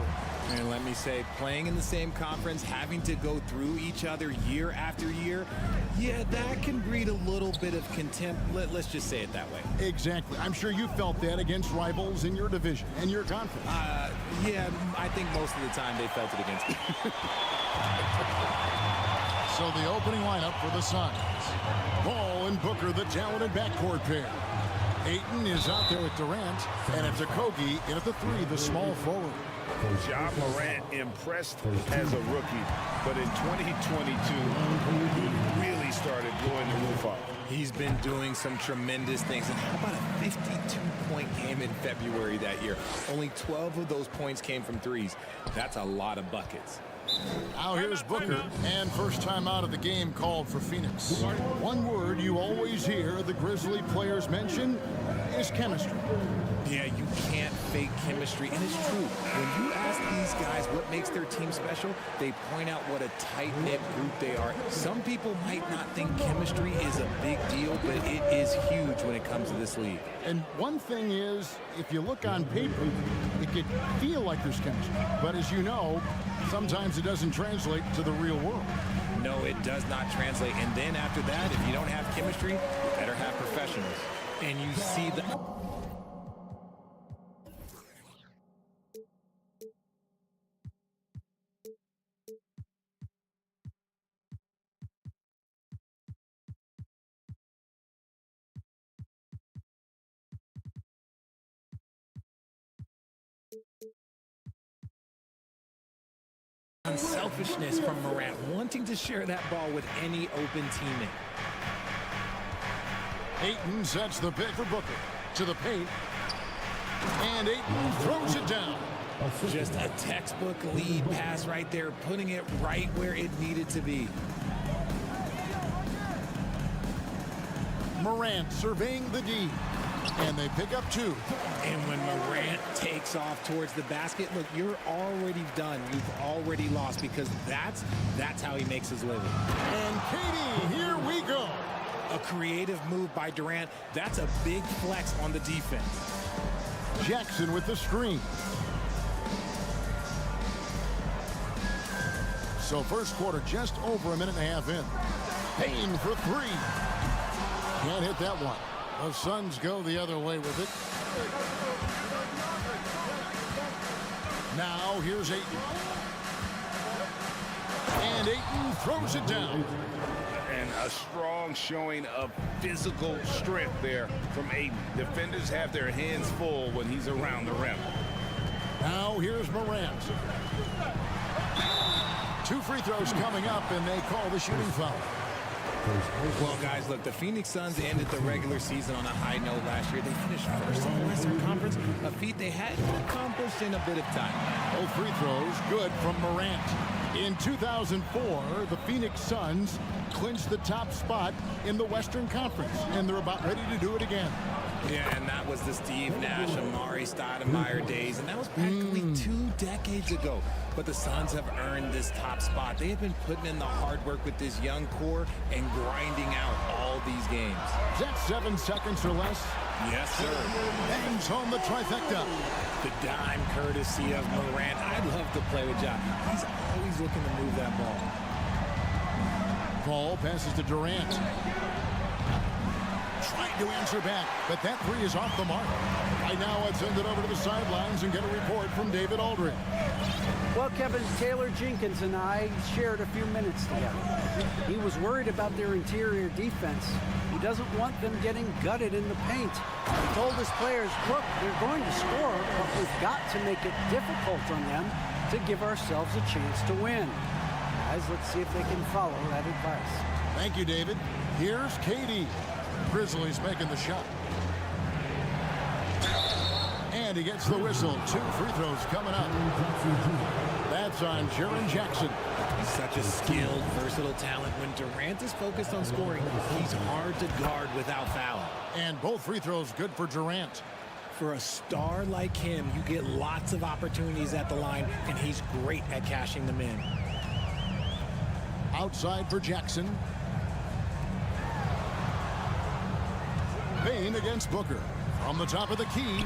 And let me say, playing in the same conference, having to go through each other year after year, yeah, that can breed a little bit of contempt. Let's just say it that way. Exactly. I'm sure you felt that against rivals in your division and your conference. Yeah, I think most of the time they felt it against me. So the opening lineup for the Suns. Ball and Booker, the talented backcourt pair. Ayton is out there with Durant, and it's Okogie in at the 3, the small forward. Ja Morant impressed as a rookie, but in 2022, he really started blowing the roof off. He's been doing some tremendous things. And how about a 52-point game in February that year? Only 12 of those points came from threes. That's a lot of buckets. Now here's Booker, and first time out of the game called for Phoenix. One word you always hear the Grizzly players mention is chemistry. Yeah, you can't fake chemistry, and it's true. When you ask these guys what makes their team special, they point out what a tight-knit group they are. Some people might not think chemistry is a big deal, but it is huge when it comes to this league. And one thing is, if you look on paper, it could feel like there's chemistry. But as you know, sometimes it doesn't translate to the real world. No, it does not translate. And then after that, if you don't have chemistry, you better have professionals. And you see the... unselfishness from Morant, wanting to share that ball with any open teammate. Ayton sets the pick for Booker to the paint, and Ayton throws it down. Just a textbook lead pass right there, putting it right where it needed to be. Morant surveying the D, and they pick up 2. And when Morant takes off towards the basket, look, you're already done. You've already lost, because that's how he makes his living. And KD, here we go. A creative move by Durant. That's a big flex on the defense. Jackson with the screen. So first quarter just over a minute and a half in. Payne for 3. Can't hit that one. The Suns go the other way with it. Now here's Ayton. And Ayton throws it down. And a strong showing of physical strength there from Ayton. Defenders have their hands full when he's around the rim. Now here's Morant. 2 free throws coming up, and they call the shooting foul. Well, guys, look, the Phoenix Suns ended the regular season on a high note last year. They finished first in the Western Conference, a feat they hadn't accomplished in a bit of time. Both free throws good from Morant. In 2004, the Phoenix Suns clinched the top spot in the Western Conference, and they're about ready to do it again. Yeah, and that was the Steve Nash, Amari Stoudemire days, and that was practically 2 decades ago. But the Suns have earned this top spot. They have been putting in the hard work with this young core and grinding out all these games. Is that 7 seconds or less? Yes, sir. Bangs home the trifecta. The dime courtesy of Morant. I'd love to play with Ja. He's always looking to move that ball. Ball passes to Durant. Trying to answer back, but that 3 is off the mark. Right now, let's send it over to the sidelines and get a report from David Aldridge. Well, Kevin, Taylor Jenkins and I shared a few minutes together. He was worried about their interior defense. He doesn't want them getting gutted in the paint. He told his players, look, they're going to score, but we've got to make it difficult on them to give ourselves a chance to win. Guys, let's see if they can follow that advice. Thank you, David. Here's KD. Grizzlies making the shot. And he gets the whistle. 2 free throws coming up. That's on Jaren Jackson. He's such a skilled, versatile talent. When Durant is focused on scoring, he's hard to guard without fouling. And both free throws good for Durant. For a star like him, you get lots of opportunities at the line, and he's great at cashing them in. Outside for Jackson. Payne against Booker. from the top of the key,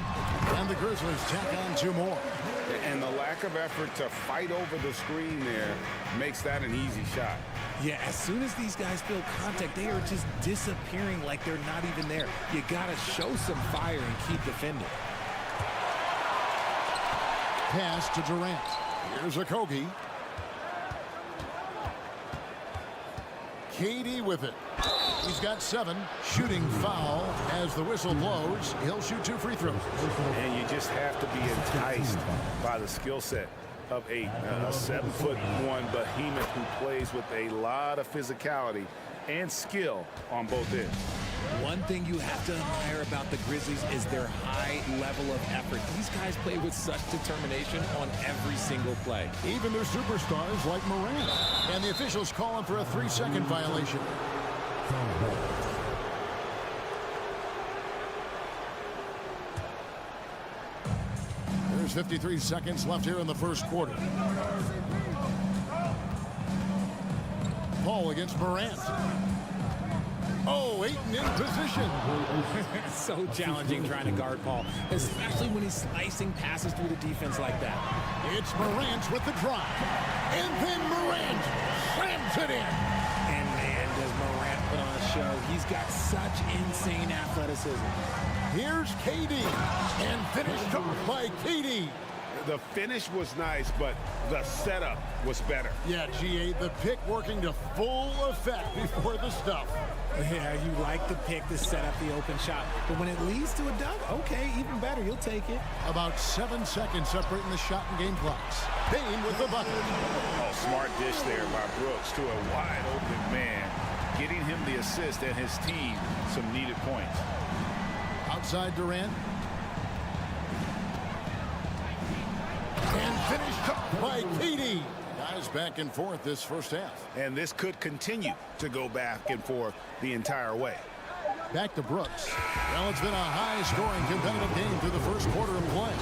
and the Grizzlies tack on 2 more. And the lack of effort to fight over the screen there makes that an easy shot. Yeah, as soon as these guys feel contact, they are just disappearing like they're not even there. You got to show some fire and keep defending. Pass to Durant. Here's a Kogi. KD with it. He's got 7. Shooting foul as the whistle blows. He'll shoot 2 free throws. And you just have to be enticed by the skill set of a 7'1" behemoth who plays with a lot of physicality and skill on both ends. One thing you have to admire about the Grizzlies is their high level of effort. These guys play with such determination on every single play. Even their superstars like Morant. And the officials calling for a 3-second violation. There's 53 seconds left here in the first quarter. Paul against Morant. Oh, Ayton in position. So challenging trying to guard Paul, especially when he's slicing passes through the defense like that. It's Morant with the drive. And then Morant slams it in. And man, does Morant put on a show. He's got such insane athleticism. Here's KD. And finished off by KD. The finish was nice, but the setup was better. Yeah, GA, the pick working to full effect before the stuff. Yeah, you like the pick to set up the open shot. But when it leads to a dunk, okay, even better. You'll take it. About 7 seconds separating the shot and game clocks. Bain with the bucket. Oh, smart dish there by Brooks to a wide open man, getting him the assist and his team some needed points. Outside Durant. And finished up by KD. Guys back and forth this first half. And this could continue to go back and forth the entire way. Back to Brooks. Well, it's been a high-scoring competitive game through the first quarter of play.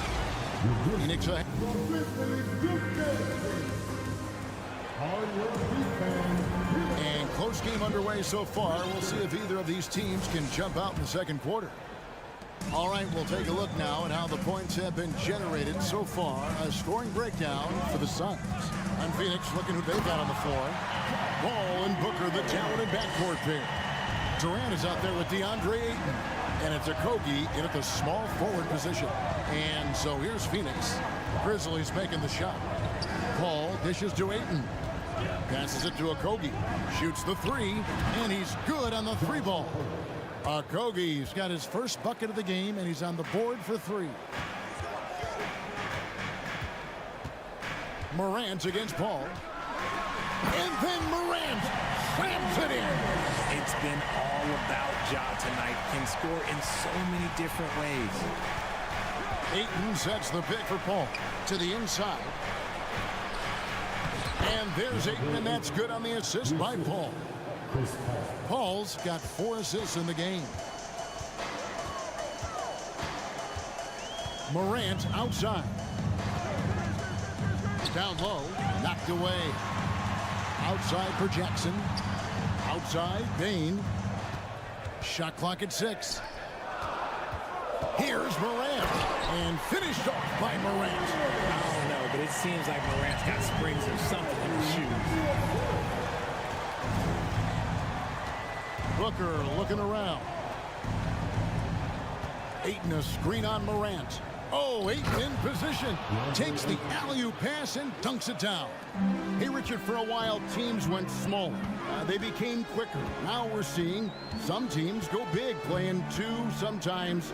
Phoenix ahead. And close game underway so far. We'll see if either of these teams can jump out in the second quarter. All right, we'll take a look now at how the points have been generated so far. A scoring breakdown for the Suns. On Phoenix, looking who they've got on the floor. Ball and Booker, the talented backcourt pair. Durant is out there with DeAndre Ayton. And it's a Kogi in at the small forward position. And so here's Phoenix. Grizzlies making the shot. Paul dishes to Ayton. Passes it to a Kogi. Shoots the 3, and he's good on the 3 ball. Kogi's got his first bucket of the game, and he's on the board for 3. Morant against Paul. And then Morant slams it in. It's been all about Ja tonight. Can score in so many different ways. Ayton sets the pick for Paul to the inside. And there's Ayton, and that's good on the assist by Paul. Paul's got 4 assists in the game. Morant outside. Down low, knocked away. Outside for Jackson. Outside, Bain. Shot clock at 6. Here's Morant. And finished off by Morant. I don't know, but it seems like Morant's got springs or something in his shoes. Booker looking around. Ayton a screen on Morant. Oh, Ayton in position. Takes the alley-oop pass and dunks it down. Hey, Richard, for a while, teams went smaller. They became quicker. Now we're seeing some teams go big, playing 2, sometimes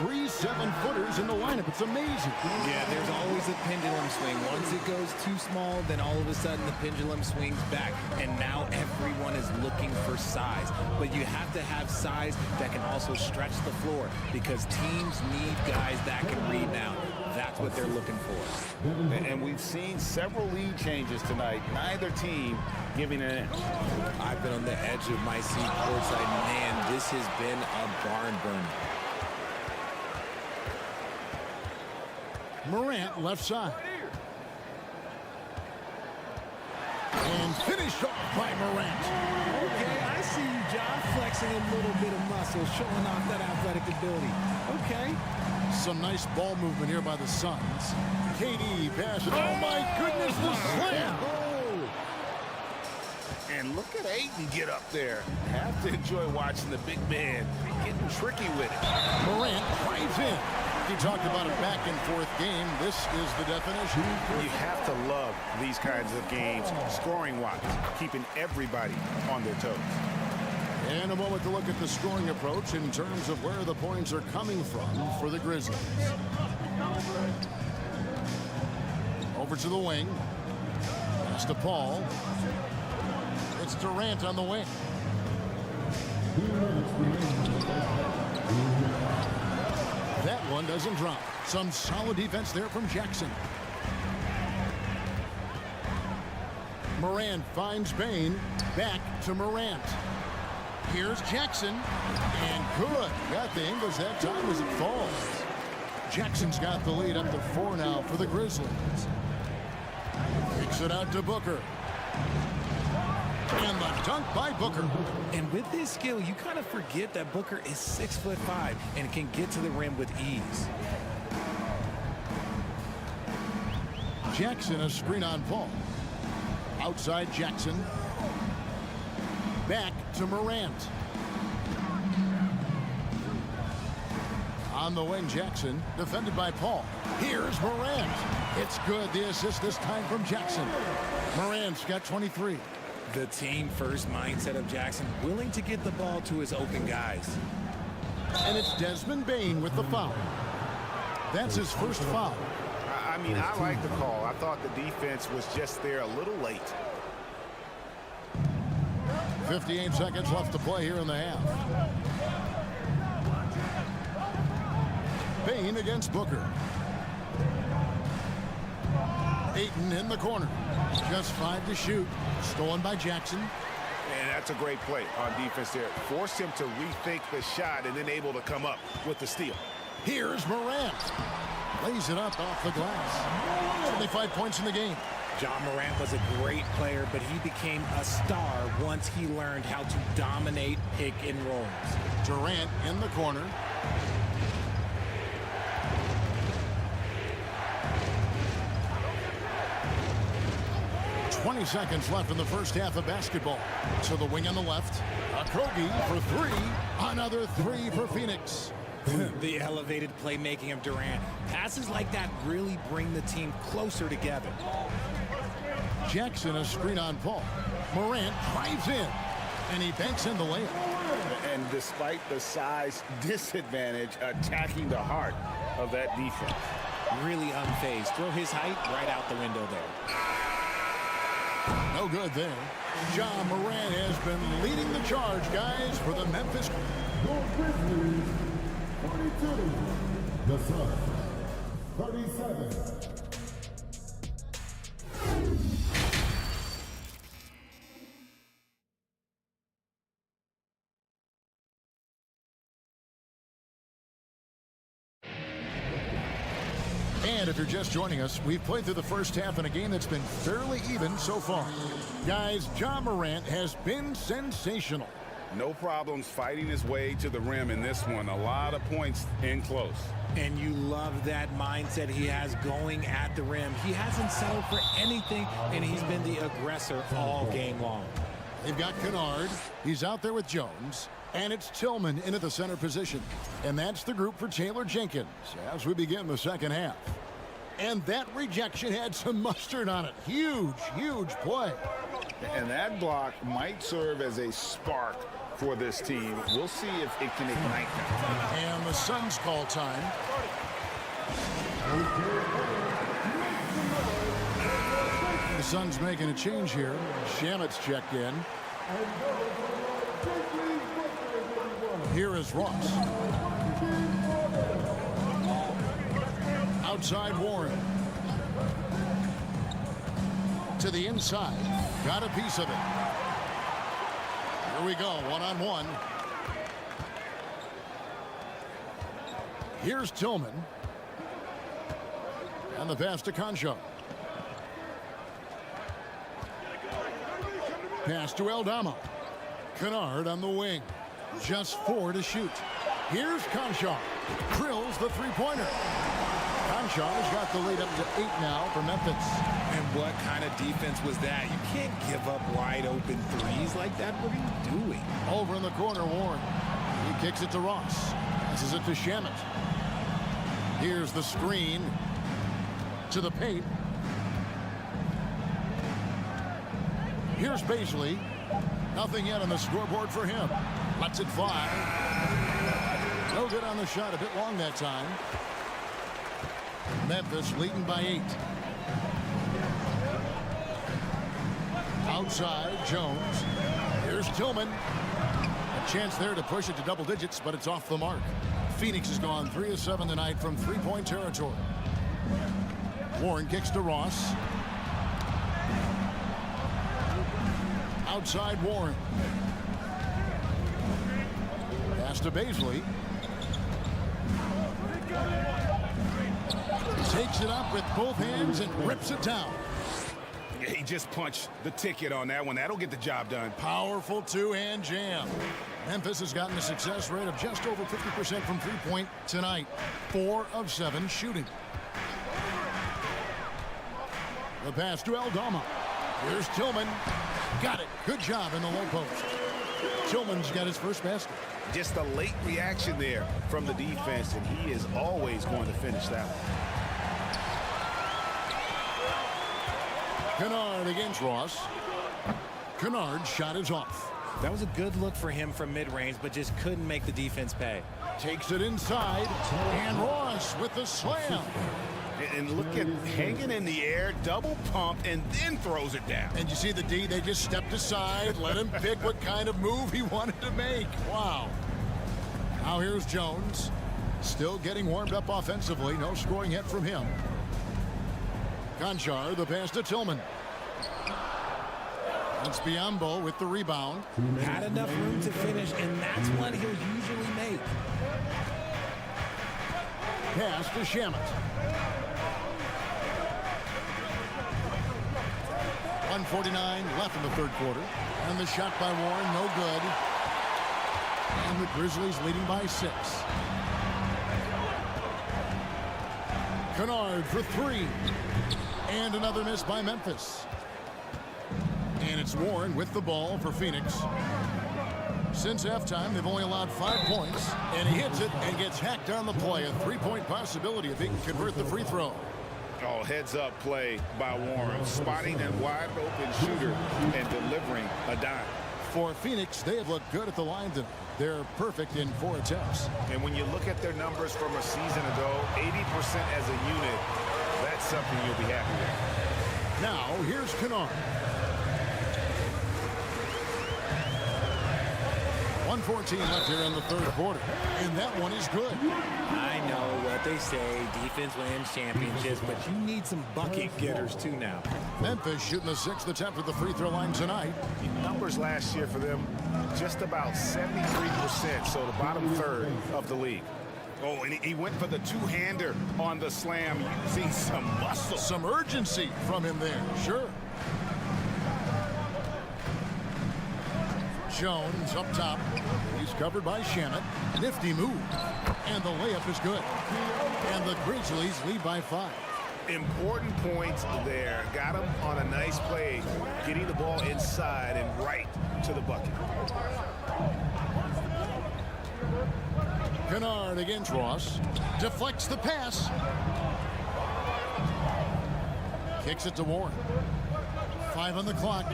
3 7-footers in the lineup. It's amazing. Yeah, there's always a pendulum swing. Once it goes too small, then all of a sudden the pendulum swings back, and now everyone is looking for size. But you have to have size that can also stretch the floor, because teams need guys that can rebound. That's what they're looking for. And we've seen several lead changes tonight. Neither team giving an inch. I've been on the edge of my seat courtside. Man, this has been a barn burner. Morant left side. And And finished off by Morant. Okay, I see you, John, flexing a little bit of muscle, showing off that athletic ability. Okay. Some nice ball movement here by the Suns. KD passes. Oh, my goodness, the slam. And look at Ayton get up there. Have to enjoy watching the big man getting tricky with it. Morant drives in. He talked about a back-and-forth game. This is the definition. You have to love these kinds of games, scoring-wise, keeping everybody on their toes. And a moment to look at the scoring approach in terms of where the points are coming from for the Grizzlies. Over to the wing. Pass to Paul. It's Durant on the wing. That one doesn't drop. Some solid defense there from Jackson. Morant finds Bane. Back to Morant. Here's Jackson. And good. Got the Ingles that time as it falls. Jackson's got the lead up to 4 now for the Grizzlies. Kicks it out to Booker. And the dunk by Booker. And with his skill, you kind of forget that Booker is 6'5" and can get to the rim with ease. Jackson, a screen on Paul. Outside Jackson. Back to Morant. On the wing, Jackson, defended by Paul. Here's Morant. It's good. The assist this time from Jackson. Morant's got 23. The team-first mindset of Jackson, willing to get the ball to his open guys. And it's Desmond Bane with the foul. That's his first foul. I mean, I like the call. I thought the defense was just there a little late. 58 seconds left to play here in the half. Bane against Booker. Ayton in the corner. Just 5 to shoot. Stolen by Jackson. And that's a great play on defense there. Forced him to rethink the shot and then able to come up with the steal. Here's Morant. Lays it up off the glass. 25 points in the game. John Morant was a great player, but he became a star once he learned how to dominate pick and rolls. Durant in the corner. .20 seconds left in the first half of basketball. To the wing on the left. Okogie for 3. Another 3 for Phoenix. The elevated playmaking of Durant. Passes like that really bring the team closer together. Jackson, a screen on Paul. Morant drives in. And he banks in the layup. And despite the size disadvantage, attacking the heart of that defense. Really unfazed. Throw his height right out the window there. No good there. John Morant has been leading the charge, guys, for the Memphis. Grizzlies, 42. The Suns, 37. And if you're just joining us, we've played through the first half in a game that's been fairly even so far. Guys, John Morant has been sensational. No problems fighting his way to the rim in this one. A lot of points in close. And you love that mindset he has going at the rim. He hasn't settled for anything, and he's been the aggressor all game long. They've got Kennard. He's out there with Jones. And it's Tillman in at the center position. And that's the group for Taylor Jenkins as we begin the second half. And that rejection had some mustard on it. Huge, huge play. And that block might serve as a spark for this team. We'll see if it can ignite them. And the Suns call time. The Suns making a change here. Shamet's checked in. Here is Ross. Outside Warren. To the inside. Got a piece of it. Here we go, one-on-one. Here's Tillman. And the pass to Concho. Pass to Aldama. Kennard on the wing. Just 4 to shoot. Here's Conshaw. Drills the three-pointer. Conshaw has got the lead up to 8 now for Memphis. And what kind of defense was that? You can't give up wide open threes like that. What are you doing? Over in the corner, Warren. He kicks it to Ross. Passes it to Shamet. Here's the screen to the paint. Here's Baisley. Nothing yet on the scoreboard for him. Lets it fly. No good on the shot. A bit long that time. Memphis leading by 8. Outside, Jones. Here's Tillman. A chance there to push it to double digits, but it's off the mark. Phoenix has gone 3 of 7 tonight from three-point territory. Warren kicks to Ross. Outside Warren. Pass to Baisley. Takes it up with both hands and rips it down. He just punched the ticket on that one. That'll get the job done. Powerful two-hand jam. Memphis has gotten a success rate of just over 50% from three-point tonight. 4 of 7 shooting. The pass to Aldama. Here's Tillman. Got it. Good job in the low post. Tillman's got his first basket. Just a late reaction there from the defense, and he is always going to finish that one. Kennard against Ross. Kennard's shot is off. That was a good look for him from mid-range, but just couldn't make the defense pay. Takes it inside, and Ross with the slam. And look at hanging in the air, double pump, and then throws it down. And you see the D, they just stepped aside, let him pick what kind of move he wanted to make. Wow. Now here's Jones. Still getting warmed up offensively. No scoring yet from him. Conchar, the pass to Tillman. It's Biombo with the rebound. Had enough room to finish, and that's what he'll usually make. Pass to Shamet. 1:49 left in the third quarter. And the shot by Warren, no good. And the Grizzlies leading by 6. Kennard for 3. And another miss by Memphis. And it's Warren with the ball for Phoenix. Since halftime, they've only allowed 5 points. And he hits it and gets hacked on the play. A 3-point possibility if he can convert the free throw. Oh, heads-up play by Warren. Spotting that wide-open shooter and delivering a dime. For Phoenix, they have looked good at the line tonight. They're perfect in 4 attempts. And when you look at their numbers from a season ago, 80% as a unit, that's something you'll be happy with. Now, here's Kennard. 1:14 left here in the third quarter. And that one is good. I know what they say, defense wins championships, but you need some bucket getters too now. Memphis shooting the 6th attempt at the free throw line tonight. Numbers last year for them, just about 73%, so the bottom third of the league. Oh, and he went for the two-hander on the slam, using some muscle. Some urgency from him there, sure. Jones up top. He's covered by Shamet. Nifty move. And the layup is good. And the Grizzlies lead by 5. Important points there. Got him on a nice play, getting the ball inside and right to the bucket. Kennard against Ross. Deflects the pass. Kicks it to Warren. 5 on the clock.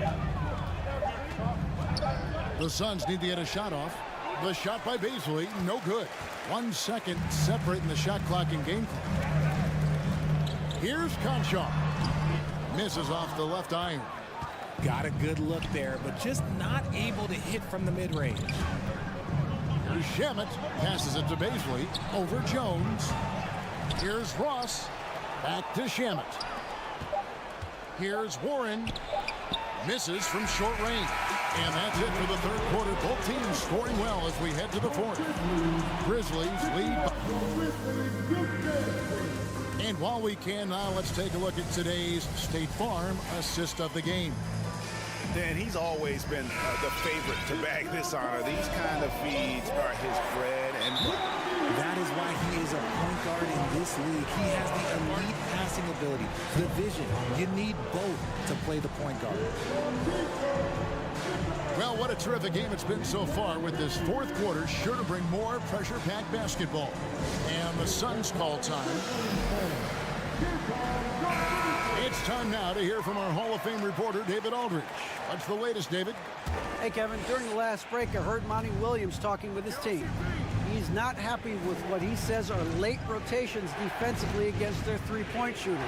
The Suns need to get a shot off. The shot by Baisley, no good. 1 second separating the shot clock and game clock. Here's Conshaw. Misses off the left iron. Got a good look there, but just not able to hit from the mid-range. Here's Shamet. Passes it to Baisley. Over Jones. Here's Ross. Back to Shamet. Here's Warren. Misses from short range. And that's it for the third quarter. Both teams scoring well as we head to the fourth. Grizzlies lead. And while we can now, let's take a look at today's State Farm assist of the game. And he's always been the favorite to bag this honor. These kind of feeds are his bread and butter. That is why he is a point guard in this league. He has the elite passing ability, the vision. You need both to play the point guard. Well, what a terrific game it's been so far, with this fourth quarter sure to bring more pressure-packed basketball. And the Suns call time. It's time now to hear from our Hall of Fame reporter, David Aldridge. What's the latest, David? Hey, Kevin, during the last break, I heard Monty Williams talking with his team. He's not happy with what he says are late rotations defensively against their three-point shooters.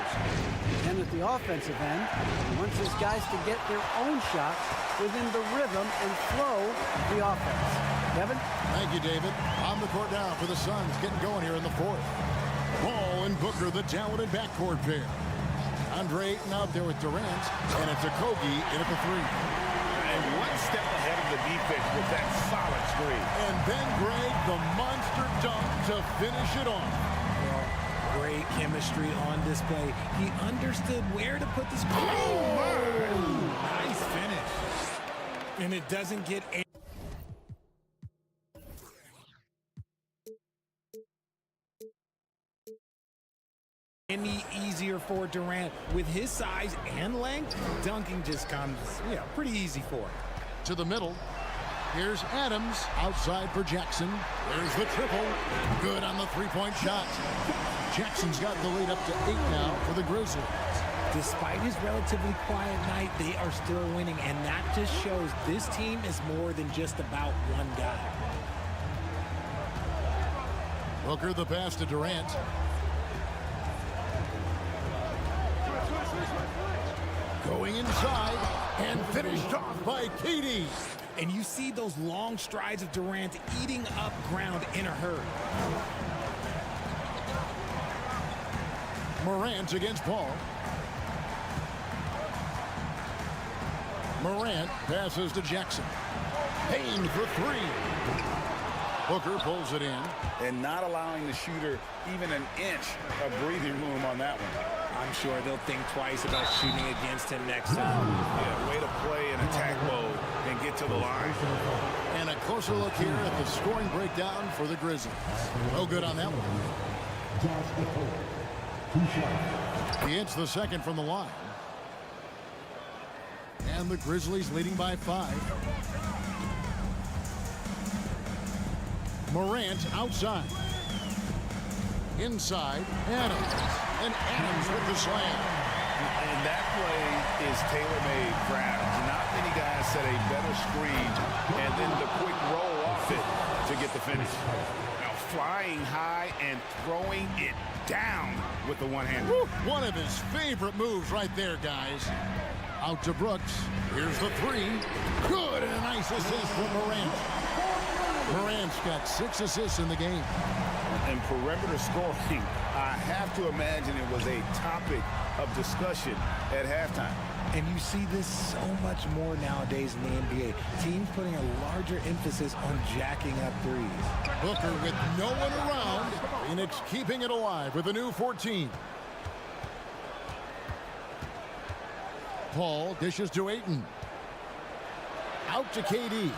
And at the offensive end, he wants his guys to get their own shots within the rhythm and flow of the offense. Kevin? Thank you, David. On the court now for the Suns, getting going here in the fourth. Ball and Booker, the talented backcourt pair. Andre Ayton out there with Durant, and it's Okogie in at the three. And one step ahead of the defense with that solid screen. And then Greg, the monster dunk to finish it off. Well, great chemistry on display. He understood where to put the screen. Oh, my! Nice finish. And it doesn't get any easier for Durant. With his size and length, dunking just comes, pretty easy for him. To the middle. Here's Adams outside for Jackson. There's the triple. Good on the three-point shot. Jackson's got the lead up to 8 now for the Grizzlies. Despite his relatively quiet night, they are still winning, and that just shows this team is more than just about one guy. Booker the pass to Durant. Going inside and finished off by KD. And you see those long strides of Durant eating up ground in a hurry. Morant against Paul. Morant passes to Jackson. Payne for three. Booker pulls it in. And not allowing the shooter even an inch of breathing room on that one. I'm sure they'll think twice about shooting against him next time. Yeah, way to play in attack mode and get to the line. And a closer look here at the scoring breakdown for the Grizzlies. No good on that one. He hits the second from the line. And the Grizzlies leading by 5. Morant outside. Inside, Adams. And Adams with the slam. And that play is tailor-made for Adams. Not many guys set a better screen and then the quick roll off it to get the finish. Now flying high and throwing it down with the one-hander. One of his favorite moves right there, guys. Out to Brooks. Here's the three. Good, and a nice assist from Morant. Morant's got 6 assists in the game. And perimeter scoring, I have to imagine it was a topic of discussion at halftime. And you see this so much more nowadays in the NBA. Teams putting a larger emphasis on jacking up threes. Booker with no one around. Phoenix keeping it alive with a new 14. Paul dishes to Ayton. Out to KD.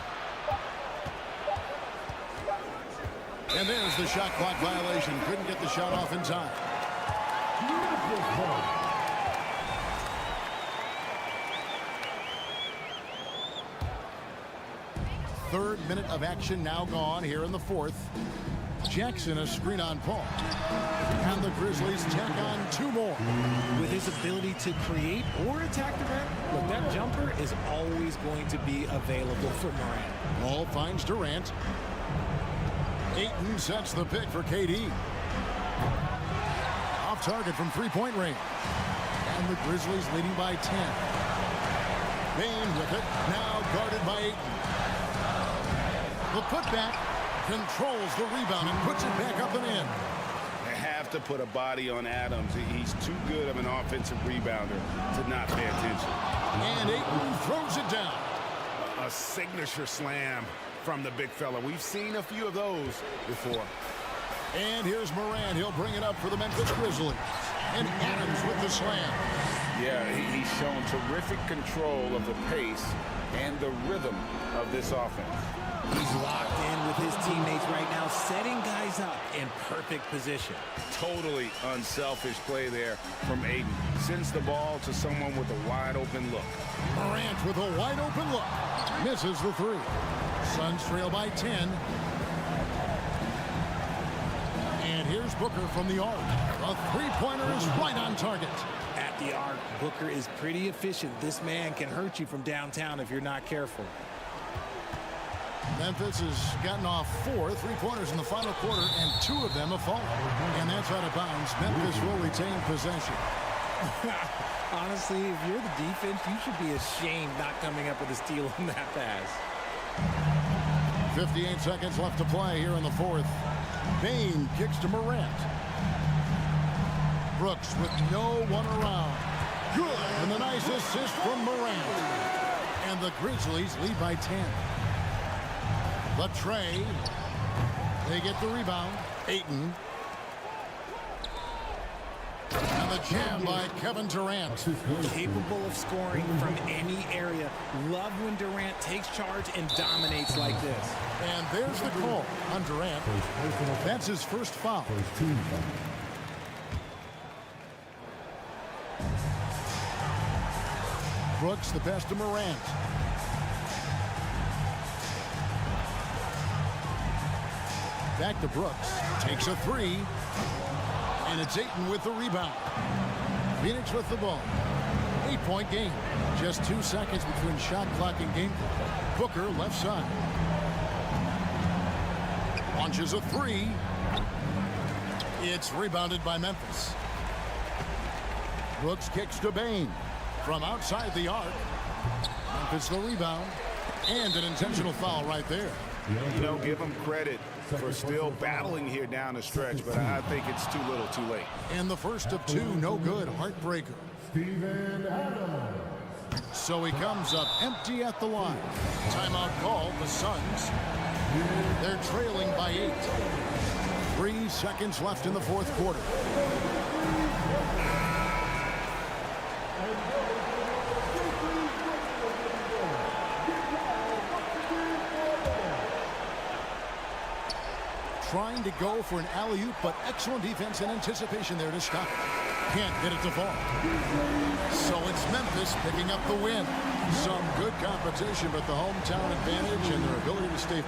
And there's the shot clock violation. Couldn't get the shot off in time. Third minute of action now gone here in the fourth. Jackson a screen on Paul. And the Grizzlies tack on 2 more. With his ability to create or attack the rim, look, that jumper is always going to be available for Morant. Ball finds Durant. Ayton sets the pick for KD. Off target from three-point range. And the Grizzlies leading by 10. Payne with it, now guarded by Ayton. The putback controls the rebound and puts it back up and in. They have to put a body on Adams. He's too good of an offensive rebounder to not pay attention. And Ayton throws it down. A signature slam from the big fella. We've seen a few of those before. And here's Morant. He'll bring it up for the Memphis Grizzlies. And Adams with the slam. Yeah, he's shown terrific control of the pace and the rhythm of this offense. He's locked in with his teammates right now, setting guys up in perfect position. Totally unselfish play there from Ayton. Sends the ball to someone with a wide open look. Morant with a wide open look. Misses the three. Suns trail by 10. And here's Booker from the arc. A three-pointer is right on target. At the arc, Booker is pretty efficient. This man can hurt you from downtown if you're not careful. Memphis has gotten off 4 3-pointers in the final quarter, and 2 of them have fallen. And that's out of bounds. Memphis will retain possession. Honestly, if you're the defense, you should be ashamed not coming up with a steal on that pass. 58 seconds left to play here in the fourth. Bane kicks to Morant. Brooks with no one around. Good. And the nice assist from Morant. And the Grizzlies lead by 10. The tray. They get the rebound. Ayton. And the jam by Kevin Durant. Capable of scoring from any area. Love when Durant takes charge and dominates like this. And there's the call on Durant. That's his first foul. Brooks the pass to Morant. Back to Brooks. Takes a three. And it's Ayton with the rebound. Phoenix with the ball. 8-point game. Just 2 seconds between shot clock and game clock. Booker left side. Launches a three. It's rebounded by Memphis. Brooks kicks to Bane. From outside the arc. Memphis the rebound. And an intentional foul right there. You know, give him credit for still battling here down the stretch, but I think it's too little too late. And the first of 2, no good. Heartbreaker. So he comes up empty at the line. Timeout call, the Suns. They're trailing by 8. 3 seconds left in the fourth quarter. Trying to go for an alley-oop, but excellent defense and anticipation there to stop it. Can't get it to fall. So it's Memphis picking up the win. Some good competition, but the hometown advantage and their ability to stay.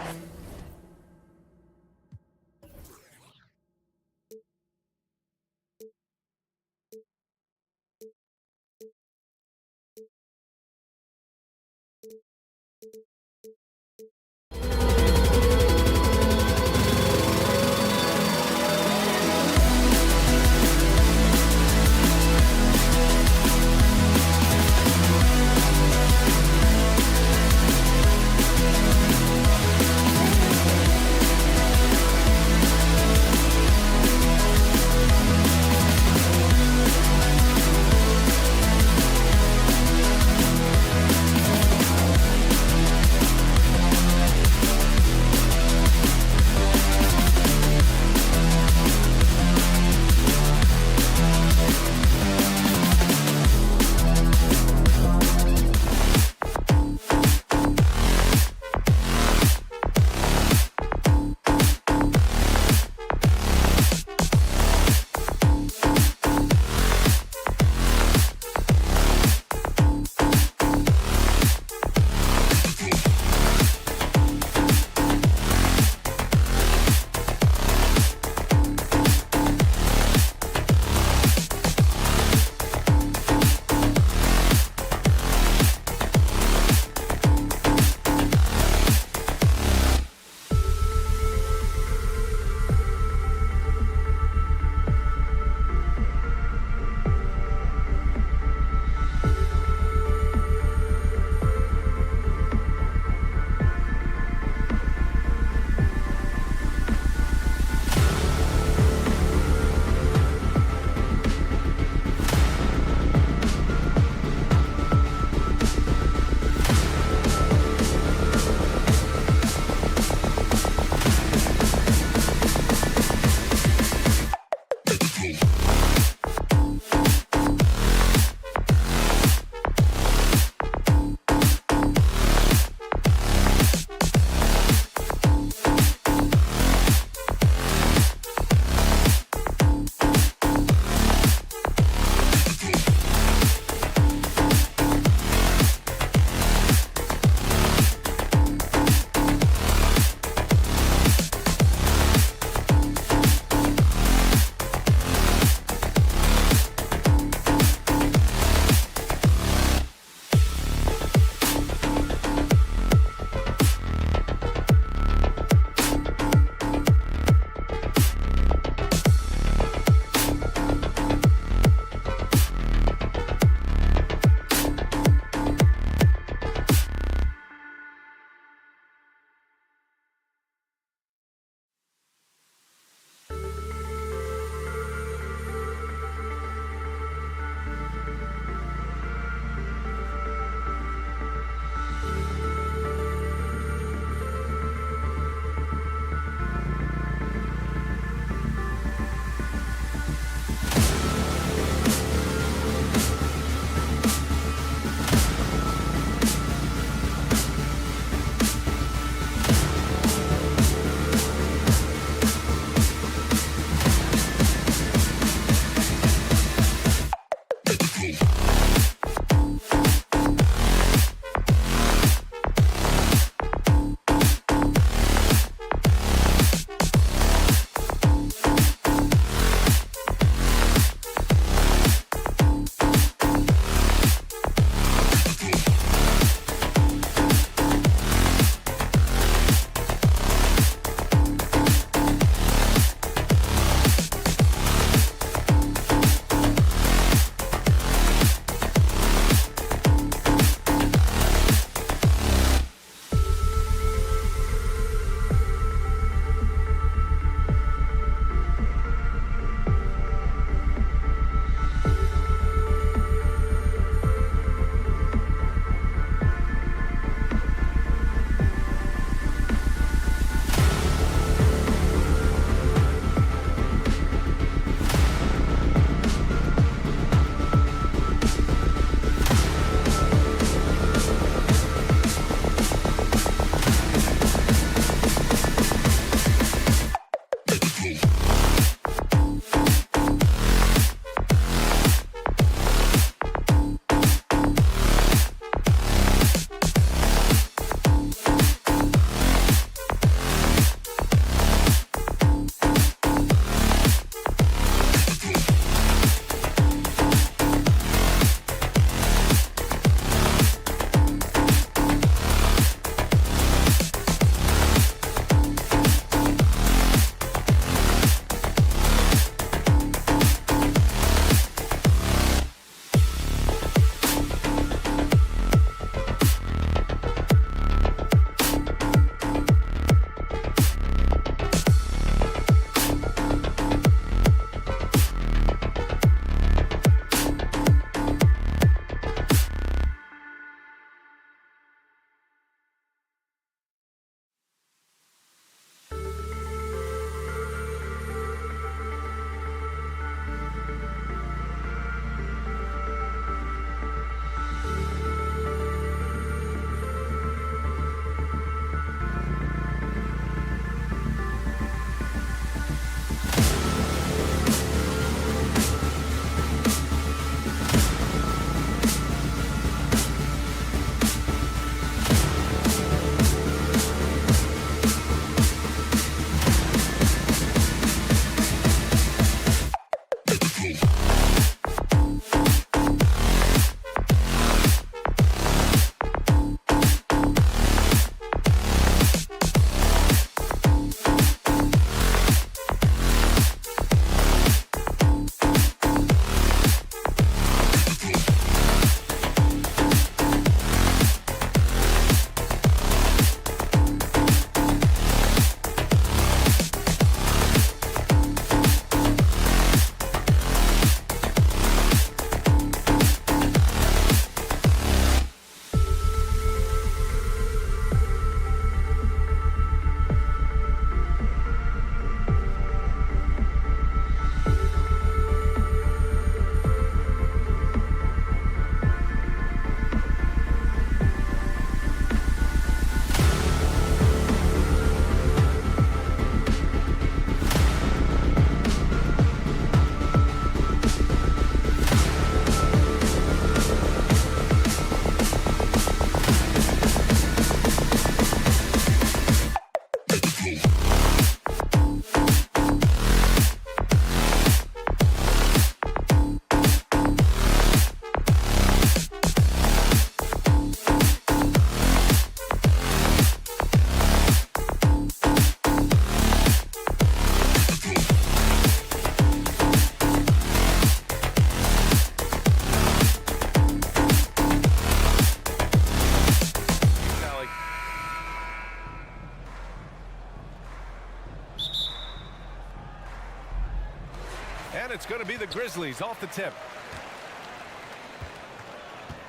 And it's going to be the Grizzlies off the tip.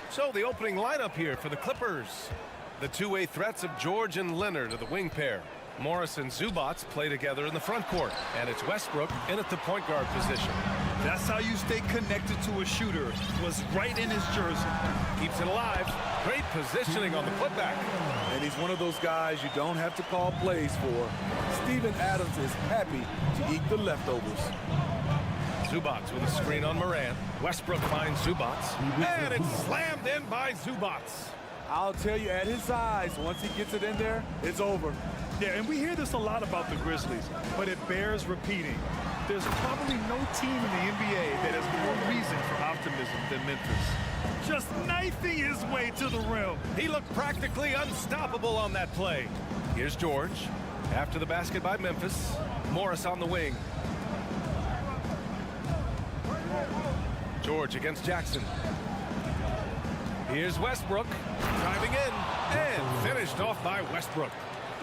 So the opening lineup here for the Clippers. The two-way threats of George and Leonard are the wing pair. Morris and Zubats play together in the front court. And it's Westbrook in at the point guard position. That's how you stay connected to a shooter. Was right in his jersey. Keeps it alive. Great positioning on the putback. And he's one of those guys you don't have to call plays for. Steven Adams is happy to eat the leftovers. Zubats with a screen on Morant. Westbrook finds Zubats. And it's slammed in by Zubats. I'll tell you, at his size, once he gets it in there, it's over. Yeah, and we hear this a lot about the Grizzlies, but it bears repeating. There's probably no team in the NBA that has more reason for optimism than Memphis. Just knifing his way to the rim. He looked practically unstoppable on that play. Here's George. After the basket by Memphis. Morris on the wing. George against Jackson. Here's Westbrook. Driving in and finished off by Westbrook.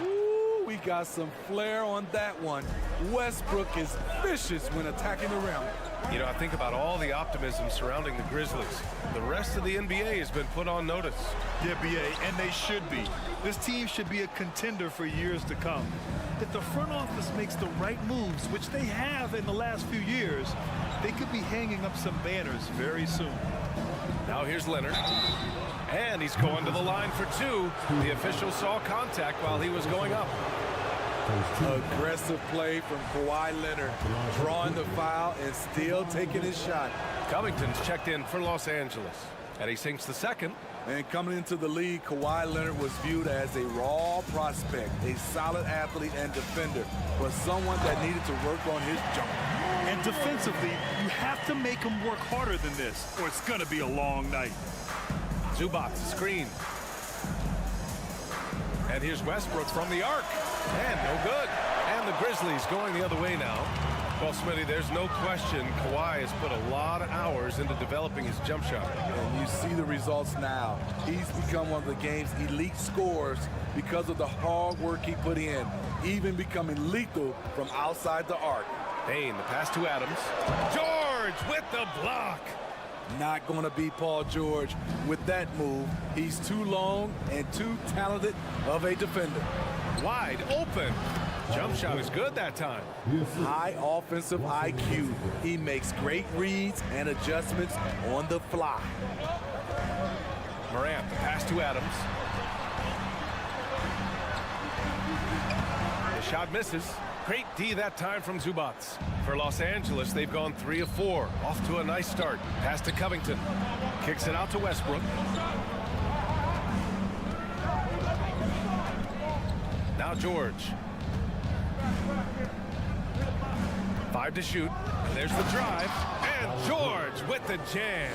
Ooh, we got some flair on that one. Westbrook is vicious when attacking the rim. You know, I think about all the optimism surrounding the Grizzlies. The rest of the NBA has been put on notice. Yeah, BA, and they should be. This team should be a contender for years to come. If the front office makes the right moves, which they have in the last few years, they could be hanging up some banners very soon. Now here's Leonard. And he's going to the line for two. The official saw contact while he was going up. Aggressive play from Kawhi Leonard, drawing the foul and still taking his shot. Covington's checked in for Los Angeles. And he sinks the second. And coming into the league, Kawhi Leonard was viewed as a raw prospect, a solid athlete and defender, but someone that needed to work on his jump. And defensively, you have to make him work harder than this, or it's going to be a long night. Zubats screen. And here's Westbrook from the arc. And no good. And the Grizzlies going the other way now. Well, Smitty, there's no question Kawhi has put a lot of hours into developing his jump shot. And you see the results now. He's become one of the game's elite scorers because of the hard work he put in, even becoming lethal from outside the arc. Payne, the pass to Adams. George with the block. Not going to be Paul George with that move. He's too long and too talented of a defender. Wide open. Jump shot is good that time. High offensive IQ. He makes great reads and adjustments on the fly. Morant, the pass to Adams. The shot misses. Great D that time from Zubats. For Los Angeles, they've gone 3 of 4. Off to a nice start. Pass to Covington. Kicks it out to Westbrook. Now George. 5 to shoot. There's the drive. And George with the jam.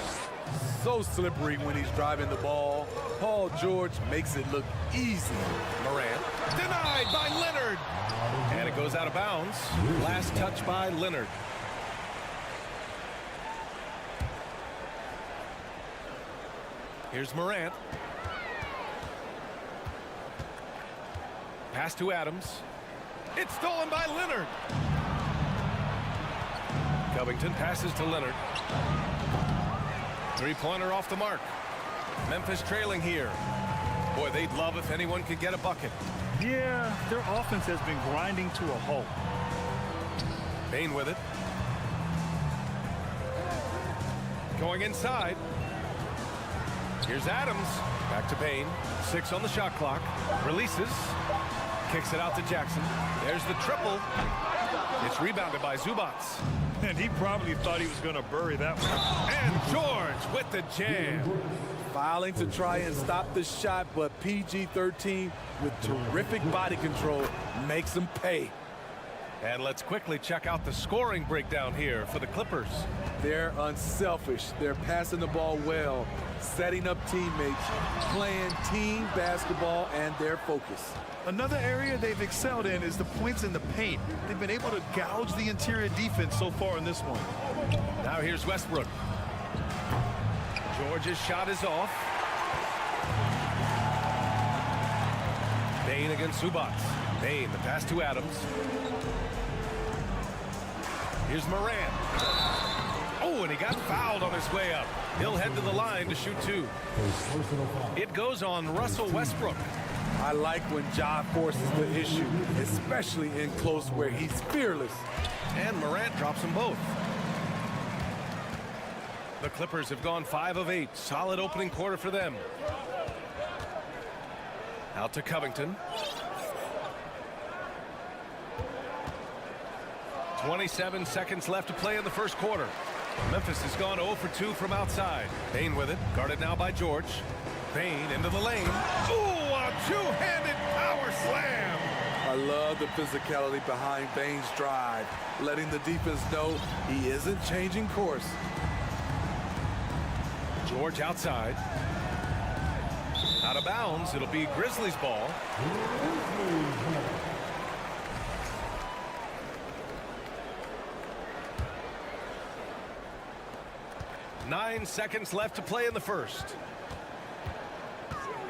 So slippery when he's driving the ball. Paul George makes it look easy. Morant denied by Leonard. And it goes out of bounds. Last touch by Leonard. Here's Morant. Pass to Adams. It's stolen by Leonard. Covington passes to Leonard. Three-pointer off the mark. Memphis trailing here. Boy, they'd love if anyone could get a bucket. Yeah, their offense has been grinding to a halt. Payne with it. Going inside. Here's Adams. Back to Payne. 6 on the shot clock. Releases. Kicks it out to Jackson. There's the triple. It's rebounded by Zubats. And he probably thought he was going to bury that one. And George with the jam. Fouling to try and stop the shot, but PG-13 with terrific body control makes him pay. And let's quickly check out the scoring breakdown here for the Clippers. They're unselfish. They're passing the ball well, setting up teammates, playing team basketball, and their focus. Another area they've excelled in is the points in the paint. They've been able to gouge the interior defense so far in this one. Now here's Westbrook. George's shot is off. Payne against Zubats. Payne, the pass to Adams. Here's Morant. Oh, and he got fouled on his way up. He'll head to the line to shoot 2. It goes on Russell Westbrook. I like when Ja forces the issue, especially in close where he's fearless. And Morant drops them both. The Clippers have gone 5 of 8. Solid opening quarter for them. Out to Covington. 27 seconds left to play in the first quarter. Memphis has gone 0 for 2 from outside. Bane with it, guarded now by George. Bane into the lane. Ooh, a two-handed power slam. I love the physicality behind Bane's drive, letting the defense know he isn't changing course. George outside. Out of bounds, it'll be Grizzlies ball. 9 seconds left to play in the first.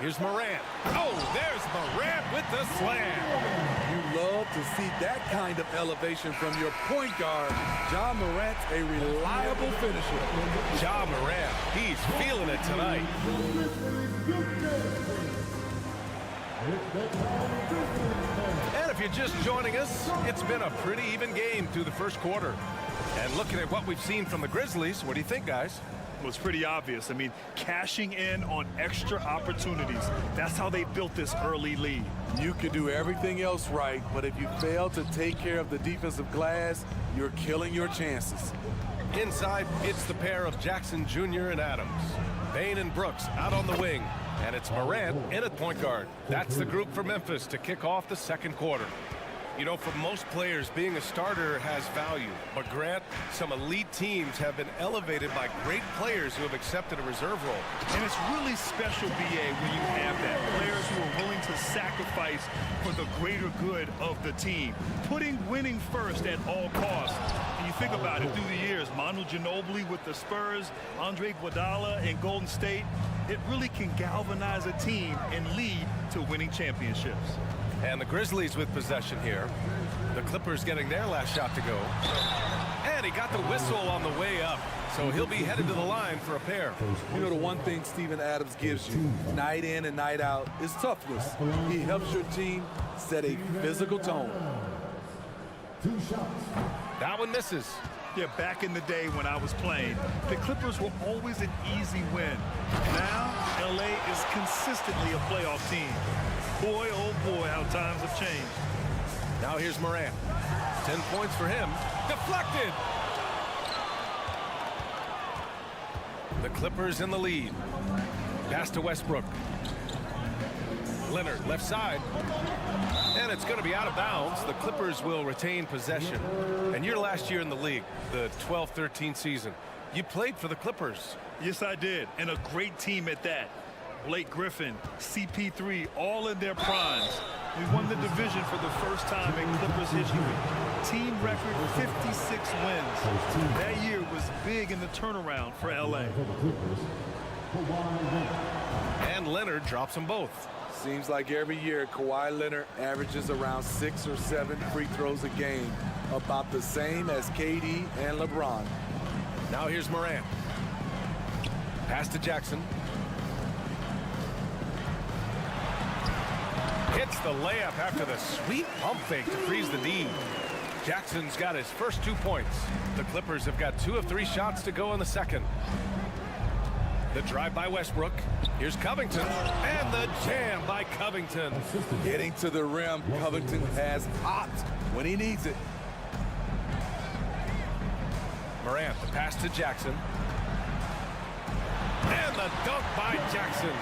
Here's Morant. Oh, there's Morant with the slam. You love to see that kind of elevation from your point guard. Ja Morant's a reliable finisher. Ja Morant, he's feeling it tonight. And if you're just joining us, it's been a pretty even game through the first quarter. And looking at what we've seen from the Grizzlies, what do you think, guys? Well, it's pretty obvious. I mean, cashing in on extra opportunities. That's how they built this early lead. You can do everything else right, but if you fail to take care of the defensive glass, you're killing your chances. Inside, it's the pair of Jackson Jr. and Adams. Bane and Brooks out on the wing. And it's Morant in at point guard. That's the group for Memphis to kick off the second quarter. You know, for most players, being a starter has value. But, Grant, some elite teams have been elevated by great players who have accepted a reserve role. And it's really special, B.A., when you have that. Players who are willing to sacrifice for the greater good of the team. Putting winning first at all costs. And you think about it through the years, Manu Ginobili with the Spurs, Andre Iguodala in Golden State, it really can galvanize a team and lead to winning championships. And the Grizzlies with possession here. The Clippers getting their last shot to go. And he got the whistle on the way up. So he'll be headed to the line for a pair. You know, the one thing Steven Adams gives you, night in and night out, is toughness. He helps your team set a physical tone. That one misses. Yeah, back in the day when I was playing, the Clippers were always an easy win. Now, LA is consistently a playoff team. Boy, oh boy, how times have changed. Now here's Morant. 10 points for him. Deflected. The Clippers in the lead. Pass to Westbrook. Leonard left side. And it's going to be out of bounds. The Clippers will retain possession. And your last year in the league, the 12-13 season, you played for the Clippers. Yes, I did. And a great team at that. Blake Griffin, CP3, all in their primes. We won the division for the first time in Clippers history. Team record 56 wins. That year was big in the turnaround for LA. And Leonard drops them both. Seems like every year Kawhi Leonard averages around 6 or 7 free throws a game, about the same as KD and LeBron. Now here's Morant. Pass to Jackson. Hits the layup after the sweet pump fake to freeze the D. Jackson's got his first 2 points. The Clippers have got 2 of 3 shots to go in the second. The drive by Westbrook. Here's Covington. And the jam by Covington. Getting to the rim, Covington has hot when he needs it. Morant, the pass to Jackson. And the dunk by Jackson.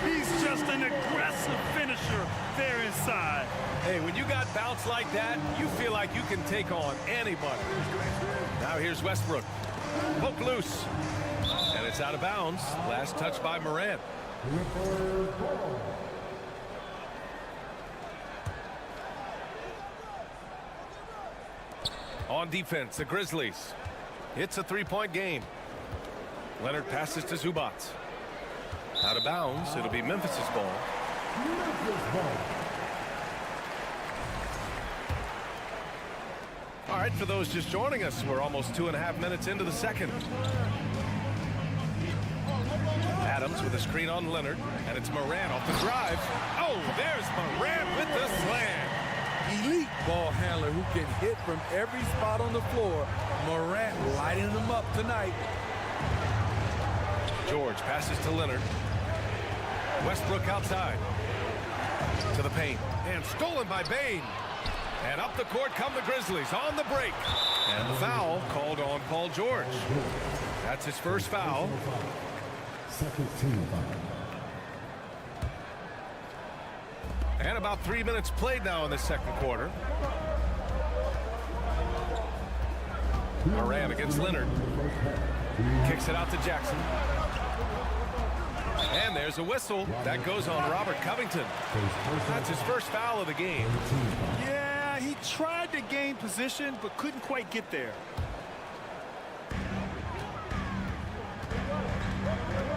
He's just an aggressive finisher there inside. Hey, when you got bounce like that, you feel like you can take on anybody. Now here's Westbrook. Poke loose. And it's out of bounds. Last touch by Morant. On defense, the Grizzlies. It's a 3-point game. Leonard passes to Zubac. Out of bounds. It'll be Memphis's ball. All right, for those just joining us, we're almost 2.5 minutes into the second. Adams with a screen on Leonard, and it's Morant off the drive. Oh, there's Morant with the slam. Elite ball handler who can hit from every spot on the floor. Morant lighting them up tonight. George passes to Leonard. Westbrook outside. To the paint. And stolen by Bane. And up the court come the Grizzlies on the break. And the foul called on Paul George. That's his first foul. Second team foul. And about 3 minutes played now in the second quarter. Moran against Leonard. Kicks it out to Jackson. And there's a whistle. That goes on Robert Covington. That's his first foul of the game. Yeah, he tried to gain position, but couldn't quite get there.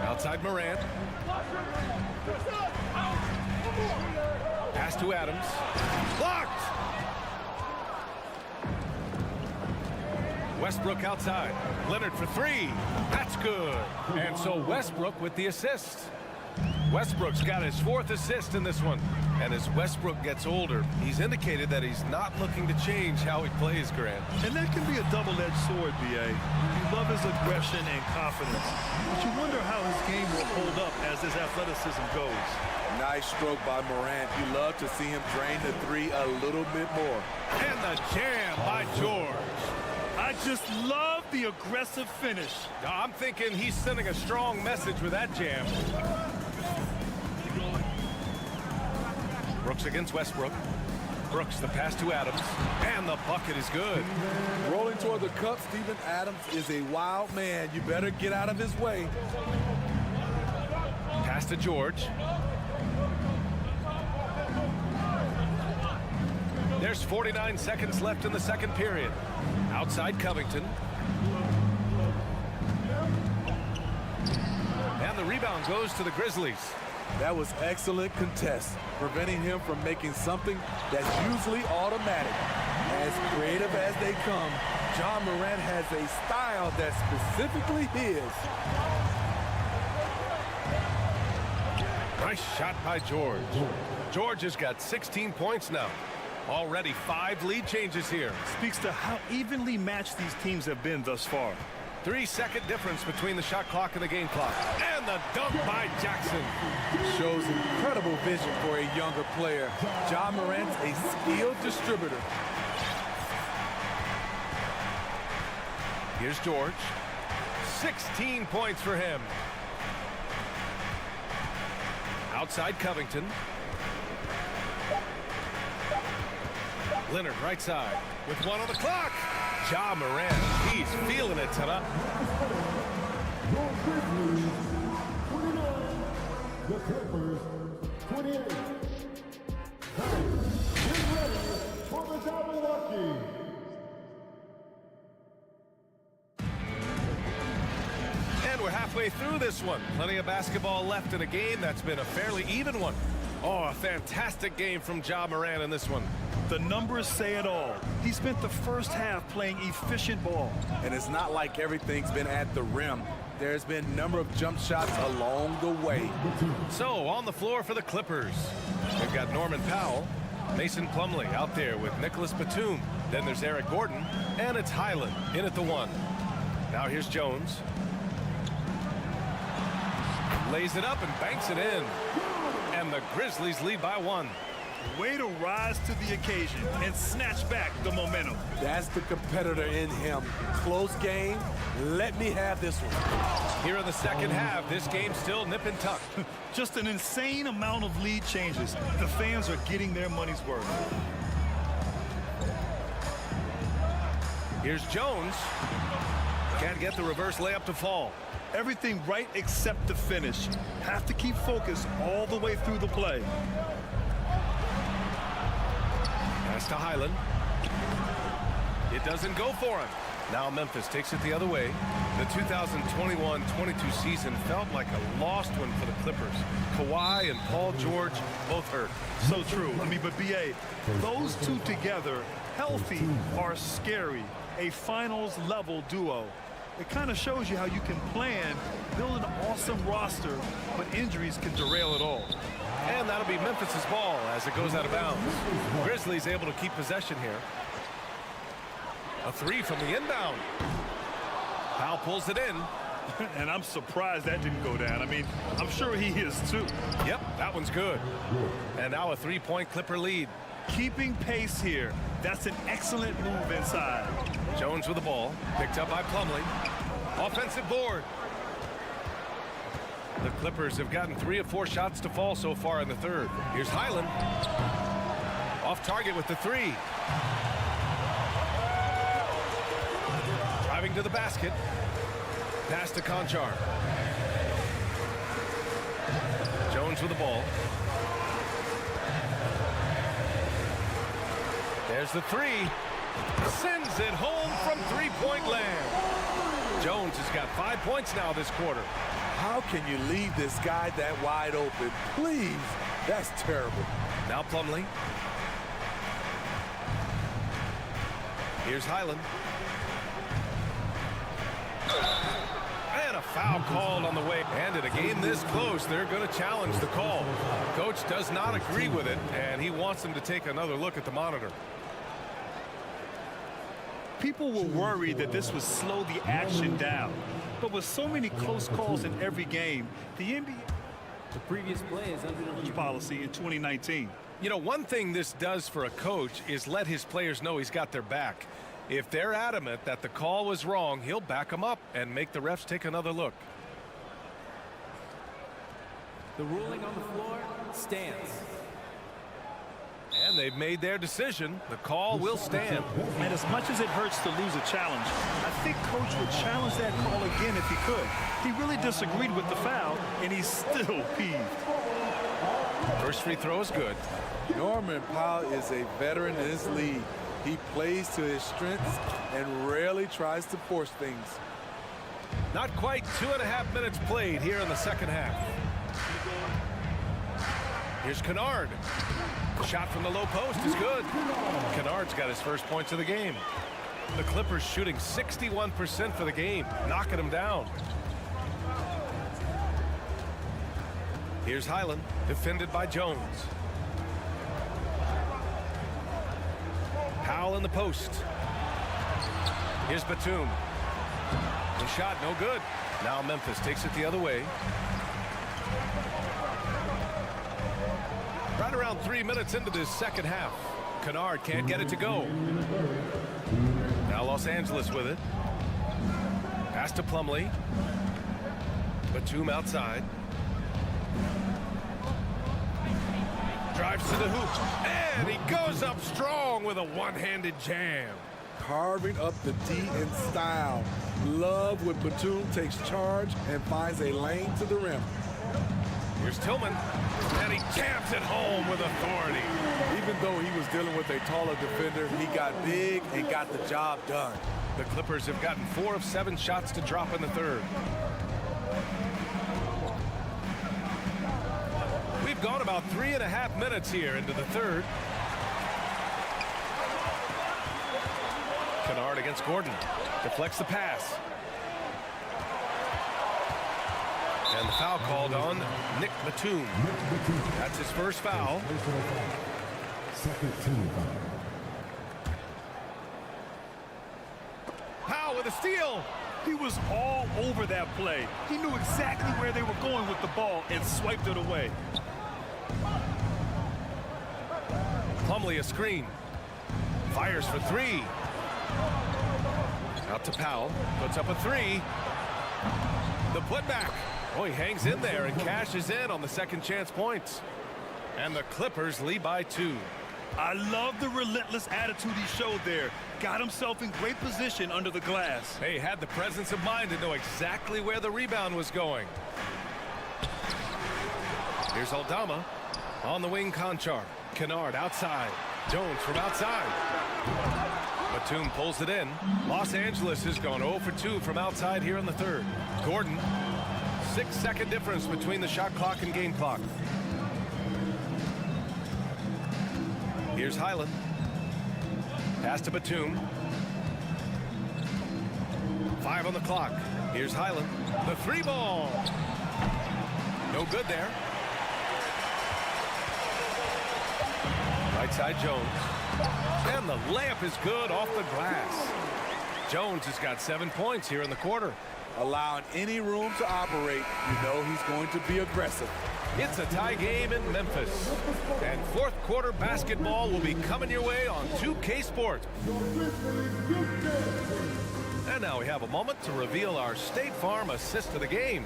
Outside Moran. Pass to Adams. Blocked! Westbrook outside. Leonard for three. That's good. And so Westbrook with the assist. Westbrook's got his fourth assist in this one. And as Westbrook gets older, he's indicated that he's not looking to change how he plays, Grant. And that can be a double-edged sword, B.A. You love his aggression and confidence, but you wonder how his game will hold up as his athleticism goes. Nice stroke by Morant. You love to see him drain the three a little bit more. And the jam by George. I just love the aggressive finish. I'm thinking he's sending a strong message with that jam. Brooks against Westbrook. Brooks, the pass to Adams. And the bucket is good. Rolling toward the cup, Steven Adams is a wild man. You better get out of his way. Pass to George. There's 49 seconds left in the second period. Outside Covington. And the rebound goes to the Grizzlies. That was excellent contest, preventing him from making something that's usually automatic. As creative as they come, Ja Morant has a style that's specifically his. Nice shot by George. George has got 16 points now. Already 5 lead changes here. Speaks to how evenly matched these teams have been thus far. 3-second difference between the shot clock and the game clock. And the dunk by Jackson. Shows incredible vision for a younger player. Ja Morant's a skilled distributor. Here's George. 16 points for him. Outside Covington. Leonard right side with 1 on the clock. Ja Morant, he's feeling it tonight. The Clippers, 28. Get ready for the double lucky. And we're halfway through this one. Plenty of basketball left in a game that's been a fairly even one. Oh, a fantastic game from Ja Morant in this one. The numbers say it all. He spent the first half playing efficient ball. And it's not like everything's been at the rim. There's been a number of jump shots along the way. So, on the floor for the Clippers, they've got Norman Powell, Mason Plumlee out there with Nicholas Batum. Then there's Eric Gordon, and it's Highland in at the 1. Now here's Jones. Lays it up and banks it in. And the Grizzlies lead by 1. Way to rise to the occasion and snatch back the momentum. That's the competitor in him. Close game. Let me have this one. Here in the second half, this game's still nip and tuck. Just an insane amount of lead changes. The fans are getting their money's worth. Here's Jones. Can't get the reverse layup to fall. Everything right except the finish. Have to keep focus all the way through the play. Pass to Highland. It doesn't go for him. Now Memphis takes it the other way. The 2021-22 season felt like a lost one for the Clippers. Kawhi and Paul George both hurt. So true. I mean, but B.A., those two together, healthy, are scary. A finals-level duo. It kind of shows you how you can plan, build an awesome roster, but injuries can derail it all. And that'll be Memphis's ball as it goes out of bounds. Grizzlies able to keep possession here. A 3 from the inbound. Powell pulls it in. And I'm surprised that didn't go down. I mean, I'm sure he is too. Yep, that one's good. And now a 3-point Clipper lead. keeping pace here. That's an excellent move inside. Jones with the ball, picked up by Plumlee. Offensive board. The Clippers have gotten 3 of 4 shots to fall so far in the third. Here's Highland. Off target with the 3. Driving to the basket. Pass to Conchar. Jones with the ball. There's the 3. Sends it home from three-point land. Jones has got 5 points now this quarter. How can you leave this guy that wide open? Please, that's terrible. Now Plumlee. Here's Highland. And a foul called on the way. And in a game this close, they're going to challenge the call. Coach does not agree with it, and he wants them to take another look at the monitor. People were worried that this would slow the action down. But with so many close calls in every game, the NBA The previous play is under the policy in 2019. You know, one thing this does for a coach is let his players know he's got their back. If they're adamant that the call was wrong, he'll back them up and make the refs take another look. The ruling on the floor stands. And they've made their decision. The call will stand. And as much as it hurts to lose a challenge, I think Coach would challenge that call again if he could. He really disagreed with the foul, and he's still peeved. First free throw is good. Norman Powell is a veteran in this league. He plays to his strengths and rarely tries to force things. Not quite 2.5 minutes played here in the second half. Here's Kennard. Shot from the low post is good. Kennard's got his first points of the game. The Clippers shooting 61% for the game, knocking them down. Here's Highland, defended by Jones. Powell in the post. Here's Batum. The shot no good. Now Memphis takes it the other way. Right around 3 minutes into this second half. Kennard can't get it to go. Now Los Angeles with it. Pass to Plumlee. Batum outside. Drives to the hoop. And he goes up strong with a one-handed jam. Carving up the D in style. Love when Batum takes charge and finds a lane to the rim. Here's Tillman, and he jams it home with authority. Even though he was dealing with a taller defender, he got big and got the job done. The Clippers have gotten 4 of 7 shots to drop in the third. We've gone about 3.5 minutes here into the third. Kennard against Gordon. Deflects the pass. And the foul called on Nick Batum. That's his first foul. Second team foul. Powell with a steal. He was all over that play. He knew exactly where they were going with the ball and swiped it away. Plumlee a screen. Fires for 3. Out to Powell. Puts up a 3. The putback. Oh, he hangs in there and cashes in on the second chance points. And the Clippers lead by 2. I love the relentless attitude he showed there. Got himself in great position under the glass. He had the presence of mind to know exactly where the rebound was going. Here's Aldama. On the wing, Conchar. Kennard outside. Jones from outside. Batum pulls it in. Los Angeles has gone 0 for 2 from outside here in the third. Gordon. 6-second difference between the shot clock and game clock. Here's Highland. Pass to Batum. 5 on the clock. Here's Highland. The 3 ball. No good there. Right side Jones. And the layup is good off the glass. Jones has got 7 points here in the quarter. Allowing any room to operate, you know he's going to be aggressive. It's a tie game in Memphis. And fourth quarter basketball will be coming your way on 2K Sports. And now we have a moment to reveal our State Farm assist of the game.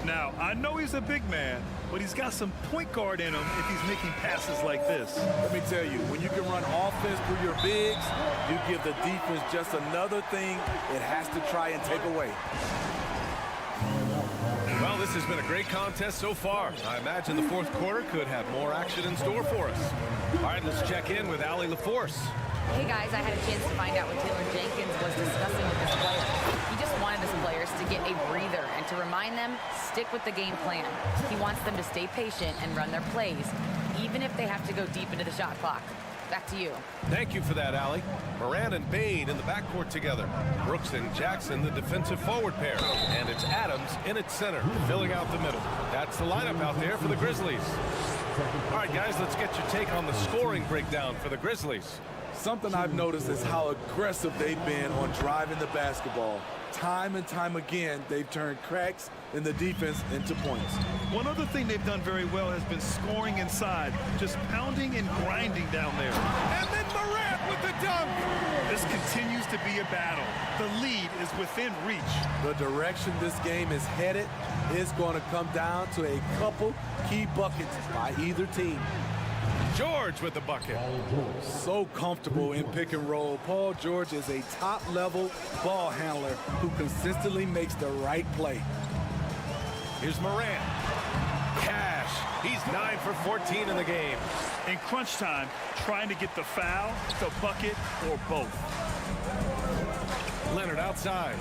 Now, I know he's a big man, but he's got some point guard in him if he's making passes like this. Let me tell you, when you can run offense through your bigs, you give the defense just another thing it has to try and take away. Well, this has been a great contest so far. I imagine the fourth quarter could have more action in store for us. All right, let's check in with Allie LaForce. Hey guys, I had a chance to find out what Taylor Jenkins was discussing with his players. He just wanted his players to get a breather and to remind them, stick with the game plan. He wants them to stay patient and run their plays, even if they have to go deep into the shot clock. Back to you. Thank you for that, Allie. Moran and Bain in the backcourt together. Brooks and Jackson, the defensive forward pair. And it's Adams in its center, filling out the middle. That's the lineup out there for the Grizzlies. All right, guys, let's get your take on the scoring breakdown for the Grizzlies. Something I've noticed is how aggressive they've been on driving the basketball. Time and time again, they've turned cracks in the defense into points. One other thing they've done very well has been scoring inside, just pounding and grinding down there. And then Morant with the dunk. This continues to be a battle. The lead is within reach. The direction this game is headed is going to come down to a couple key buckets by either team. George with the bucket. So comfortable in pick and roll. Paul George is a top-level ball handler who consistently makes the right play. Here's Morant. Cash. He's 9 for 14 in the game. In crunch time, trying to get the foul, the bucket, or both. Leonard outside.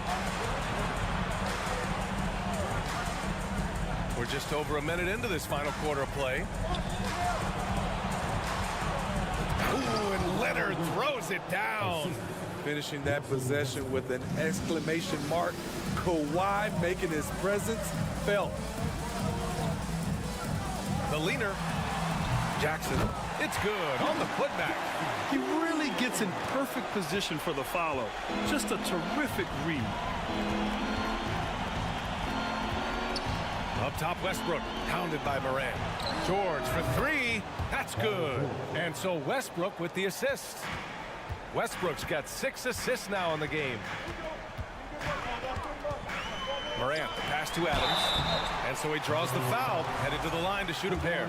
We're just over a minute into this final quarter of play. Ooh, and Leonard throws it down. Finishing that possession with an exclamation mark. Kawhi making his presence felt. The leaner. Jackson. It's good on the putback. He really gets in perfect position for the follow. Just a terrific read. Up top, Westbrook, pounded by Moran. George for three. That's good. And so Westbrook with the assist. Westbrook's got 6 assists now in the game. Morant, the pass to Adams. And so he draws the foul, headed to the line to shoot a pair.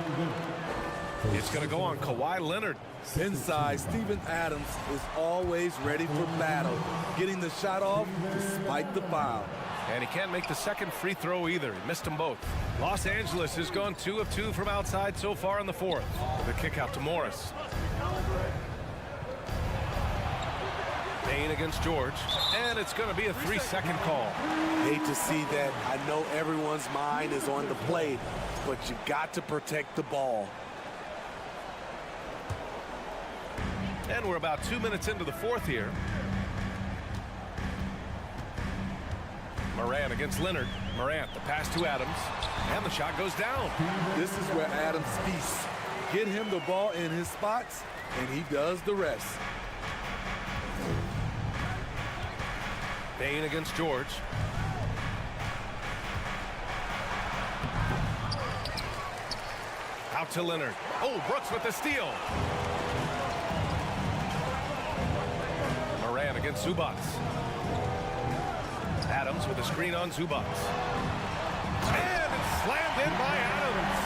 It's going to go on Kawhi Leonard. Inside, Steven Adams is always ready for battle, getting the shot off despite the foul. And he can't make the second free throw either. He missed them both. Los Angeles has gone 2 of 2 from outside so far in the fourth. With a kick out to Morris. Bain against George. And it's going to be a 3-second call. Hate to see that. I know everyone's mind is on the play, but you got to protect the ball. And we're about 2 minutes into the fourth here. Morant against Leonard. Morant, the pass to Adams. And the shot goes down. This is where Adams feasts. Get him the ball in his spots, and he does the rest. Bain against George. Out to Leonard. Oh, Brooks with the steal. Moran against Zubats. Adams with a screen on Zubats. And it's slammed in by Adams.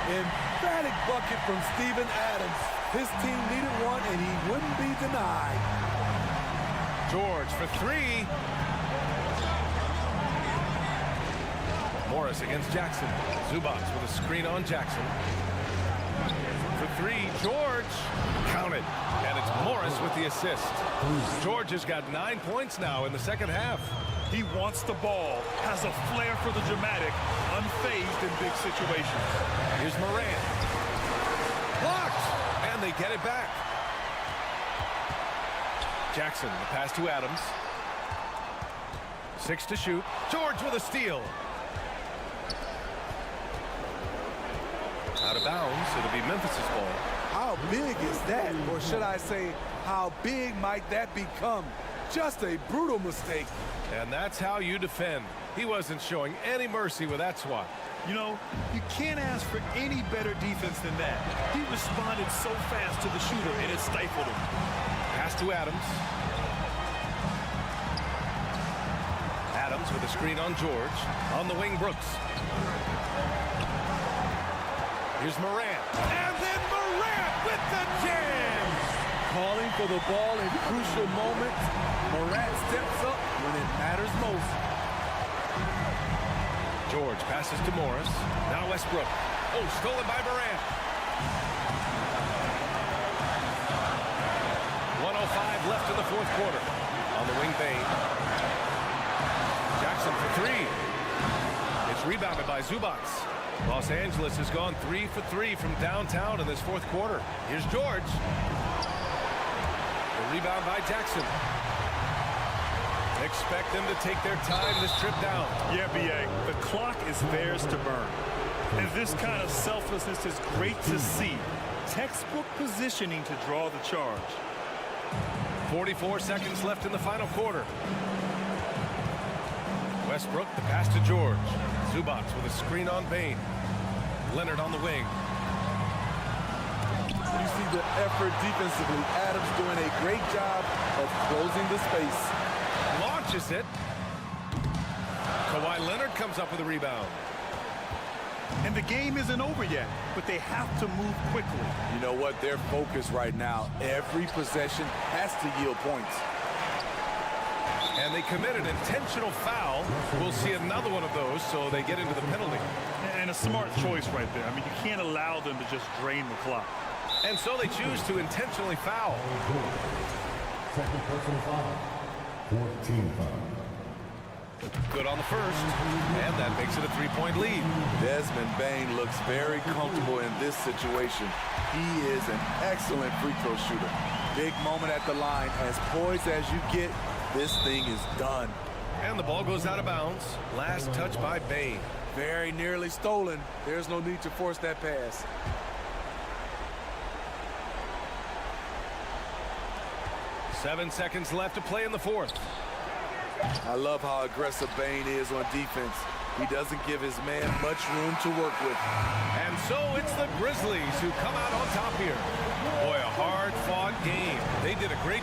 Emphatic bucket from Steven Adams. His team needed one, and he wouldn't be denied. George for three. Morris against Jackson. Zubats with a screen on Jackson. For three, George. Counted. And it's Morris with the assist. George has got 9 points now in the second half. He wants the ball, has a flair for the dramatic, unfazed in big situations. Here's Morant. Blocked! And they get it back. Jackson, the pass to Adams. 6 to shoot. George with a steal. Out of bounds, it'll be Memphis's ball. How big is that? Or should I say, how big might that become? Just a brutal mistake. And that's how you defend. He wasn't showing any mercy with that swat. You know, you can't ask for any better defense than that. He responded so fast to the shooter, and it stifled him. Pass to Adams. Adams with a screen on George. On the wing, Brooks. Here's Morant. And then Morant with the jam! Calling for the ball in crucial moments. Morant steps up when it matters most. George passes to Morris. Now Westbrook. Oh, stolen by Morant. 1:05 left in the fourth quarter. On the wing, Bane. Jackson for three. It's rebounded by Zubats. Los Angeles has gone 3 for 3 from downtown in this fourth quarter. Here's George. The rebound by Jackson. Expect them to take their time this trip down. Yeah, B.A., the clock is theirs to burn. And this kind of selflessness is great to see. Textbook positioning to draw the charge. 44 seconds left in the final quarter. Westbrook, the pass to George. Zubats with a screen on Bane. Leonard on the wing. You see the effort defensively. Adams doing a great job of closing the space. Launches it. Kawhi Leonard comes up with a rebound. And the game isn't over yet, but they have to move quickly. You know what? Their focus right now, every possession has to yield points. And they commit an intentional foul. We'll see another one of those, so they get into the penalty. And a smart choice right there. I mean, you can't allow them to just drain the clock. And so they choose to intentionally foul. Second personal foul. 14 foul. Good on the first, and that makes it a three-point lead. Desmond Bane looks very comfortable in this situation. He is an excellent free throw shooter. Big moment at the line. As poised as you get, this thing is done. And the ball goes out of bounds. Last touch by Bane. Very nearly stolen. There's no need to force that pass. Seven seconds left to play in the fourth. I love how aggressive Bane is on defense. He doesn't give his man much room to work with. And so it's the Grizzlies who come out on top here. Boy, a hard-fought game. They did a great